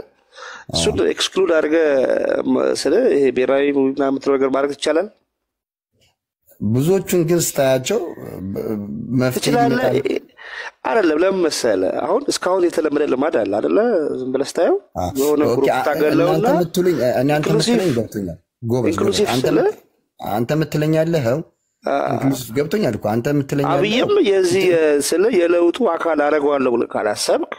እሱን ኤክስክሉድ አድርገህ ስለ ይሄ ብሔራዊ ምናምን ነገር ማድረግ ይቻላል። ብዙዎቹን ግን ስታያቸው መፍትሄ አይደለም። ለምን መሰለህ አሁን እስካሁን የተለመደ ልማድ አለ አይደለ? ዝም ብለህ ስታየው የሆነ ግሩፕ ታገለውና እናንተ ምትለኝ ገብቶኛል። ጎበዝ አንተ ምትለኝ ያለኸው ኢንክሉሲቭ ገብቶኛል እኮ አንተ ምትለኝ ያለኸው። አብይም የዚህ ስለ የለውጡ አካል አደርገዋለሁ ብለህ ካላሰብክ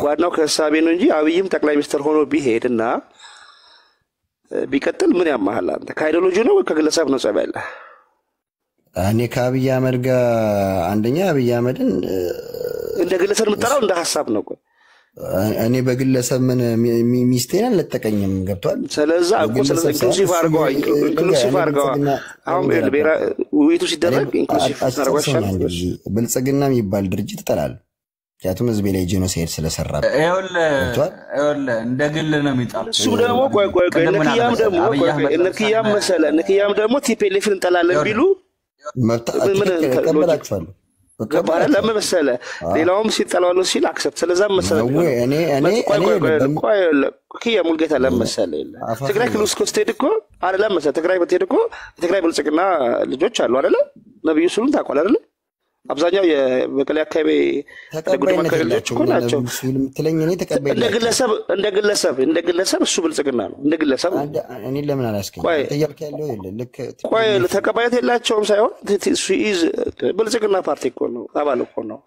ዋናው ከሀሳቤ ነው እንጂ አብይም ጠቅላይ ሚኒስትር ሆኖ ቢሄድና ቢቀጥል ምን ያማሃል አንተ? ከአይዲዮሎጂ ነው ወይ ከግለሰብ ነው ጸብ ያለህ? እኔ ከአብይ አህመድ ጋር አንደኛ አብይ አህመድን እንደ ግለሰብ የምጠራው እንደ ሀሳብ ነው። እኔ በግለሰብ ምን ሚስቴን አልለጠቀኝም። ገብቷል። ስለዛ እኮ ስለዚህ ኢንክሉሲቭ አድርገዋ አሁን ውይይቱ ሲደረግ ኢንክሉሲቭ አድርገዋል። ብልጽግና የሚባል ድርጅት እጠላለሁ፣ ምክንያቱም ህዝቤ ላይ ጄኖሳይድ ስለሰራ። እንደ ግል ነው የሚጣለው እሱ ደግሞ ቆይ ንክያም ደግሞ ቲፒኤልኤፍን እንጠላለን ቢሉ እቀበላችኋለሁ። ለምን መሰለህ ሌላውም ሲጠላዋለሁ ሲል አክሰፕት። ስለዛ መሰለህ ኪያ ሙልጌታ ለምን መሰለህ ትግራይ ክልል ውስጥ ስትሄድ እኮ አይደለም መሰለህ ትግራይ ብትሄድ እኮ የትግራይ ብልጽግና ልጆች አሉ አይደለ? ነብዩ ስሉን ታውቀዋለህ አይደለ? አብዛኛው የመቀሌ አካባቢ ተቀባይነት የላቸውም ናቸው። የምትለኝ እኔ ተቀባይነት እንደ ግለሰብ እሱ ብልጽግና ነው። እንደ ግለሰብ እኔ ለምን አላስከኝ እያልክ ያለው ልክ ቆይ ተቀባይነት የላቸውም ሳይሆን ብልጽግና ፓርቲ እኮ ነው፣ አባል እኮ ነው።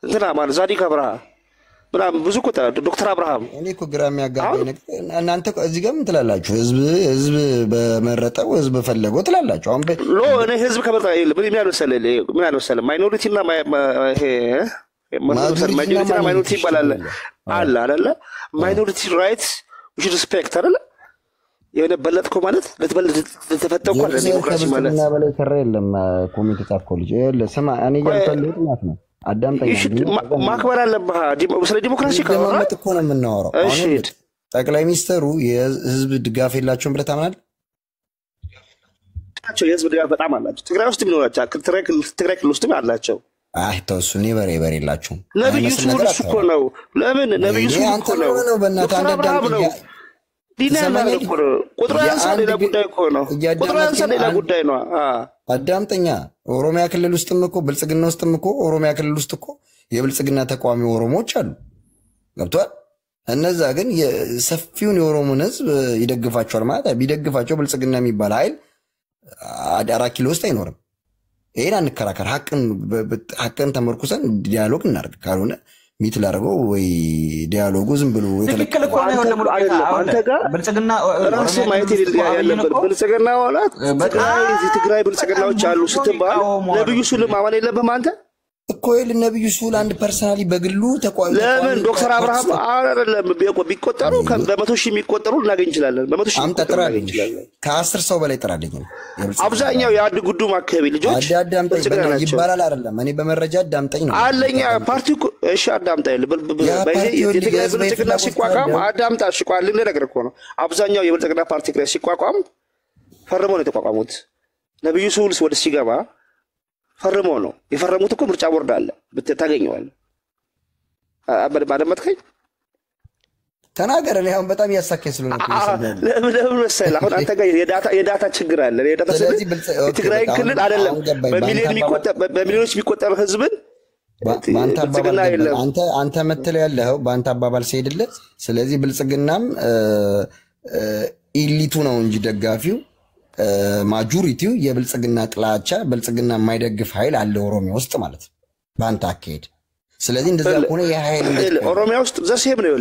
እንትና ማለት ዛዲግ አብርሃ ምናምን ብዙ እኮ ዶክተር አብርሃም እኔ እኮ ግራ የሚያጋባኝ ነገር እናንተ እዚህ ጋር ምን ትላላችሁ? ህዝብ በመረጠው ህዝብ ፈለገው ትላላችሁ። አሁን እኔ ህዝብ ከመረጠ ምን ያልመሰለ ማይኖሪቲ እና ማይኖሪቲ ይባላል አለ አይደለ? ማይኖሪቲ ራይት ዊ ሹድ ሪስፔክት አይደለ? የሆነ በለጥኮ ማለት ለተፈጠቁ አለ ዲሞክራሲ ማለት እና በላይ ሰራ የለም ኮሚቴ ጻፍኮ ልጅ ስማ እኔ ያልፈልኩት ማለት ነው አዳምጠኝ ማክበር አለብህ። ስለ ዲሞክራሲ ከሆነ እኮ ነው የምናወራው። ጠቅላይ ሚኒስትሩ የህዝብ ድጋፍ የላቸውም ብለህ ታምናለህ? የህዝብ ድጋፍ በጣም አላቸው። ትግራይ ውስጥ ቢኖራቸው ትግራይ ክልል ውስጥ አላቸው። አይ ተው እሱን በሬ የላቸውም። ነብዩ ስሁል እሱ እኮ ነው። ለምን ነብዩ ስሁል እኮ ነው። በእናትህ አንዳንድ ዲና ማለት እኮ ነው። ቁጥሩ ያንሳል ሌላ ጉዳይ እኮ ነው። ቁጥሩ ያንሳል ሌላ ጉዳይ ነው። አዳምጠኛ ኦሮሚያ ክልል ውስጥም እኮ ብልጽግና ውስጥም እኮ ኦሮሚያ ክልል ውስጥ እኮ የብልጽግና ተቃዋሚ ኦሮሞዎች አሉ። ገብቷል? እነዛ ግን የሰፊውን የኦሮሞን ህዝብ ይደግፋቸዋል ማለት ቢደግፋቸው ብልጽግና የሚባል ኃይል 4 ኪሎ ውስጥ አይኖርም። ይሄን አንከራከር። ሀቅን ተመርኩሰን ዲያሎግ እናድርግ። ካልሆነ ሚት ላደርገው ወይ ዲያሎጉ ዝም ብሎ ትክክል እኮ ነው። ሁሉ አንተ ጋር ብልጽግና ራስ ማየት ያለበት ብልጽግና ማለት ትግራይ ብልጽግናዎች አሉ ስትባል ነብዩ ሱል ማመን የለብህም አንተ እኮ ነብዩ ሱል አንድ ፐርሰናሊ በግሉ ተቋም ለምን ዶክተር አብርሃም አይደለም ቢቆጠሩ በመቶ ሺህ የሚቆጠሩ ልናገኝ እንችላለን። በመቶ ሺህ ልናገኝ እንችላለን። ከ10 ሰው በላይ ጥራልኝ። አብዛኛው የአድ ጉዱም አካባቢ ልጆች አዳምጠኝ ይባላል አይደለም። እኔ በመረጃ አዳምጠኝ ነው አለኛ ፓርቲው እሺ አዳምጠኝ የትግራይ ብልጽግና ሲቋቋም አዳምጣ ሽቋል ልነግርህ እኮ ነው። አብዛኛው የብልጽግና ፓርቲ ትግራይ ሲቋቋም ፈርሞ ነው የተቋቋሙት። ነብዩ ሱል ወደ ሲገባ ፈርሞ ነው የፈረሙት እኮ ምርጫ ቦርድ አለ ታገኘዋለህ። አዳመጥከኝ? ተናገር። እኔ አሁን በጣም ያሳከኝ ስለሆነ ለምን መሰለህ አሁን አንተ ጋር የዳታ ችግር አለ። የዳታ ስለዚህ የትግራይ ክልል አይደለም በሚሊዮኖች የሚቆጠር ህዝብን አንተ መተለ ያለው በአንተ አባባል ሲሄድልህ። ስለዚህ ብልጽግናም ኢሊቱ ነው እንጂ ደጋፊው ማጆሪቲው የብልጽግና ጥላቻ ብልጽግና የማይደግፍ ኃይል አለ ኦሮሚያ ውስጥ ማለት ነው በአንተ አካሄድ። ስለዚህ እንደዛ ከሆነ የኃይል ኦሮሚያ ውስጥ ዘሴም ነው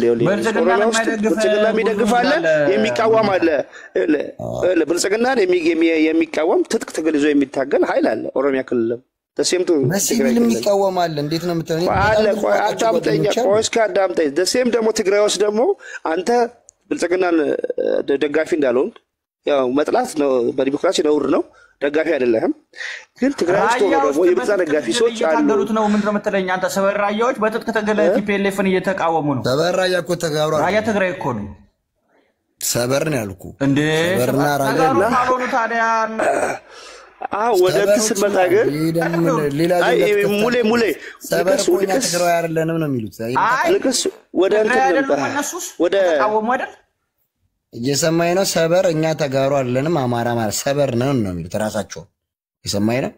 ኦሮሚያ ውስጥ ብልጽግና የሚደግፍ አለ የሚቃወም አለ። ብልጽግናን የሚቃወም ትጥቅ ትግል ይዞ የሚታገል ኃይል አለ ኦሮሚያ ክልል ዘሴም ቱ በሲቪል የሚቃወም አለ። እንዴት ነው የምትለው? አለ ቆይ አዳምጠኝ እስከ አዳምጠኝ። ዘሴም ደግሞ ትግራይ ውስጥ ደግሞ አንተ ብልጽግናን ደጋፊ እንዳልሆንክ ያው መጥላት ነው በዲሞክራሲ ነውር ነው። ደጋፊ አይደለም ግን ትግራይ ውስጥ ደግሞ የብልጽግና ደጋፊ ሰዎች አሉ። ታገሉት ነው ምንድነው የምትለኝ አንተ? ሰበራያዎች በትጥቅ ትግል ቲፒኤልኤፍን እየተቃወሙ ነው። ሰበራያ እኮ ተጋሩ ራያ ትግራይ እኮ ነው። ሰበር ነው ያልኩ እንዴ ሰበርና ራያ ነው ታዲያ ወደ ትስመታ ግን ሙሌ ሰበር ኮኛ ትግራይ አይደለንም ነው የሚሉት። ልክስ ወደ እንትን ወደ ተቃወሙ አይደል? እየሰማኝ ነው። ሰበር እኛ ተጋሩ አይደለንም አማራ ማለት ሰበር ነው ነው የሚሉት ራሳቸው። እየሰማኝ ነው።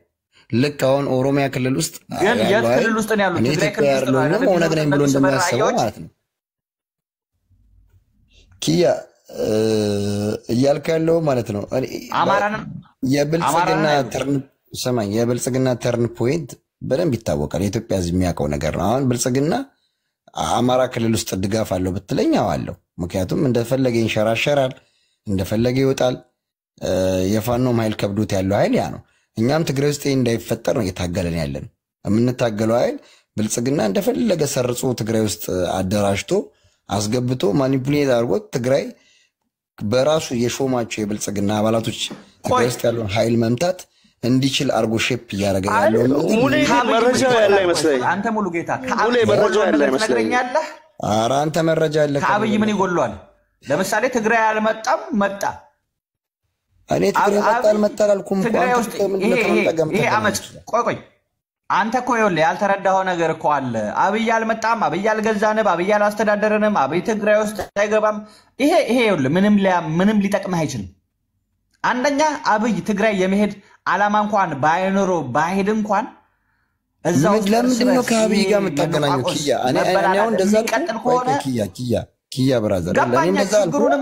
ልክ አሁን ኦሮሚያ ክልል ውስጥ ግን የት ክልል ውስጥ ነው ያሉት? ትግራይ ክልል ውስጥ ነው አይደል? ኦነግ ነኝ ብሎ እንደሚያስበው ማለት ነው። ኪያ እያልክ ያለው ማለት ነው። አማራን የብልጽግና ተርን ሰማኝ የብልጽግና ተርን ፖይንት በደንብ ይታወቃል። የኢትዮጵያ ሕዝብ የሚያውቀው ነገር ነው። አሁን ብልጽግና አማራ ክልል ውስጥ ድጋፍ አለው ብትለኝ አለው። ምክንያቱም እንደፈለገ ይንሸራሸራል፣ እንደፈለገ ይወጣል። የፋኖም ኃይል ከብዶት ያለው ኃይል ያ ነው። እኛም ትግራይ ውስጥ እንዳይፈጠር ነው እየታገለን ያለን። የምንታገለው ኃይል ብልጽግና እንደፈለገ ሰርጾ ትግራይ ውስጥ አደራጅቶ አስገብቶ ማኒፑሌት አድርጎ ትግራይ በራሱ የሾማቸው የብልጽግና አባላቶች ትግራይ ውስጥ ያለውን ኃይል መምታት እንዲችል አርጎ ሼፕ እያደረገ ያለው ሙሌ መረጃ ያለ አይመስለኝ። አንተ ሙሉ ጌታ ሙሌ መረጃ ያለ አይመስለኝ። ኧረ አንተ መረጃ ያለ ከአብይ ምን ይጎሏል? ለምሳሌ ትግራይ አልመጣም መጣ። እኔ ትግራይ መጣ አልመጣ አላልኩም እኮ ይሄ አመጽ ቆይ አንተ እኮ ይኸውልህ ያልተረዳኸው ነገር እኮ አለ። አብይ አልመጣም፣ አብይ አልገዛንም፣ አብይ አላስተዳደረንም፣ አብይ ትግራይ ውስጥ አይገባም። ይሄ ይኸውልህ ምንም ሊጠቅምህ አይችልም። አንደኛ አብይ ትግራይ የመሄድ ዓላማ እንኳን ባይኖረው ባይሄድ እንኳን ለምንድን ነው ከአብይ ጋር የምታገናኘው? ኪያ እኔ አሁን እንደዛ ኪያ ብራዘር ለኔ እንደዛ አልኩ። ችግሩን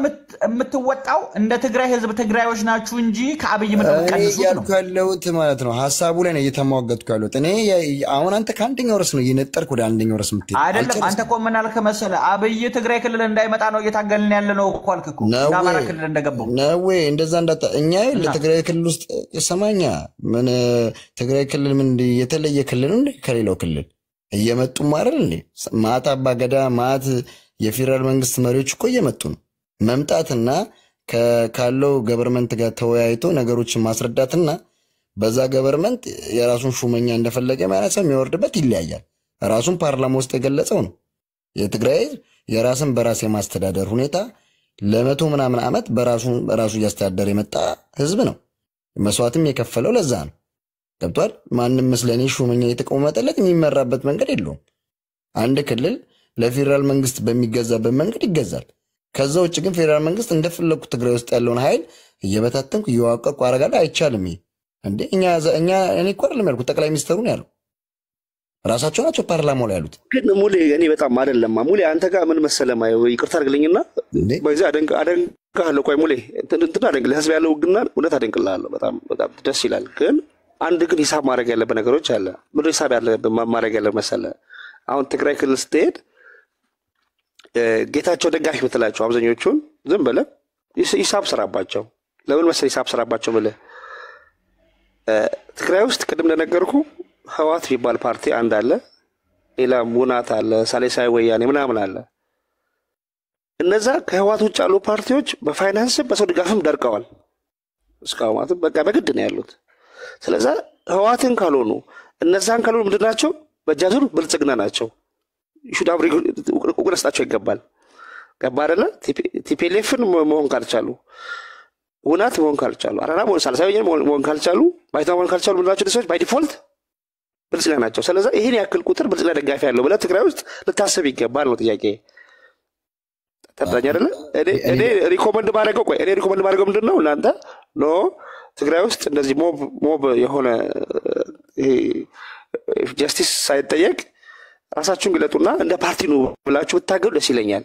የምትወጣው እንደ ትግራይ ህዝብ ትግራዮች ናችሁ እንጂ ከአብይ ምን ተቀንሱ ነው ያልኩት ማለት ነው። ሐሳቡ ላይ ነው እየተሟገትኩ ያለሁት እኔ። አሁን አንተ ከአንደኛው ርዕስ ነው እየነጠርክ ወደ አንደኛው ርዕስ የምትሄድ አይደለም። አንተ እኮ ምን አልክ መሰለህ? አብይ ትግራይ ክልል እንዳይመጣ ነው እየታገልን ያለ ነው እኮ አልክ እኮ። አማራ ክልል እንደገባው ነው ወይ? እንደዛ እንዳታ እኛ ለትግራይ ክልል ውስጥ ሰማኛ ምን ትግራይ ክልል ምን የተለየ ክልል ነው ከሌላው ክልል እየመጡ ማረል እንዴ? ማታ አባገዳ ማት የፌደራል መንግስት መሪዎች እኮ እየመጡ ነው። መምጣትና ካለው ገቨርንመንት ጋር ተወያይቶ ነገሮችን ማስረዳትና በዛ ገቨርንመንት የራሱን ሹመኛ እንደፈለገ ማለት ነው የሚወርድበት ይለያያል። ራሱን ፓርላማ ውስጥ የገለጸው ነው። የትግራይ የራስን በራስ የማስተዳደር ሁኔታ ለመቶ ምናምን ዓመት በራሱ እያስተዳደረ የመጣ ህዝብ ነው። መስዋዕትም የከፈለው ለዛ ነው። ገብቷል? ማንም መስለኔ ሹመኛ የተቆመጠለት የሚመራበት መንገድ የለውም። አንድ ክልል ለፌደራል መንግስት በሚገዛበት መንገድ ይገዛል። ከዛ ውጭ ግን ፌደራል መንግስት እንደፈለኩ ትግራይ ውስጥ ያለውን ኃይል እየበታተንኩ እየዋቀቁ አረጋለሁ አይቻልም። እንዴ እኛ እኔ እኮ አይደለም ያልኩት ጠቅላይ ሚኒስትሩ ነው ያለው። ራሳቸው ናቸው ፓርላማው ላይ ያሉት። ግን ሙሌ እኔ በጣም አይደለም ሙሌ አንተ ጋር ምን መሰለህ ማየው ይቅርታ አድርግልኝና በዚህ አደንቅሃለሁ። ቆይ ሙሌ እንትን አደንቅ ለህዝብ ያለው ግና እውነት አደንቅልሃለሁ። በጣም ደስ ይላል። ግን አንድ ግን ሂሳብ ማድረግ ያለበት ነገሮች አለ። ምንድን ሂሳብ ያለበት ማድረግ ያለበት መሰለህ? አሁን ትግራይ ክልል ስትሄድ ጌታቸው ደጋፊ ብትላቸው አብዛኞቹን ዝም ብለህ ሂሳብ ስራባቸው። ለምን መሰለህ ሂሳብ ስራባቸው ብለህ ትግራይ ውስጥ ቅድም እንደነገርኩ ህወሓት የሚባል ፓርቲ አንድ አለ፣ ሌላ ውናት አለ፣ ሳልሳይ ወያኔ ምናምን አለ። እነዛ ከህወሓት ውጭ ያሉ ፓርቲዎች በፋይናንስም በሰው ድጋፍም ደርቀዋል። እስካሁን ማለት በቃ በግድ ነው ያሉት። ስለዚህ ህወሓትን ካልሆኑ እነዛን ካልሆኑ ምንድን ናቸው? በእጃዙር ብልጽግና ናቸው። ሹዳብሪ ኡግረስታቸው ይገባል። ገባ አይደለ? ቲፒኤልኤፍን መሆን ካልቻሉ ውናት መሆን ካልቻሉ አራራ መሆን ሳልሳይ መሆን ካልቻሉ ባይታ መሆን ካልቻሉ ምንድናቸው? ሰዎች ባይ ዲፎልት ብልጽግና ናቸው። ስለዚህ ይሄን ያክል ቁጥር ብልጽግና ደጋፊ ያለው ብለህ ትግራይ ውስጥ ልታስብ ይገባል ነው ጥያቄ። ተጠራኝ አይደለ? እኔ ሪኮመንድ ማድረገው ምንድን ነው? እናንተ ኖ ትግራይ ውስጥ እንደዚህ ሞብ የሆነ ጀስቲስ ሳይጠየቅ ራሳችሁን ግለጡና እንደ ፓርቲ ነው ብላችሁ ብታገሉ ደስ ይለኛል።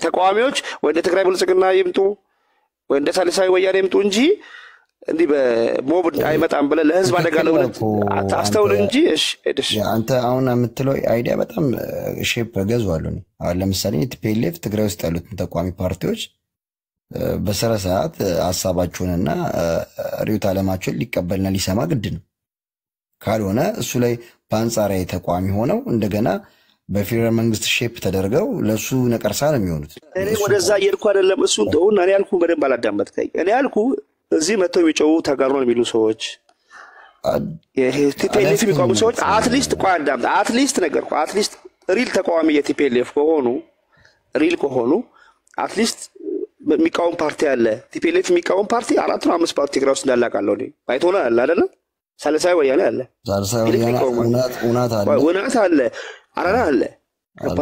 ተቃዋሚዎች ወይ እንደ ትግራይ ብልጽግና ይምጡ ወይ እንደ ሳልሳይ ወያኔ ይምጡ እንጂ እንዲህ በሞብ አይመጣም ብለህ ለህዝብ አደጋ ለውለት አስተውል እንጂ። እሺ አንተ አሁን የምትለው አይዲያ በጣም ሼፕ ገዟለሁ። አሁን ለምሳሌ ቲፒኤልኤፍ ትግራይ ውስጥ ያሉትን ተቃዋሚ ፓርቲዎች በስራ ሰዓት ሐሳባቸውንና ሪዮት ዓለማቸውን ሊቀበልና ሊሰማ ግድ ነው። ካልሆነ እሱ ላይ በአንጻራዊ ተቋሚ ሆነው እንደገና በፌደራል መንግስት ሼፕ ተደርገው ለሱ ነቀርሳ ነው የሚሆኑት። እኔ ወደዛ እየሄድኩ አይደለም። እሱን ተውና እኔ ያልኩ በደንብ አላዳመጥከኝ። እኔ ያልኩ እዚህ መጥተው የሚጮሁ ተጋሩ ነው የሚሉ ሰዎች ቲፒኤልኤፍ የሚቋሙ ሰዎች አትሊስት ቆይ አዳምጥ። አትሊስት ነገርኩ። አትሊስት ሪል ተቃዋሚ የቲፒኤልኤፍ ከሆኑ አትሊስት የሚቃወም ፓርቲ አለ። ቲፒኤልኤፍ የሚቃወም ፓርቲ 4 ነው 5 ፓርቲ ትግራይ ውስጥ እንዳላቃለው ነው ባይቶና አለ አይደለ? ሳልሳይ ወያኔ አለ፣ ሳልሳይ ወያኔ ውናት አለ፣ አራራ አለ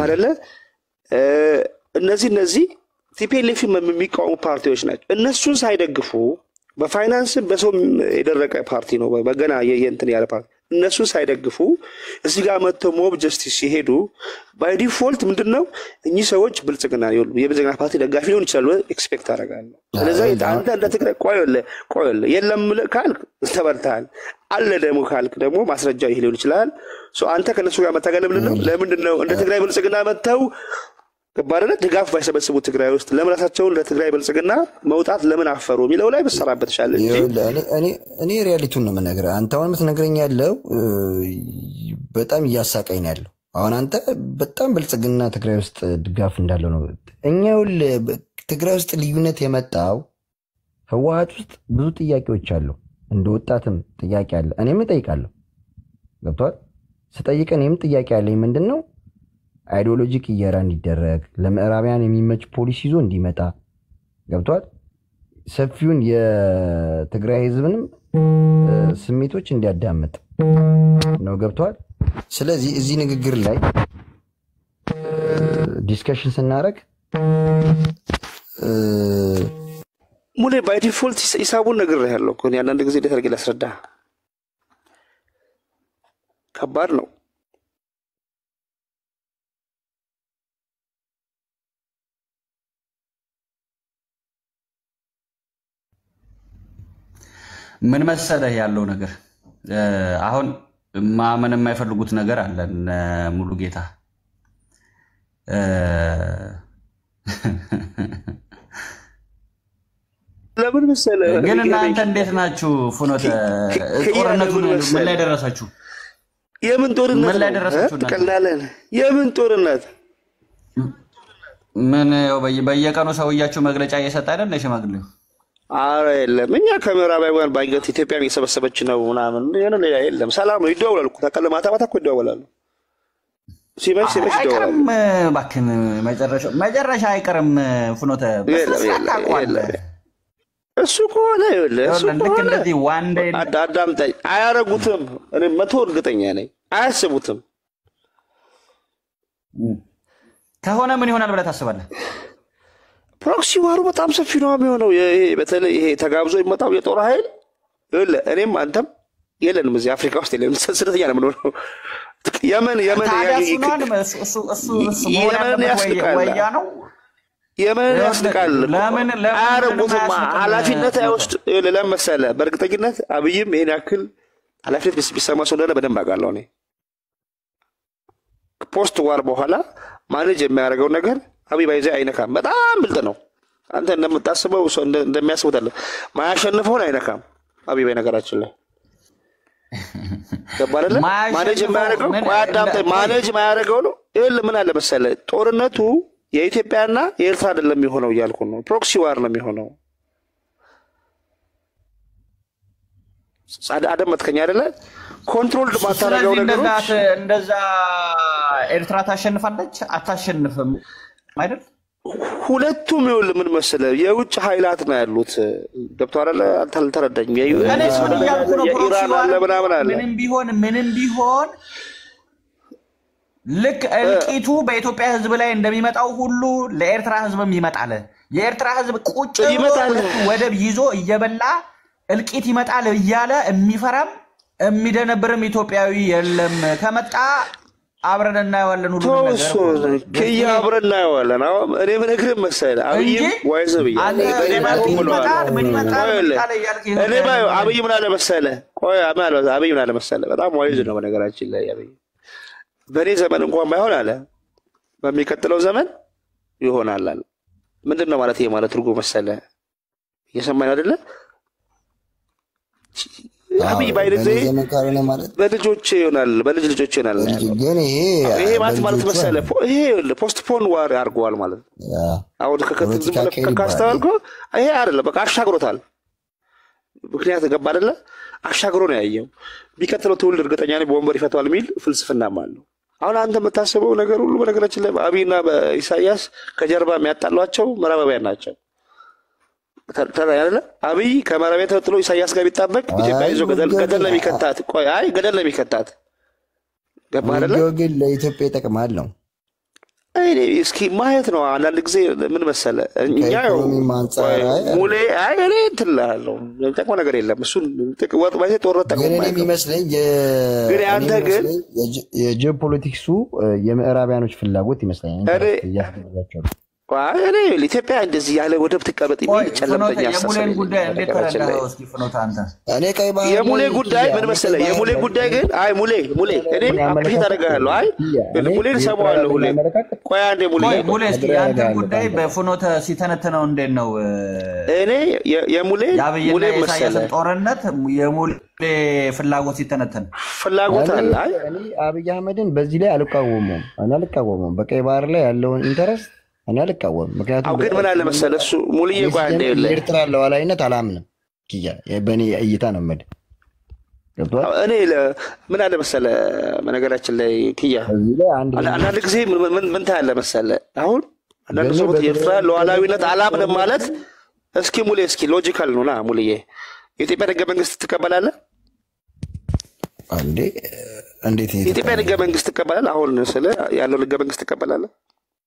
አይደለ? እነዚህ ቲፒኤልኤፍ የሚቃወሙ ፓርቲዎች ናቸው። እነሱን ሳይደግፉ በፋይናንስ በሰው የደረቀ ፓርቲ ነው በገና የእንትን ያለ ፓርቲ እነሱን ሳይደግፉ እዚህ ጋር መጥተው ሞብ ጀስቲስ ሲሄዱ ባይ ዲፎልት ምንድነው እኚህ ሰዎች ብልጽግና የብልጽግና ፓርቲ ደጋፊ ሊሆን ይችላሉ ኤክስፔክት አደርጋለሁ። ስለዚህ አንተ እንደ ትግራይ ቆየለ የለም ካልክ ተበርታል አለ ደግሞ ካልክ ደግሞ ማስረጃ ይሄ ሊሆን ይችላል። አንተ ከነሱ ጋር መታገል ለምንድነው እንደ ትግራይ ብልጽግና መጥተው ከባረነ ድጋፍ ባይሰበስቡ ትግራይ ውስጥ ለምራሳቸውን ለትግራይ ብልጽግና መውጣት ለምን አፈሩ የሚለው ላይ በሰራበት ይችላል እንጂ እኔ ሪያሊቲውን ነው የምነግርህ። አንተ አሁን የምትነግረኝ ያለው በጣም እያሳቀኝ ነው ያለው። አሁን አንተ በጣም ብልጽግና ትግራይ ውስጥ ድጋፍ እንዳለው ነው። እኛው ትግራይ ውስጥ ልዩነት የመጣው ህወሓት ውስጥ ብዙ ጥያቄዎች አሉ። እንደ ወጣትም ጥያቄ አለ። እኔም እጠይቃለሁ። ገብቷል? ስጠይቅ እኔም ጥያቄ አለኝ። ምንድነው አይዲዮሎጂ ቅየራ እንዲደረግ ለምዕራባውያን የሚመች ፖሊሲ ይዞ እንዲመጣ ገብቷል። ሰፊውን የትግራይ ህዝብንም ስሜቶች እንዲያዳምጥ ነው። ገብቷል። ስለዚህ እዚህ ንግግር ላይ ዲስከሽን ስናደርግ ሙሌ ባይ ዲፎልት ሂሳቡን ነግሬሃለሁ እኮ አንዳንድ ጊዜ እንዴት አድርጌ ላስረዳ። ከባድ ነው። ምን መሰለህ ያለው ነገር አሁን ማመን የማይፈልጉት ነገር አለ ሙሉ ጌታ ለምን መሰለህ ግን እናንተ እንዴት ናችሁ ፍኖተ ጦርነቱን ምን ላይ ደረሳችሁ የምን ጦርነት ምን ላይ ደረሳችሁ ተቀላለን የምን ጦርነት ምን በየቀኑ ሰውያችሁ መግለጫ እየሰጠ አይደል ለሽማግሌው አረ የለም እኛ ከምዕራባውያን ባንገት ኢትዮጵያን እየሰበሰበች ነው ምናምን የለም ሰላም ነው ይደዋወላሉ ተቀለ ማታ ማታ እኮ ይደዋወላሉ ሲመሽ አይቀርም ባክን መጨረሻ አይቀርም ፍኖተ እሱ ከሆነ ልክ እንደዚህ ዋንዴ አዳምጠኝ አያረጉትም እኔ 100 እርግጠኛ ነኝ አያስቡትም ከሆነ ምን ይሆናል ብለህ ታስባለህ ፕሮክሲ ዋሩ በጣም ሰፊ ነው የሚሆነው በተለይ ይሄ ተጋብዞ ይመጣው የጦር ኃይል እኔም አንተም የለንም እዚህ አፍሪካ ውስጥ የለንም ስለተኛ ነው የምንኖረው የመን የመን ያስቃል ለምን አያረጉትም ኃላፊነት አይወስድ ለምን መሰለህ በእርግጠኝነት አብይም ይሄን ያክል ኃላፊነት ቢሰማ ሰው እንደሆነ በደንብ አውቃለሁ እኔ ፖስት ዋር በኋላ ማኔጅ የሚያደርገው ነገር አብይ ባይዘ አይነካም በጣም ብልጥ ነው አንተ እንደምታስበው ሰው እንደሚያስቡት አለ ማያሸንፈውን አይነካም አብይ በነገራችን ላይ ተባረለ ማኔጅ የሚያደርገው ቆያዳምጠ ማኔጅ የሚያደርገው ነው ምን አለ መሰለህ ጦርነቱ የኢትዮጵያና የኤርትራ አይደለም የሚሆነው እያልኩ ነው ፕሮክሲ ዋር ነው የሚሆነው አደመጥከኝ አይደለ ኮንትሮል ማታረጋው ነገሮች እንደዛ ኤርትራ ታሸንፋለች አታሸንፍም አይደል ሁለቱም ይወል ምን መሰለህ የውጭ ኃይላት ነው ያሉት ገብቷል አይደል አልተረዳኝ የኢራን አለ ምናምን አለ ምንም ቢሆን ልክ እልቂቱ በኢትዮጵያ ህዝብ ላይ እንደሚመጣው ሁሉ ለኤርትራ ህዝብም ይመጣል የኤርትራ ህዝብ ቁጭ ይመጣል ወደብ ይዞ እየበላ እልቂት ይመጣል እያለ የሚፈራም የሚደነብርም ኢትዮጵያዊ የለም ከመጣ አብረን እናየዋለን ሁሉ ነገር ከያ አብረን እናየዋለን እኔ ምን እግርም መሰለህ አብይም ዋይዘብ እኔ ባዩ አብይ ምን አለ መሰለህ ቆይ አብይ ምን አለ መሰለህ በጣም ዋይዝ ነው በነገራችን ላይ አብይ በኔ ዘመን እንኳን ባይሆን አለ በሚከተለው ዘመን ይሆናል አለ ምንድነው ማለት ይሄ ማለት ትርጉም መሰለህ እየሰማኝ አይደለ አብይ ባይረዘ በልጆች ይሆናል ልጆች ይሆናል ግን ይሄ ማለት መሰለህ ይሄ ፖስትፖን ዋር አድርጓል ማለት አሁን ከካስተዋልኩ ይሄ አይደለም በቃ አሻግሮታል ምክንያት ገባ አይደለ አሻግሮ ነው ያየው ቢከተለው ትውልድ እርግጠኛ ነኝ በወንበር ይፈታዋል የሚል ፍልስፍናም አለው አሁን አንተ የምታስበው ነገር ሁሉ በነገራችን ላይ አብይና በኢሳያስ ከጀርባ የሚያጣሏቸው ምዕራባውያን ናቸው ተራያለ አብይ ከመራቤት ተጥሎ ኢሳያስ ጋር ቢጣበቅ ኢትዮጵያ ይዞ ገደል ለሚከታት ቆይ ገደል ለሚከታት ገባ አይደለ ግን ለኢትዮጵያ ይጠቅማል ነው እስኪ ማየት ነው አንዳንድ ጊዜ ምን መሰለ እኛው ሙሌ እኔ እንትላለው ጠቅሞ ነገር የለም እሱ ወጥ ባይዘ ጦርነት ጠቅሞ ግን የሚመስለኝ አንተ ግን የጂኦፖለቲክሱ የምዕራባውያኖች ፍላጎት ይመስለኛል እኔ ኢትዮጵያ እንደዚህ ያለ ወደብ ትቀበጥ የሚል ጨለምተኛ የሙሌን ጉዳይ እንዴት ተረዳኸው እስኪ ፍኖት አንተ የሙሌ ጉዳይ ምን መሰለህ የሙሌ ጉዳይ ግን ሙሌ እኔ አፕሪት አደርጋለሁ ሙሌ ሰማዋለሁ ቆይ አንዴ ሙሌ እስኪ አንተ ጉዳይ በፍኖተ ሲተነተነው እንዴት ነው እኔ የሙሌ መሰለህ ጦርነት የሙሌ ፍላጎት ሲተነተን ፍላጎት አለ እኔ አብይ አህመድን በዚህ ላይ አልቃወመም በቀይ ባህር ላይ ያለውን ኢንተረስት እኔ አልቃወም ምክንያቱም ግን ምን አለ መሰለህ እሱ ሙልዬ ጓንዴ የለ ኤርትራ ለዋላይነት አላምንም ኪያ በኔ እይታ ነው መድ እኔ ምን አለ መሰለህ በነገራችን ላይ ኪያ አንዳንድ ጊዜ ምን ታያለህ መሰለህ አሁን አንዳንድ ሰዎች ኤርትራ ለዋላዊነት አላምንም ማለት እስኪ ሙሌ እስኪ ሎጂካል ነውና ሙልዬ የኢትዮጵያ ህገ መንግስት ትቀበላለህ እንዴት የኢትዮጵያ ህገ መንግስት ትቀበላለህ አሁን ስለ ያለው ህገ መንግስት ትቀበላለህ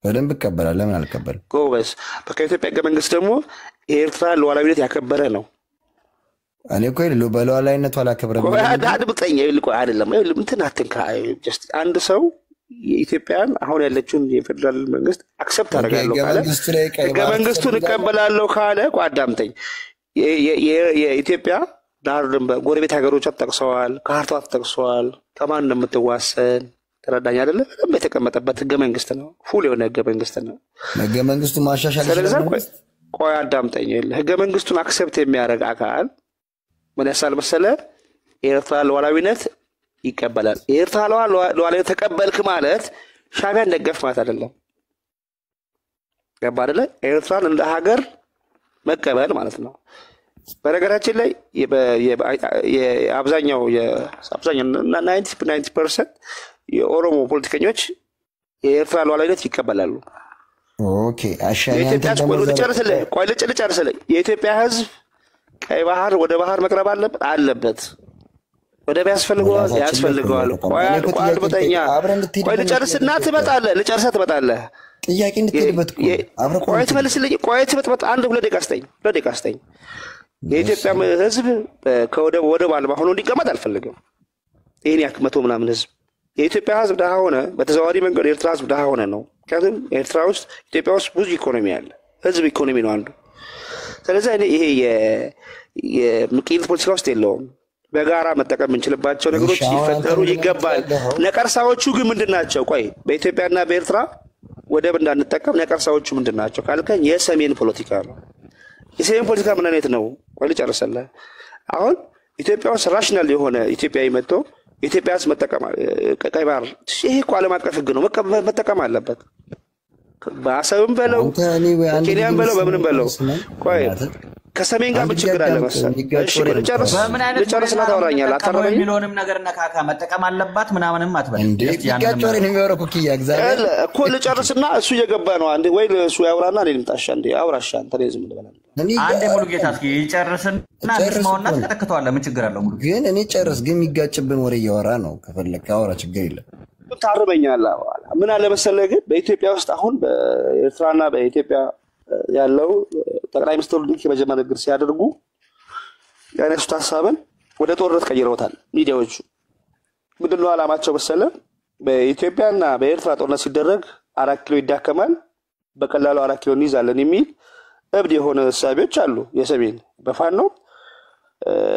በደንብ እቀበላለሁ ለምን አልቀበልም ጎበዝ በቃ የኢትዮጵያ ህገ መንግስት ደግሞ የኤርትራ ሉዓላዊነት ያከበረ ነው እኔ እኮ ይሉ በሉዓላዊነቱ አላከብረም። አድምጠኝ። አይደለም እንትን አትንካ። አንድ ሰው የኢትዮጵያን አሁን ያለችውን የፌዴራል መንግስት አክሰፕት አደርጋለሁ ካለ ህገ መንግስቱን እቀበላለሁ ካለ አዳምጠኝ። የኢትዮጵያ ዳር ድንበር ጎረቤት ሀገሮች ተጠቅሰዋል፣ ካርታ ተጠቅሰዋል። ከማን እንደምትዋሰን ተረዳኝ አይደለ? በደንብ የተቀመጠበት ህገ መንግስት ነው። ፉል የሆነ ህገ መንግስት ነው። ህገ መንግስቱ ማሻሻል ይችላል። ቆይ አዳምጠኝ። ህገ መንግስቱን አክሰፕት የሚያደርግ አካል ምን ያሳል መሰለ? የኤርትራ ሉዓላዊነት ይቀበላል። የኤርትራ ሉዓላዊነት ተቀበልክ ማለት ሻዕቢያን ደገፍ ማለት አይደለም። ገባ አይደለ? ኤርትራን እንደ ሀገር መቀበል ማለት ነው። በነገራችን ላይ አብዛኛው 90% የኦሮሞ ፖለቲከኞች የኤርትራ ሉዓላዊነት ይቀበላሉ። ኦኬ ልጨርስልህ። የኢትዮጵያ ህዝብ ቀይ ባህር ወደ ባህር መቅረብ አለበት። ወደብ ያስፈልገዋል። ቆይ በተኛ ቆይ ልጨርስና ትመጣለህ። ጥያቄ እንድትሄድበት ቆይ ትመልስልኝ። ቆይ ትመጣ አንድ 2 ደቂቃ ስጠኝ። የኢትዮጵያ ህዝብ ከወደብ አልባ ሆኖ እንዲቀመጥ አልፈልግም። ይሄን ያክ 100 ምናምን ህዝብ የኢትዮጵያ ህዝብ ደሃ ሆነ፣ በተዘዋዋሪ መንገድ የኤርትራ ህዝብ ደሃ ሆነ ነው። ምክንያቱም ኤርትራ ውስጥ ኢትዮጵያ ውስጥ ብዙ ኢኮኖሚ አለ። ህዝብ ኢኮኖሚ ነው አንዱ። ስለዚህ ይሄ የምቅኝት ፖለቲካ ውስጥ የለውም። በጋራ መጠቀም የምንችልባቸው ነገሮች ሊፈጠሩ ይገባል። ነቀርሳዎቹ ግን ምንድን ናቸው? ቆይ በኢትዮጵያና በኤርትራ ወደብ እንዳንጠቀም ነቀርሳዎቹ ምንድን ናቸው ካልከኝ የሰሜን ፖለቲካ ነው። የሰሜን ፖለቲካ ምን አይነት ነው? ቆይ ልጨርሰልህ። አሁን ኢትዮጵያ ውስጥ ራሽናል የሆነ ኢትዮጵያዊ መጥቶ ኢትዮጵያ ውስጥ መጠቀም ቀይ ባህር ይሄ እኮ ዓለም አቀፍ ህግ ነው፣ መጠቀም አለበት። በአሰብም በለው ኬንያም በለው በምንም በለው። ቆይ ከሰሜን ጋር ችግር አለ መሰለኝ። እሺ ልጨርስና ታወራኛለህ። አታረመኝ የሚለውንም ነገር ነካካ መጠቀም አለባት ምናምንም አትበል። ይጋጫሪ ነው የሚወረው ኩኪያ እግዚአብሔር እኮ ልጨርስና እሱ እየገባ ነው። አንዴ ወይ እሱ ያውራና እኔ ልምጣሻ። አንዴ አውራሻ አንተ ዝም ብለናል። አንዴ ሙሉ ጌታ እስኪ ይጨርስና ልስማውና ተከተዋለህ። ምን ችግር አለው? ሙሉ ግን እኔ ጨርስ። ግን የሚጋጭብን ወሬ እያወራ ነው። ከፈለክ አውራ፣ ችግር የለም። ታርበኛለህ። ምን አለ መሰለህ ግን በኢትዮጵያ ውስጥ አሁን በኤርትራና በኢትዮጵያ ያለው ጠቅላይ ሚኒስትሩ ልክ የመጀመሪያ ንግግር ሲያደርጉ ያነሱት ሀሳብን ወደ ጦርነት ቀይረውታል። ሚዲያዎቹ ምንድን ነው ዓላማቸው መሰለህ? በኢትዮጵያና በኤርትራ ጦርነት ሲደረግ 4 ኪሎ ይዳከማል፣ በቀላሉ 4 ኪሎ እንይዛለን የሚል እብድ የሆነ እሳቤዎች አሉ። የሰሜን በፋኖ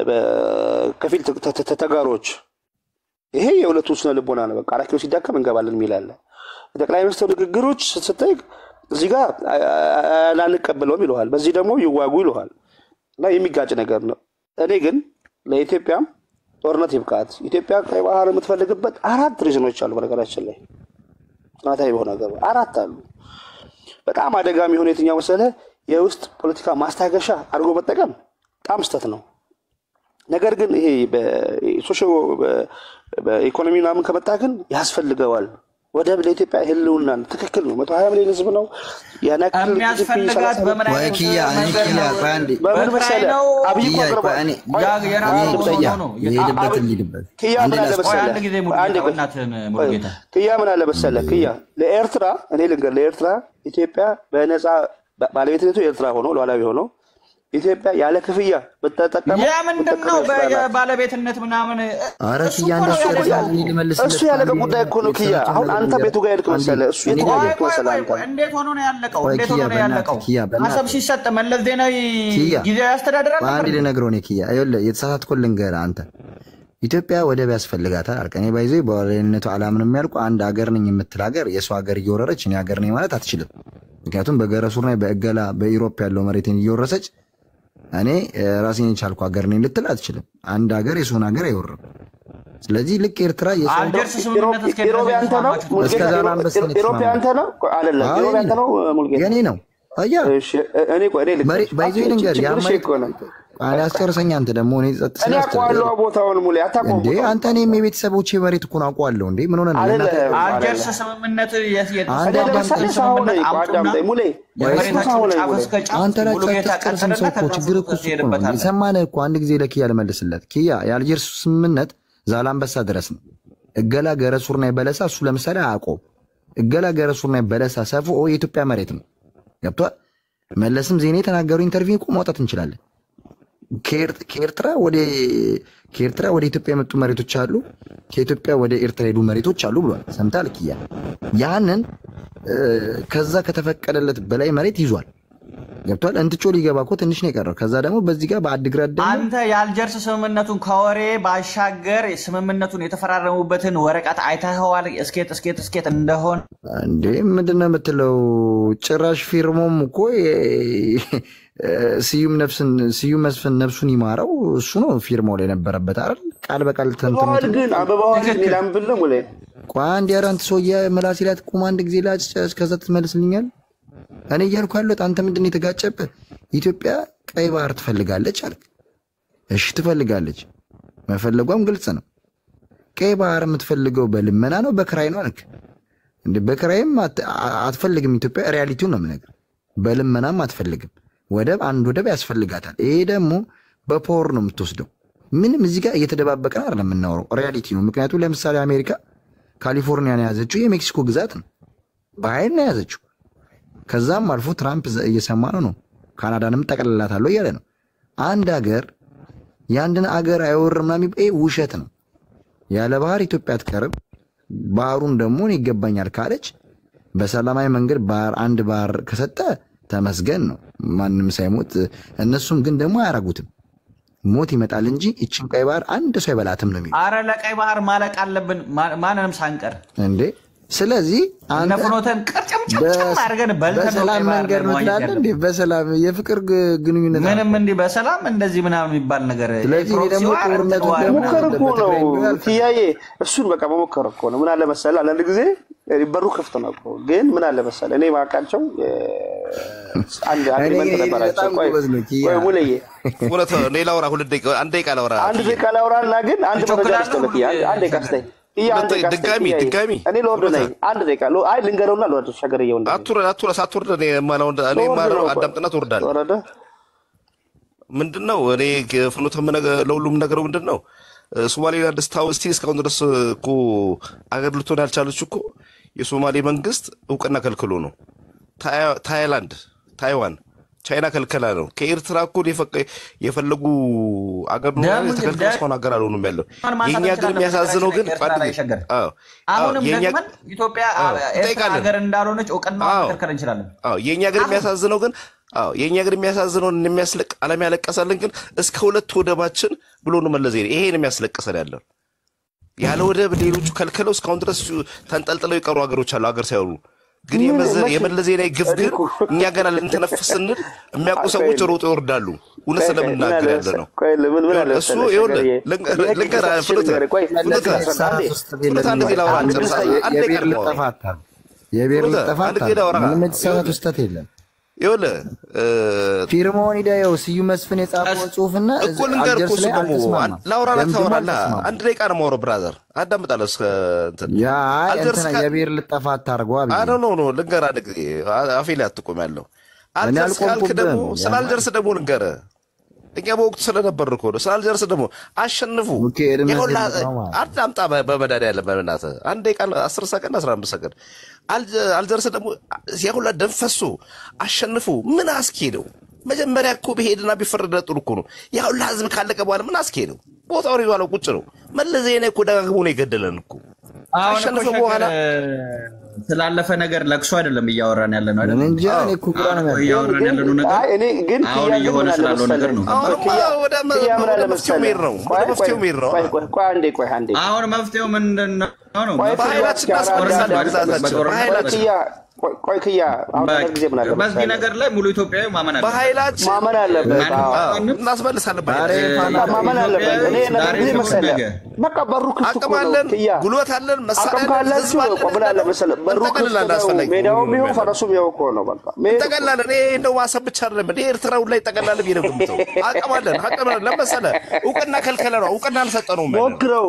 በከፊል ተጋሮች ይሄ የሁለቱ ስነ ልቦና ነው። በቃ 4 ኪሎ ሲዳከም እንገባለን የሚል አለ። ጠቅላይ ሚኒስትሩ ንግግሮች ስትጠይቅ እዚህ ጋር ላንቀበለውም ይለዋል፣ በዚህ ደግሞ ይዋጉ ይለዋል። እና የሚጋጭ ነገር ነው። እኔ ግን ለኢትዮጵያም ጦርነት ይብቃት። ኢትዮጵያ ቀይ ባህር የምትፈልግበት 4 ሪዝኖች አሉ። በነገራችን ላይ ጥናታዊ በሆነ ነገር 4 አሉ። በጣም አደጋ የሚሆን የትኛው መሰለህ? የውስጥ ፖለቲካ ማስታገሻ አድርጎ መጠቀም በጣም ስህተት ነው። ነገር ግን ይሄ በሶሾ በኢኮኖሚ ምናምን ከመጣ ግን ያስፈልገዋል። ወደብ ለኢትዮጵያ ህልውና ትክክል ነው። 120 ሚሊዮን ህዝብ ነው ያናክል የሚያስፈልጋት። በምን አይነት በምን መሰለህ? አብይ ቆጥረው ምን አለ መሰለህ? ለኤርትራ እኔ ልንገር፣ ለኤርትራ ኢትዮጵያ በነፃ ባለቤትነቱ ኤርትራ ሆኖ ሉዓላዊ ሆኖ ኢትዮጵያ ያለ ክፍያ በተጠቀመ ያ ምንድነው በባለቤትነት ምናምን እሱ ያለቀ ጉዳይ እኮ ነው። ኪያ አሁን አንተ ቤቱ ጋር ያልክ መሰለህ? እሱ የቱ ጋር ያልክ መሰለህ? አንተ እንዴት ሆኖ ነው ያለቀው? ሀሳብ ሲሰጥ መለስ ዜናዊ ጊዜያዊ አስተዳደር አለ። አንዴ ልነግረው ነው ኪያ፣ ይኸውልህ የተሳሳትኩት ልንገርህ። አንተ ኢትዮጵያ ወደብ ያስፈልጋታል አልከ። እኔ ባይዘይ በወሬነቱ ዓላምን የሚያልቁ አንድ ሀገር ነኝ የምትል ሀገር የሰው ሀገር እየወረረች እኔ ሀገር ነኝ ማለት አትችልም። ምክንያቱም በገረሱር ላይ በእገላ በኢሮፕ ያለው መሬትን እየወረሰች እኔ ራሴን የቻልኩ ሀገር ነኝ ልትል አትችልም። አንድ ሀገር የሱን ሀገር አይወርም። ስለዚህ ልክ ኤርትራ የኔ ነው አስጨርሰኝ። አንተ ደግሞ አንተ እኔም የቤተሰቦቼ መሬት እኮ ነው አውቀዋለሁ። እንዴ ምን ሆነ ነው አልጀርስ ስምምነት የሰማንህ እኮ አንድ ጊዜ ለኪያ ልመልስለት። ኪያ የአልጀርስ ስምምነት ዛላንበሳ ድረስ ነው። እገላ ገረሱርና በለሳ እሱ ለምሳሌ አያውቀውም። እገላ ገረሱርና በለሳ ሰፎ የኢትዮጵያ መሬት ነው። ገብቶሃል? መለስም ዜና የተናገሩ ኢንተርቪው እኮ ማውጣት እንችላለን። ከኤርትራ ወደ ኢትዮጵያ የመጡ መሬቶች አሉ፣ ከኢትዮጵያ ወደ ኤርትራ ሄዱ መሬቶች አሉ ብሏል። ሰምተሃል ኪያ? ያንን ከዛ ከተፈቀደለት በላይ መሬት ይዟል። ገብቷል። እንትጮ ሊገባ እኮ ትንሽ ነው የቀረው። ከዛ ደግሞ በዚህ ጋር በአድግራት ደግሞ አንተ የአልጀርስ ስምምነቱን ከወሬ ባሻገር ስምምነቱን የተፈራረሙበትን ወረቀት አይተኸዋል? እስኬት እንደሆነ እንዴ ምንድነው የምትለው? ጭራሽ ፊርሞም እኮ ስዩም መስፍን ነፍሱን ይማረው እሱ ነው ፊርማው ላይ ነበረበት አይደል? ቃል በቃል ተንተን ግን አበባዋል ሚላም ብለም ወለ ቋንድ ያራንት ሰውዬ መላሲ ላይ ተቆማ አንድ ጊዜ ላጭ ከዛ ትመልስልኛል። እኔ እያልኩ ያለሁት አንተ ምንድነው የተጋጨብህ? ኢትዮጵያ ቀይ ባህር ትፈልጋለች አልክ። እሺ ትፈልጋለች፣ መፈለጓም ግልጽ ነው። ቀይ ባህር የምትፈልገው በልመና ነው በክራይ ነው አልክ። እንዴ በክራይም አትፈልግም ኢትዮጵያ። ሪያሊቲው ነው የምነግርህ። በልመናም አትፈልግም። ወደብ አንድ ወደብ ያስፈልጋታል። ይሄ ደግሞ በፓወር ነው የምትወስደው። ምንም እዚህ ጋር እየተደባበቀ አይደለም የምናወራው፣ ሪያሊቲ ነው። ምክንያቱም ለምሳሌ አሜሪካ ካሊፎርኒያን የያዘችው የሜክሲኮ ግዛት ነው፣ በኃይል ነው የያዘችው። ከዛም አልፎ ትራምፕ እየሰማ ነው ካናዳንም ጠቅልላታለሁ እያለ ነው። አንድ ሀገር የአንድን ሀገር አይወርም ምናምን ውሸት ነው። ያለ ባህር ኢትዮጵያ አትቀርም። ባህሩን ደግሞ ይገባኛል ካለች በሰላማዊ መንገድ አንድ ባህር ከሰጠ ተመስገን ነው፣ ማንም ሳይሞት። እነሱም ግን ደግሞ አያረጉትም። ሞት ይመጣል እንጂ እቺን ቀይ ባህር አንድ ሰው አይበላትም ነው የሚለው። አረ ለቀይ ባህር ማለቅ አለብን ማንንም ሳንቀር እንዴ። ስለዚህ አንተ ፍኖተን ቀርጨምጨም አድርገን በልተን በሰላም መንገድ ምትላለ እንዴ? በሰላም የፍቅር ግንኙነት ምንም እንዴ በሰላም እንደዚህ ምናምን የሚባል ነገር ስለዚህ ደግሞ ጦርነቱ ሙከር እኮ ነው ኪያዬ። እሱን በቃ መሞከር እኮ ነው። ምን አለ መሰለህ አንዳንድ ጊዜ በሩ ክፍት ነው እኮ። ግን ምን አለ መሰለህ እኔ ማቃቸው አንድ አግሪመንት ነበራቸው። ቆይ ሙለዬ ወለተ ሌላ ወራ ሁለት ደቂቃ አንድ ደቂቃ ላውራ እና ግን አንድ መረጃ ልስጥልህ። አንድ ደቂቃ ስጠኝ። ድጋሚ እኔ ልወርድ ነኝ። አንድ ደቂቃ አይ ልንገረውና ልወርድ ሸገርየው ሳትወርድ እኔ የማለው አዳምጥና ትወርዳለህ። ወረደ ምንድነው እኔ ፍኖተ ለሁሉም ነገረው ምንድነው ሶማሌላንድ እስካሁን ድረስ እኮ አገር ልትሆን ያልቻለችው እኮ የሶማሌ መንግስት እውቅና ከልክሎ ነው። ታይዋን ቻይና ከልከላ ነው። ከኤርትራ እኮ የፈለጉ አገር ነው ተከልክሎ አገር አልሆኑም ያለው። የኛ ግን የሚያሳዝነው ግን አሁንም ደግመን ኢትዮጵያ ኤርትራ ሀገር እንዳልሆነች እውቅና መከልከል እንችላለን። የኛ ግን የሚያሳዝነው ግን የሚያስለቅ ዓለም ያለቀሳልን ግን እስከ ሁለት ወደባችን ብሎ ነው መለዘ። ይሄን የሚያስለቅሰን ያለው ያለ ወደብ ሌሎቹ ከልከለው እስካሁን ድረስ ተንጠልጥለው የቀሩ ሀገሮች አሉ ሀገር ሳይሆኑ። ግን የመለዘ ላይ ግፍ ግን እኛ ገና ልንተነፍስ ስንል የሚያውቁ ሰዎች ሮጦ ይወርዳሉ። እውነት ስለምናገር ያለ ነው እሱ። ይኸውልህ ልንገር የብሔር ልጠፋት ምንም የተሳሳተ ውስጠት የለም። ይኸውልህ ፊርማውን ሂደው ስዩም መስፍን የጻፈውን ጽሁፍና እኮ ልንገር እኮ እሱ ደግሞ ላውራና ታወራለህ። አንድ ደቂቃ ነው የማወራው ብራዘር፣ አዳምጣለህ። እስከ እንትን የብሔር ልጠፋት ታርጓ ኖ ልንገር አንድ ጊዜ አፌ ላይ አትቆም ያለው አልጀርስ ካልክ ደግሞ ስላልጀርስ ደግሞ ልንገርህ እኛ በወቅቱ ስለነበር እኮ ነው። ስላልጀርስ ደግሞ አሸንፉ ይሁላ አዳምጣ በመድኃኒዓለም በእናትህ አንድ ደቂቃ 10 ሰከንድ 15 ሰከንድ አልጀርስ ደግሞ ይሁላ ደም ፈሶ አሸንፉ ምን አስኬደው? መጀመሪያ እኮ በሄድና ቢፈረድ ጥሩ እኮ ነው። ያው ለህዝብ ካለቀ በኋላ ምን አስኬደው? ቦታው ይዋለው ቁጭ ነው። መለዘ የኔ እኮ ደጋግሞ ነው የገደለን እኮ። አሸንፉ በኋላ ስላለፈ ነገር ለቅሶ አይደለም እያወራን ያለ ነው አይደል? እንጂ እኔ እኮ ግራና እያወራን ያለ ነው ነገር እኔ ግን አሁን እየሆነ ስላለው ነገር ነው። ወደ መፍትሄው ሜር ነው። አንዴ አሁን መፍትሄው ምንድን ነው? በኃይላችን እናስመልሳለን ግዛታችን በኃይላችን ቆይ ክያ አሁን ጊዜ ምን አለ በዚህ ነገር ላይ ሙሉ ኢትዮጵያዊ ማመን አለበት። በኃይላችን ማመን አለበት። እናስመልሳለን። ማመን አለበት። እኔ ነገር መሰለህ በቃ በሩ ክፍት እኮ ነው። ክያ ጉልበት አለን መሳሪያ ካላችሁ ምን አለ መሰለህ በሩ ክፍት ነው። ሜዳው ቢሆን ፈረሱ ቢሆን እኮ ነው በቃ ተቀላለን። እኔ እንደው ማሰብ ብቻ አይደለም ኤርትራው ላይ ተቀላለ ቢነግምተው አቀማለን ለመሰለህ እውቅና ከልከለ ነው። እውቅና አልሰጠነውም።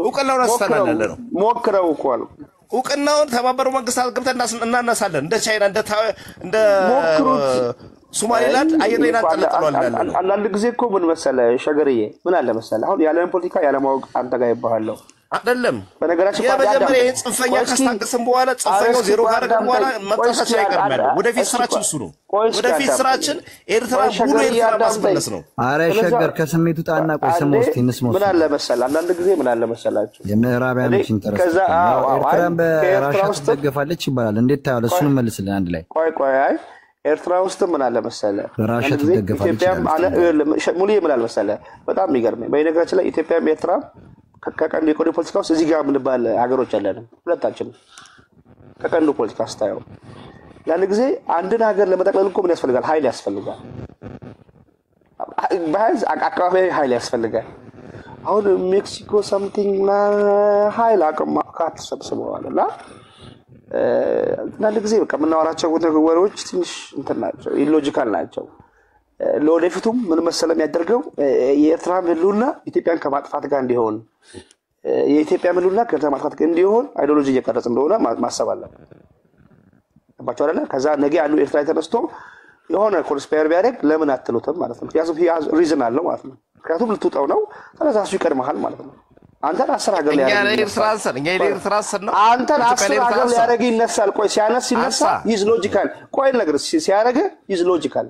እውቅናውን አስተናናለ ነው። ሞክረው እኮ አሉ እውቅናውን ተባበሩ መንግስታት ገብተን እናነሳለን። እንደ ቻይና እንደ ሶማሌላንድ አየር ላይ እናንጠለጥለዋል ያለ ነው። አንዳንድ ጊዜ እኮ ምን መሰለህ ሸገርዬ ምን አለ መሰለህ አሁን ያለን ፖለቲካ ያለማወቅ አንተ ጋር ይባሃለው አይደለም በነገራችን የመጀመሪያ ጽንፈኛ ካስታቀስን በኋላ ጽንፈኛው ዜሮ ካደረግን በኋላ መጣሳችን አይቀርም ያለው ወደፊት ስራችን እሱ ነው። ወደፊት ስራችን ኤርትራ ሙሉ ኤርትራ ማስመለስ ነው። አረ ሸገር ከስሜቱ ጣና ቆይ ስሙ እስቲ እንስማው። ምን አለ መሰል አንዳንድ ጊዜ ምን አለ መሰላችሁ የምዕራባውያኖች ኢንተረስት ኤርትራን በራሻ ትደገፋለች ይባላል። እንዴት ታያለህ? እሱን መልስልን አንድ ላይ። ቆይ አይ ኤርትራ ውስጥ ምን አለ መሰለ ራሻ ትደገፋለች ሙሉ ምን አለ መሰለ በጣም የሚገርመኝ በነገራችን ላይ ኢትዮጵያም ኤርትራ ከቀንዱ የቀንዱ ፖለቲካ ውስጥ እዚህ ጋር የምንባል ሀገሮች አለን ሁለታችን ከቀንዱ ፖለቲካ ስታየው ያን ጊዜ አንድን ሀገር ለመጠቅለል እኮ ምን ያስፈልጋል? ኃይል ያስፈልጋል። ባይዝ አካባቢ ኃይል ያስፈልጋል። አሁን ሜክሲኮ ሳምቲንግ ኃይል አቅም ካትሰብስበዋልና አንድ ጊዜ በቃ የምናወራቸው ወሬዎች ትንሽ እንትን ናቸው ኢሎጂካል ናቸው። ለወደፊቱም ምን መሰለም ያደርገው የኤርትራ ህልውና ኢትዮጵያን ከማጥፋት ጋር እንዲሆን የኢትዮጵያ ህልውና ከኤርትራ ማጥፋት ጋር እንዲሆን አይዲዮሎጂ እየቀረጽ እንደሆነ ማሰብ አለበት። ባቻው አይደለ ከዛ ነገ አንዱ ኤርትራ ተነስቶ የሆነ ኮንስፓየር ቢያደርግ ለምን አትሉትም ማለት ነው። ያዙ ሪዝን አለው ማለት ነው። ምክንያቱም ልትውጣው ነው ተነሳሱ ይቀድማል ማለት ነው። አንተን 10 ሀገር ላይ አንተን 10 ሀገር ሊያደርግ ይነሳል። ቆይ ሲነሳ ይዝ ሎጂካል ቆይ ነገር ሲያደርግ ይዝ ሎጂካል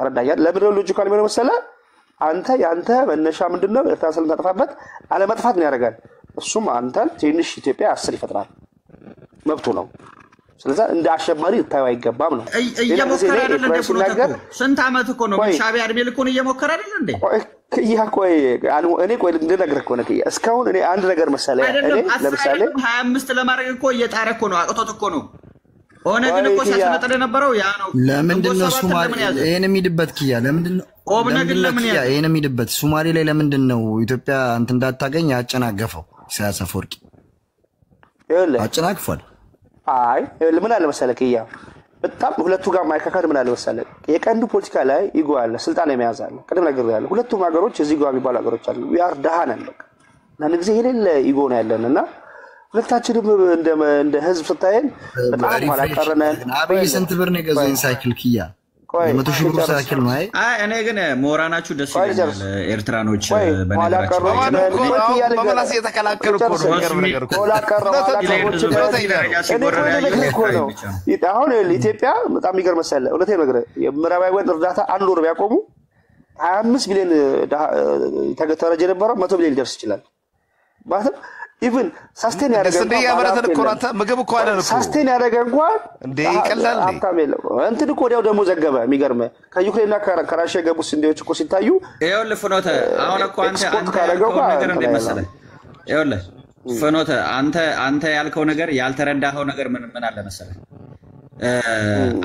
ተረዳኛል። ለምን ሎጂካል ነው መሰለ አንተ መነሻ ምንድነው? ኤርትራ ስለምታጠፋበት አለመጥፋት ነው ያደርጋል። እሱም አንተን ትንሽ ኢትዮጵያ 10 ይፈጥራል መብቱ ነው። ስለዚህ እንደ አሸባሪ ልታዩ አይገባም ነው እየሞከረ አይደል እንደ ፕሮቶኮል ስንት አመት እኮ ነው ሻቢያ አድሜ ልኮን እየሞከረ አይደል እንዴ? ቆይ እኔ ልነግርህ እኮ ነው እስካሁን እኔ አንድ ነገር መሰለ እኔ ለምሳሌ 25 ለማድረግ እኮ እየጣረ እኮ ነው አቅቶት እኮ ነው ሆነ ግን እኮ ሲያስመጣ የነበረው ያ ነው። ለምንድነው ሶማሌ ይሄን የሚድበት ኪያ ለምንድነው ኦብነግን ለምን ያ ይሄን የሚድበት ሶማሌ ላይ ለምንድነው ኢትዮጵያ እንት እንዳታገኝ ያጨናገፈው? ኢሳያስ አፈወርቂ አጨናግፏል። አይ ለምን አለ መሰለህ ኪያ በጣም ሁለቱ ጋር ማይካካድ ምን አለ መሰለህ የቀንዱ ፖለቲካ ላይ ይጓል ስልጣን የሚያዝ አለ። ቀደም ነገር ያለ ሁለቱም ሀገሮች እዚህ ጋር የሚባሉ ሀገሮች አሉ ዊአር ዳሃነን በቃ እና ጊዜ የሌለ ኢጎ ነው ያለንና ሁለታችንም እንደ ህዝብ ስታየን በጣም ማላቀረነን አብይ ስንት ብር ነው የገዛው ሳይክል ኪያ? 100,000 ብር ሳይክል ነው። አይ እኔ ግን ሞራናችሁ ደስ ይላል ኤርትራኖች በነገራችን በመላስ የተከላከሉ እኮ ነው ነገር እኮ አሁን ኢትዮጵያ በጣም የሚገርም መሰለ እውነቴን ነገር የምዕራባውያን እርዳታ አንድ ወር ቢያቆሙ 25 ሚሊዮን ተገተረጀ ነበር 100 ሚሊዮን ሊደርስ ይችላል ማለት ኢቭን ሳስቴን ያደረገ እንዴ ያመረተ ኮራታ ምግብ እኮ አይደለም ሳስቴን ያደረገ እንኳን እንዴ ይቀላል እንትን እኮ ወዲያው ደግሞ ዘገበ የሚገርም ከዩክሬንና ከራሺያ ገቡ ስንዴዎች እኮ ሲታዩ ይኸውልህ ፍኖተ አሁን እኮ አንተ ያልከው ነገር እንደመሰለ ይኸውልህ ፍኖተ አንተ ያልከው ነገር ያልተረዳኸው ነገር ምን አለ መሰለ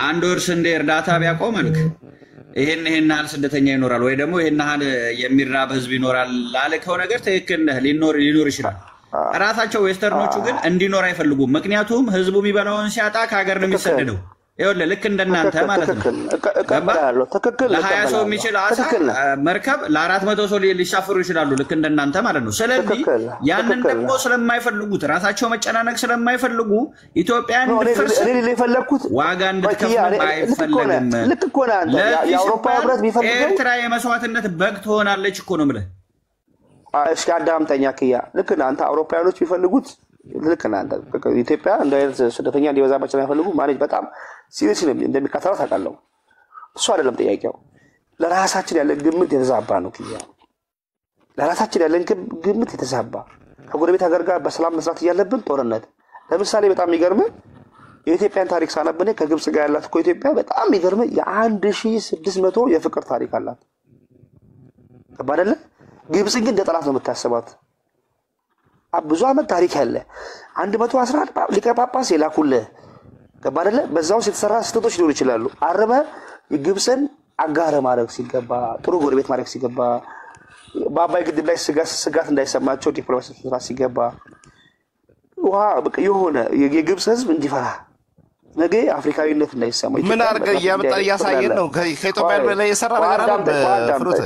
አንድ ወር ስንዴ እርዳታ ቢያቆም አልክ ይሄን ያህል ስደተኛ ይኖራል ወይ ደግሞ ይሄን ያህል የሚራብ ህዝብ ይኖራል ላልከው ነገር ትክክል ነህ ሊኖር ይችላል። ራሳቸው ዌስተርኖቹ ግን እንዲኖር አይፈልጉም። ምክንያቱም ህዝቡ የሚበላውን ሲያጣ ከሀገር ነው የሚሰደደው። ይኸውልህ ልክ እንደናንተ ማለት ነው ለ20 ሰው የሚችል አሳ መርከብ ለ400 ሰው ሊሻፈሩ ይችላሉ ልክ እንደናንተ ማለት ነው። ስለዚህ ያንን ደግሞ ስለማይፈልጉት ራሳቸው መጨናነቅ ስለማይፈልጉ ኢትዮጵያን እንድትፈርስ ዋጋ እንድትከፍል አይፈልግም። ልክ እኮ ነው አንተ የአውሮፓ ህብረት ቢፈልገው ኤርትራ የመስዋዕትነት በግ ትሆናለች እኮ ነው የምልህ። እስኪ አዳምጠኛ ኪያ ልክ ነው አንተ አውሮፓውያኖች ቢፈልጉት ልክ ነው አንተ ኢትዮጵያ እንደ ስደተኛ እንዲበዛባቸው አይፈልጉ ማኔጅ በጣም ሲሪየስ እንደሚከታተለው ታውቃለህ። እሱ አይደለም ጥያቄው ለራሳችን ያለን ግምት የተዛባ ነው ኪያ ለራሳችን ያለን ግምት የተዛባ ከጎረቤት ሀገር ጋር በሰላም መስራት እያለብን ጦርነት ለምሳሌ በጣም የሚገርም የኢትዮጵያን ታሪክ ሳነብነ ከግብጽ ጋር ያላት እኮ ኢትዮጵያ በጣም የሚገርም የ1600 የፍቅር ታሪክ አላት አይደለ? ግብጽ ግን እንደጠላት ነው የምታስባት ብዙ አመት ታሪክ ያለ 111 ሊቀ ጳጳስ የላኩልህ ገባ አይደለ? በዛው የተሰራ ስህተቶች ሊኖሩ ይችላሉ። አረመ ግብጽን አጋረ ማድረግ ሲገባ ጥሩ ጎረቤት ማድረግ ሲገባ በአባይ ግድብ ላይ ስጋት እንዳይሰማቸው ዲፕሎማሲ ስራ ሲገባ የሆነ የግብጽ ህዝብ እንዲፈራ ነገ አፍሪካዊነት እንዳይሰማ ምን አርገ ያመጣ ያሳየን ነው ከኢትዮጵያ በላይ የሰራ ነገር አለ ፍሩት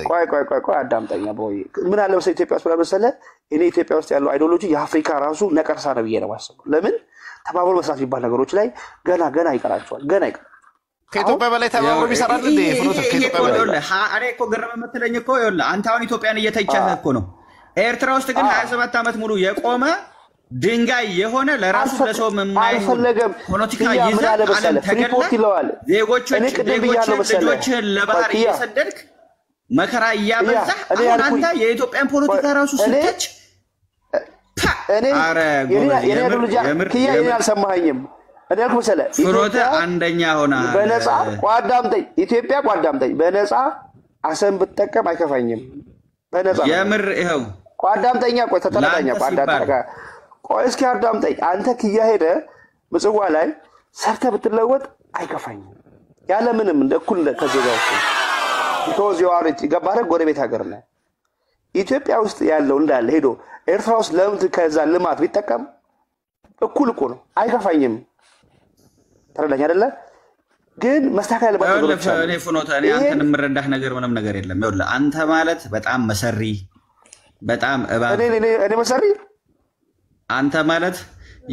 ቆይ አዳምጠኛ ቦይ ምን አለ መሰለ ኢትዮጵያ ውስጥ ለምሳሌ እኔ ኢትዮጵያ ውስጥ ያለው አይዲዮሎጂ የአፍሪካ ራሱ ነቀርሳ ነው ብዬ ነው ማሰብ። ለምን ተባብሮ መስራት ይባል ነገሮች ላይ ገና ይቀራቸዋል ገና ከኢትዮጵያ በላይ ተባብሮ ቢሰራል እንዴ ፍሩት ከኢትዮጵያ በላይ እኔ እኮ ገረመ መተለኝ እኮ ይኸውልህ አንተ አሁን ኢትዮጵያን እየተቸህ እኮ ነው ኤርትራ ውስጥ ግን 27 ዓመት ሙሉ የቆመ ድንጋይ የሆነ ለራሱ ለሰው የማይሆን ፖለቲካ ይዘህ ዓለም ተገድለህ ልጆችህን ለባህር እየሰደድክ መከራ እያበዛህ አሁን አንተ የኢትዮጵያን ፖለቲካ ራሱ ስትች እኔ አልሰማኸኝም። እኔ አልኩህ መሰለህ ፍኖተ አንደኛ ሆና በነፃ ቋዳምጠኝ ኢትዮጵያ ቋዳምጠኝ በነፃ አሰብ ብትጠቀም አይከፋኝም። በነፃ የምር ይኸው ቋዳምጠኛ ቆይ ተተላዳኛ ቋዳምጠኛ ቆይ እስኪ አዳምጠኝ። አንተ ክያ ሄደህ ምጽዋ ላይ ሰርተህ ብትለወጥ አይከፋኝም። ያለ ምንም እንደ እኩል ከዜጋው because you are ገባህ ጎረቤት ሀገር ነው። ኢትዮጵያ ውስጥ ያለው እንዳለ ሄዶ ኤርትራ ውስጥ ለምን ከዛ ልማት ቢጠቀም እኩል እኮ ነው፣ አይከፋኝም። ተረዳኝ አይደለ? ግን መስተካከል ያለበት እኔ ፍኖተ እኔ አንተን የምረዳህ ነገር ምንም ነገር የለም። ይኸውልህ አንተ ማለት በጣም መሰሪ በጣም እባብ እኔ መሰሪ አንተ ማለት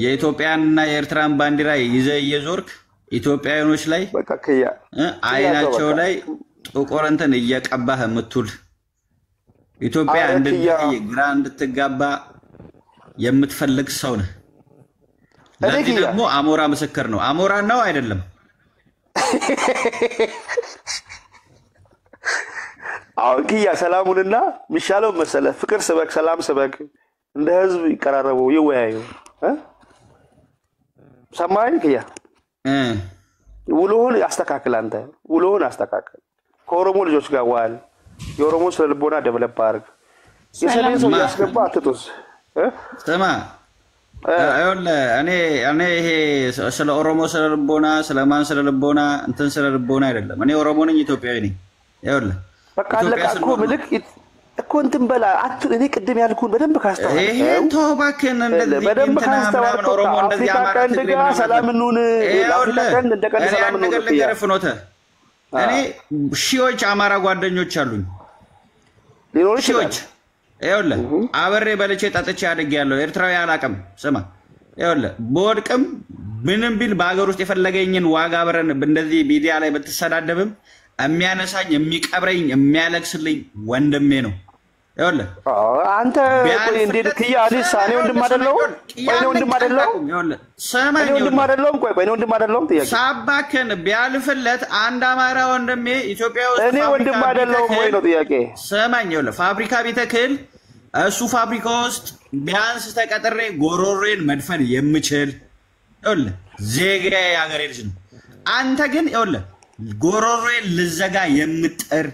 የኢትዮጵያንና የኤርትራን ባንዲራ ይዘህ እየዞርክ ኢትዮጵያውያኖች ላይ አይናቸው ላይ ጥቁር እንትን እየቀባህ የምትውል ኢትዮጵያ እንድትይ ግራ እንድትጋባ የምትፈልግ ሰው ነህ። ለዚህ ደግሞ አሞራ ምስክር ነው። አሞራ ነው አይደለም? አሁን ክያ ሰላሙንና ሚሻለው መሰለ ፍቅር ስበክ ሰላም ስበክ እንደ ህዝብ ይቀራረቡ ይወያዩ። ሰማኝ ክያ ውሎውን አስተካክል። አንተ ውሎውን አስተካክል። ከኦሮሞ ልጆች ጋር ዋል። የኦሮሞ ስለልቦና ደቨሎፕ አድርግ። የሰሜን ሰው ያስገባ አትጡስ። ስማ እኔ ይሄ ስለ ኦሮሞ ስለልቦና ስለማን ስለልቦና እንትን ስለልቦና አይደለም። እኔ ኦሮሞ ነኝ፣ ኢትዮጵያዊ ነኝ። ይኸውልህ በቃ አለቃ እኮ ምልክ እኮ እንትን በላ እኔ ቅድም ያልኩን በደንብ ካስተዋልክ ይሄን ተው እባክህን። እንደዚህ በደንብ ካስተዋልክ ኦሮሞ እንደዚህ አማራ ትግሬ ሰላምኑን ለአፍሪካን እንደቀን ሰላምኑን ነገር ፍኖተ እኔ ሺዎች አማራ ጓደኞች አሉኝ። ሌሎች ሺዎች ይኸውልህ አበሬ በልቼ ጠጥቼ አድጌያለሁ። ኤርትራዊ አላውቅም። ስማ ይኸውልህ በወድቅም ምንም ቢል በሀገር ውስጥ የፈለገኝን ዋጋ አብረን እንደዚህ ሚዲያ ላይ ብትሰዳደብም የሚያነሳኝ የሚቀብረኝ የሚያለቅስልኝ ወንድሜ ነው። ይኸውልህ አንተ እንዴት ክያ አዲስ እኔ ወንድም አይደለሁም? ቆይ እኔ ወንድም አይደለሁም? ይኸውልህ ሰማኝ ወንድም አይደለሁም? ቆይ እኔ ወንድም አይደለሁም? ጥያቄ ሳባከን ቢያልፍለት አንድ አማራ ወንድሜ ኢትዮጵያ ውስጥ እኔ ወንድም አይደለሁም ወይ ነው ጥያቄ? ሰማኝ ይኸውልህ ፋብሪካ ቢተክል እሱ ፋብሪካ ውስጥ ቢያንስ ተቀጥሬ ጎሮሬን መድፈን የምችል ይኸውልህ ዜጋ ያገሬ ልጅ ነው። አንተ ግን ይኸውልህ ጎሮሬን ልዘጋ የምጥር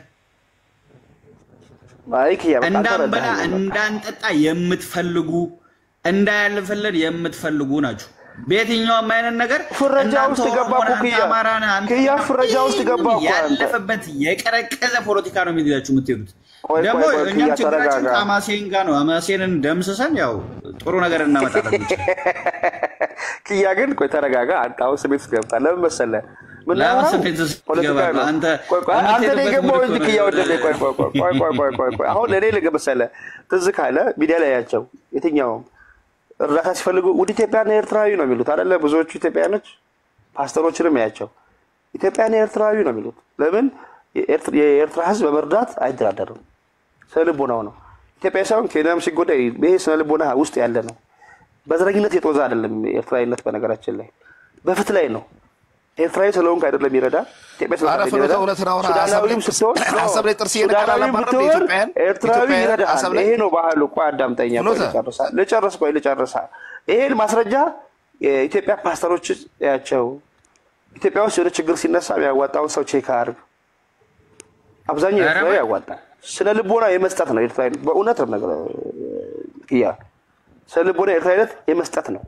እንዳንበላ እንዳንጠጣ የምትፈልጉ እንዳያልፍልን የምትፈልጉ ናችሁ። በየትኛውም አይነት ነገር ፍረጃ ውስጥ ገባ እኮ ክያ ፍረጃ ውስጥ ገባ እኮ ያለፈበት የቀረቀዘ ፖለቲካ ነው የሚይዛችሁ የምትሄዱት። ደግሞ እኛም ችግራችን ከአማሴን ጋር ነው። አማሴንን ደምስሰን ያው ጥሩ ነገር እናመጣለን። ክያ ግን ቆይ ተረጋጋ። አንተ ስሜት ውስጥ ገብታ ለምን መሰለህ? አንተ ደግሞ እዚህ ክያ ወደደ ቆይ አሁን እኔ ልገ መሰለህ ትዝ ካለ ሚዲያ ላይ ያቸው የትኛውም እርዳታ ሲፈልጉ ወደ ኢትዮጵያና ኤርትራዊ ነው የሚሉት አይደለ? ብዙዎቹ ኢትዮጵያኖች ፓስተሮችንም ያቸው ኢትዮጵያና ኤርትራዊ ነው የሚሉት። ለምን? የኤርትራ ህዝብ በመርዳት አይደራደርም። ስነልቦናው ነው። ኢትዮጵያ ሳይሆን ኬንያም ሲጎዳ ይሄ ስነልቦና ውስጥ ያለ ነው። በዘረኝነት የተወዛ አይደለም ኤርትራዊነት። በነገራችን ላይ በፍትህ ላይ ነው። ኤርትራዊ ስለሆንክ አይደለም ይረዳ። ኢትዮጵያ ስለሆንክ ይረዳ። ሱዳናዊም ስትሆን ኤርትራዊ ይረዳ። ይሄ ነው ባህሉ። ቆይ አዳምጠኛ ልጨርስ። ይሄን ማስረጃ የኢትዮጵያ ፓስተሮች ያቸው ኢትዮጵያ ውስጥ የሆነ ችግር ሲነሳ ያዋጣውን ሰው ቼክ አድርግ። አብዛኛው ኤርትራዊ ያዋጣል። ስለ ልቦና የመስጠት ነው ኤርትራዊ በእውነት ነገር ያ ስለ ልቦና ኤርትራዊነት የመስጠት ነው።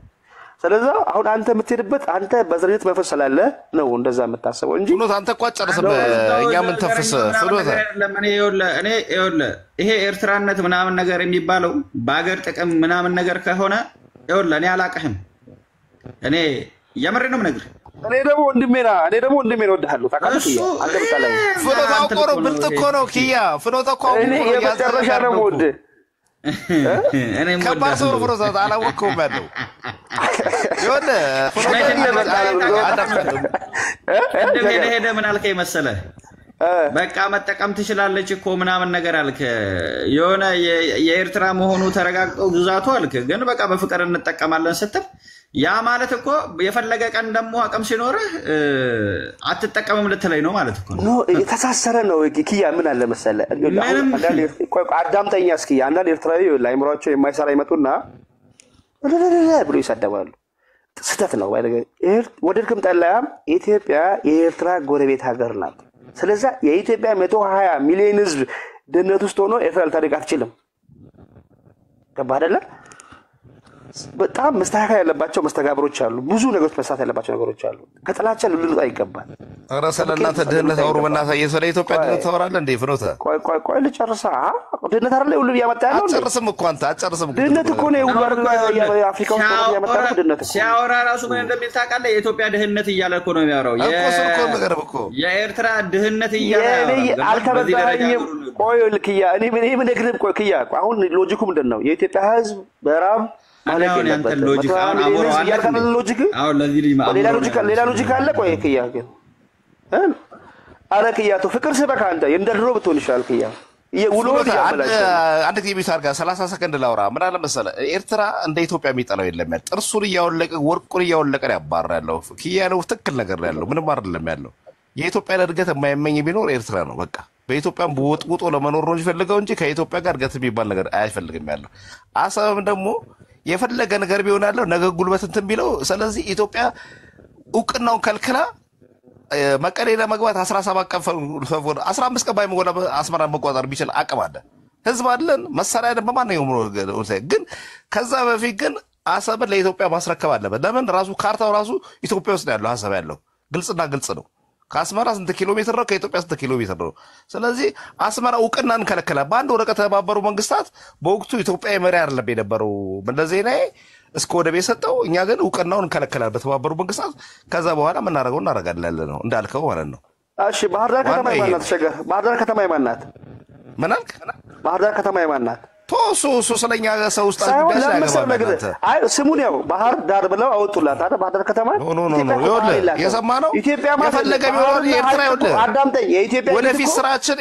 ስለዚህ አሁን አንተ የምትሄድበት አንተ በዘረኝነት መንፈስ ስላለ ነው እንደዛ የምታስበው እንጂ ፍኖት አንተ እኮ አጨረስም። እኛ ምን ተፈሰ ፍኖት እኔ ይኸውልህ ይሄ ኤርትራነት ምናምን ነገር የሚባለው በአገር ጥቅም ምናምን ነገር ከሆነ ይኸውልህ እኔ አላቅህም። እኔ የምሬን ነው የምነግርህ። እኔ ደግሞ ወንድሜ ነው እወድሃለሁ። ታውቃለህ አንተ በቃ ፍኖት አውቆ ነው ብልጥ እኮ ነው ክያ ፍኖት እኮ እኔ የመጨረሻ ነው የምወድህ። ከባድ ሰው ነው ፍኖት አላወቅኸውም ያለው ሄደ ምን አልከኝ መሰለህ? በቃ መጠቀም ትችላለች እኮ ምናምን ነገር አልክ። የሆነ የኤርትራ መሆኑ ተረጋግጦ ግዛቱ አልክ። ግን በቃ በፍቅር እንጠቀማለን ስትል ያ ማለት እኮ የፈለገ ቀን ደግሞ አቅም ሲኖርህ አትጠቀምም ልትለኝ ነው ማለት እኮ ነው። የተሳሰረ ነው። ኪያ ምን አለ መሰለህ አዳምጠኛ እስኪ። አንዳንድ ኤርትራዊ ለአይምሯቸው የማይሰራ ይመጡና ብሎ ይሳደባሉ። ስህተት ነው። ወደድክም ጠላህም ኢትዮጵያ የኤርትራ ጎረቤት ሀገር ናት። ስለዚህ የኢትዮጵያ 120 ሚሊዮን ህዝብ ድህነት ውስጥ ሆኖ ኤርትራ ልታደግ አትችልም። ገባህ አይደለ? በጣም መስተካከል ያለባቸው መስተጋብሮች አሉ። ብዙ ነገሮች መስራት ያለባቸው ነገሮች አሉ። ከጥላቻ ልንወጣ ይገባል። ኧረ ስለናንተ ድህነት አውሩ በእናትህ። ስለ ኢትዮጵያ ድህነት ታወራለህ እንዴ? ፍኖተ ቆይ ልጨርሳ። ድህነት አይደለ ሁሉ እያመጣ ያለው አትጨርስም እኮ አንተ አትጨርስም። ድህነት እኮ ነው ሁሉ አፍሪካ ውስጥ እያመጣ ያለው ድህነት እኮ። ሲያወራ ራሱ ምን እንደሚል ታውቃለህ? የኢትዮጵያ ድህነት እያለ እኮ ነው የሚያወራው። የኤርትራ ድህነት እያለ አልተበዛኝም። ቆይ ልክያ እኔ ምን ነግርህ። ቆይ ክያ አሁን ሎጂኩ ምንድን ነው? የኢትዮጵያ ህዝብ በራብ ሌላ ሎጂክ አለ። ቆይ ክያ ግን አረ ክያ ፍቅር ስበካ አንተ እንደ ድሮ ብትሆን ይሻላል። ክያ አንድ ጊዜ አድርጋ 30 ሰከንድ ላውራ። ምን አለ መሰለህ ኤርትራ እንደ ኢትዮጵያ የሚጠላው የለም። ጥርሱን እያወለቀ ወርቁን እያወለቀ ያባራ ያለው ክያ ነው። ትክክል ነገር ያለው ምንም አይደለም ያለው። የኢትዮጵያ እድገት የማይመኝ ቢኖር ኤርትራ ነው። በቃ በኢትዮጵያም በወጥቁጦ ለመኖር ነው የሚፈልገው እንጂ ከኢትዮጵያ ጋር እድገት የሚባል ነገር አይፈልግም ያለው። አሰብም ደግሞ የፈለገ ነገር ቢሆን ያለው ነገ ጉልበት እንትን ቢለው። ስለዚህ ኢትዮጵያ እውቅናውን ከልክላ መቀሌ ለመግባት 17 ቀን 15 ቀን ባይሞላ አስመራ መቆጣጠር ቢችል አቅም አለ። ህዝብ አለን፣ መሳሪያ አለን። በማንኛውም ግን ከዛ በፊት ግን አሰብን ለኢትዮጵያ ማስረከብ አለበት። ለምን ራሱ ካርታው ራሱ ኢትዮጵያ ውስጥ ያለው አሰብ ያለው ግልጽና ግልጽ ነው። ከአስመራ ስንት ኪሎ ሜትር ነው? ከኢትዮጵያ ስንት ኪሎ ሜትር ነው? ስለዚህ አስመራ እውቅናን ከለከለ። በአንድ ወረቀት ተባበሩ መንግስታት በወቅቱ ኢትዮጵያ መሪ አይደለም የነበረው መለስ ዜናዊ እስከ ወደብ የሰጠው። እኛ ግን እውቅናውን እንከለከላለን በተባበሩ መንግስታት። ከዛ በኋላ የምናደርገው እናደርጋለን ነው እንዳልከው ማለት ነው። እሺ ባህር ዳር ከተማ የማናት? ሸገር ባህር ዳር ከተማ የማናት? ምን አልክ? ባህር ዳር ከተማ የማናት? ቶሱ ስለኛ ሰው ውስጥ ስሙን ያው ባህር ዳር ብለው አወጡላት አይደል? ባህር ዳር ከተማ የሰማነው ኢትዮጵያ የፈለገ ቢሆን ኤርትራ ይወደ አዳምጠኝ። የኢትዮጵያ ወደፊት ስራችን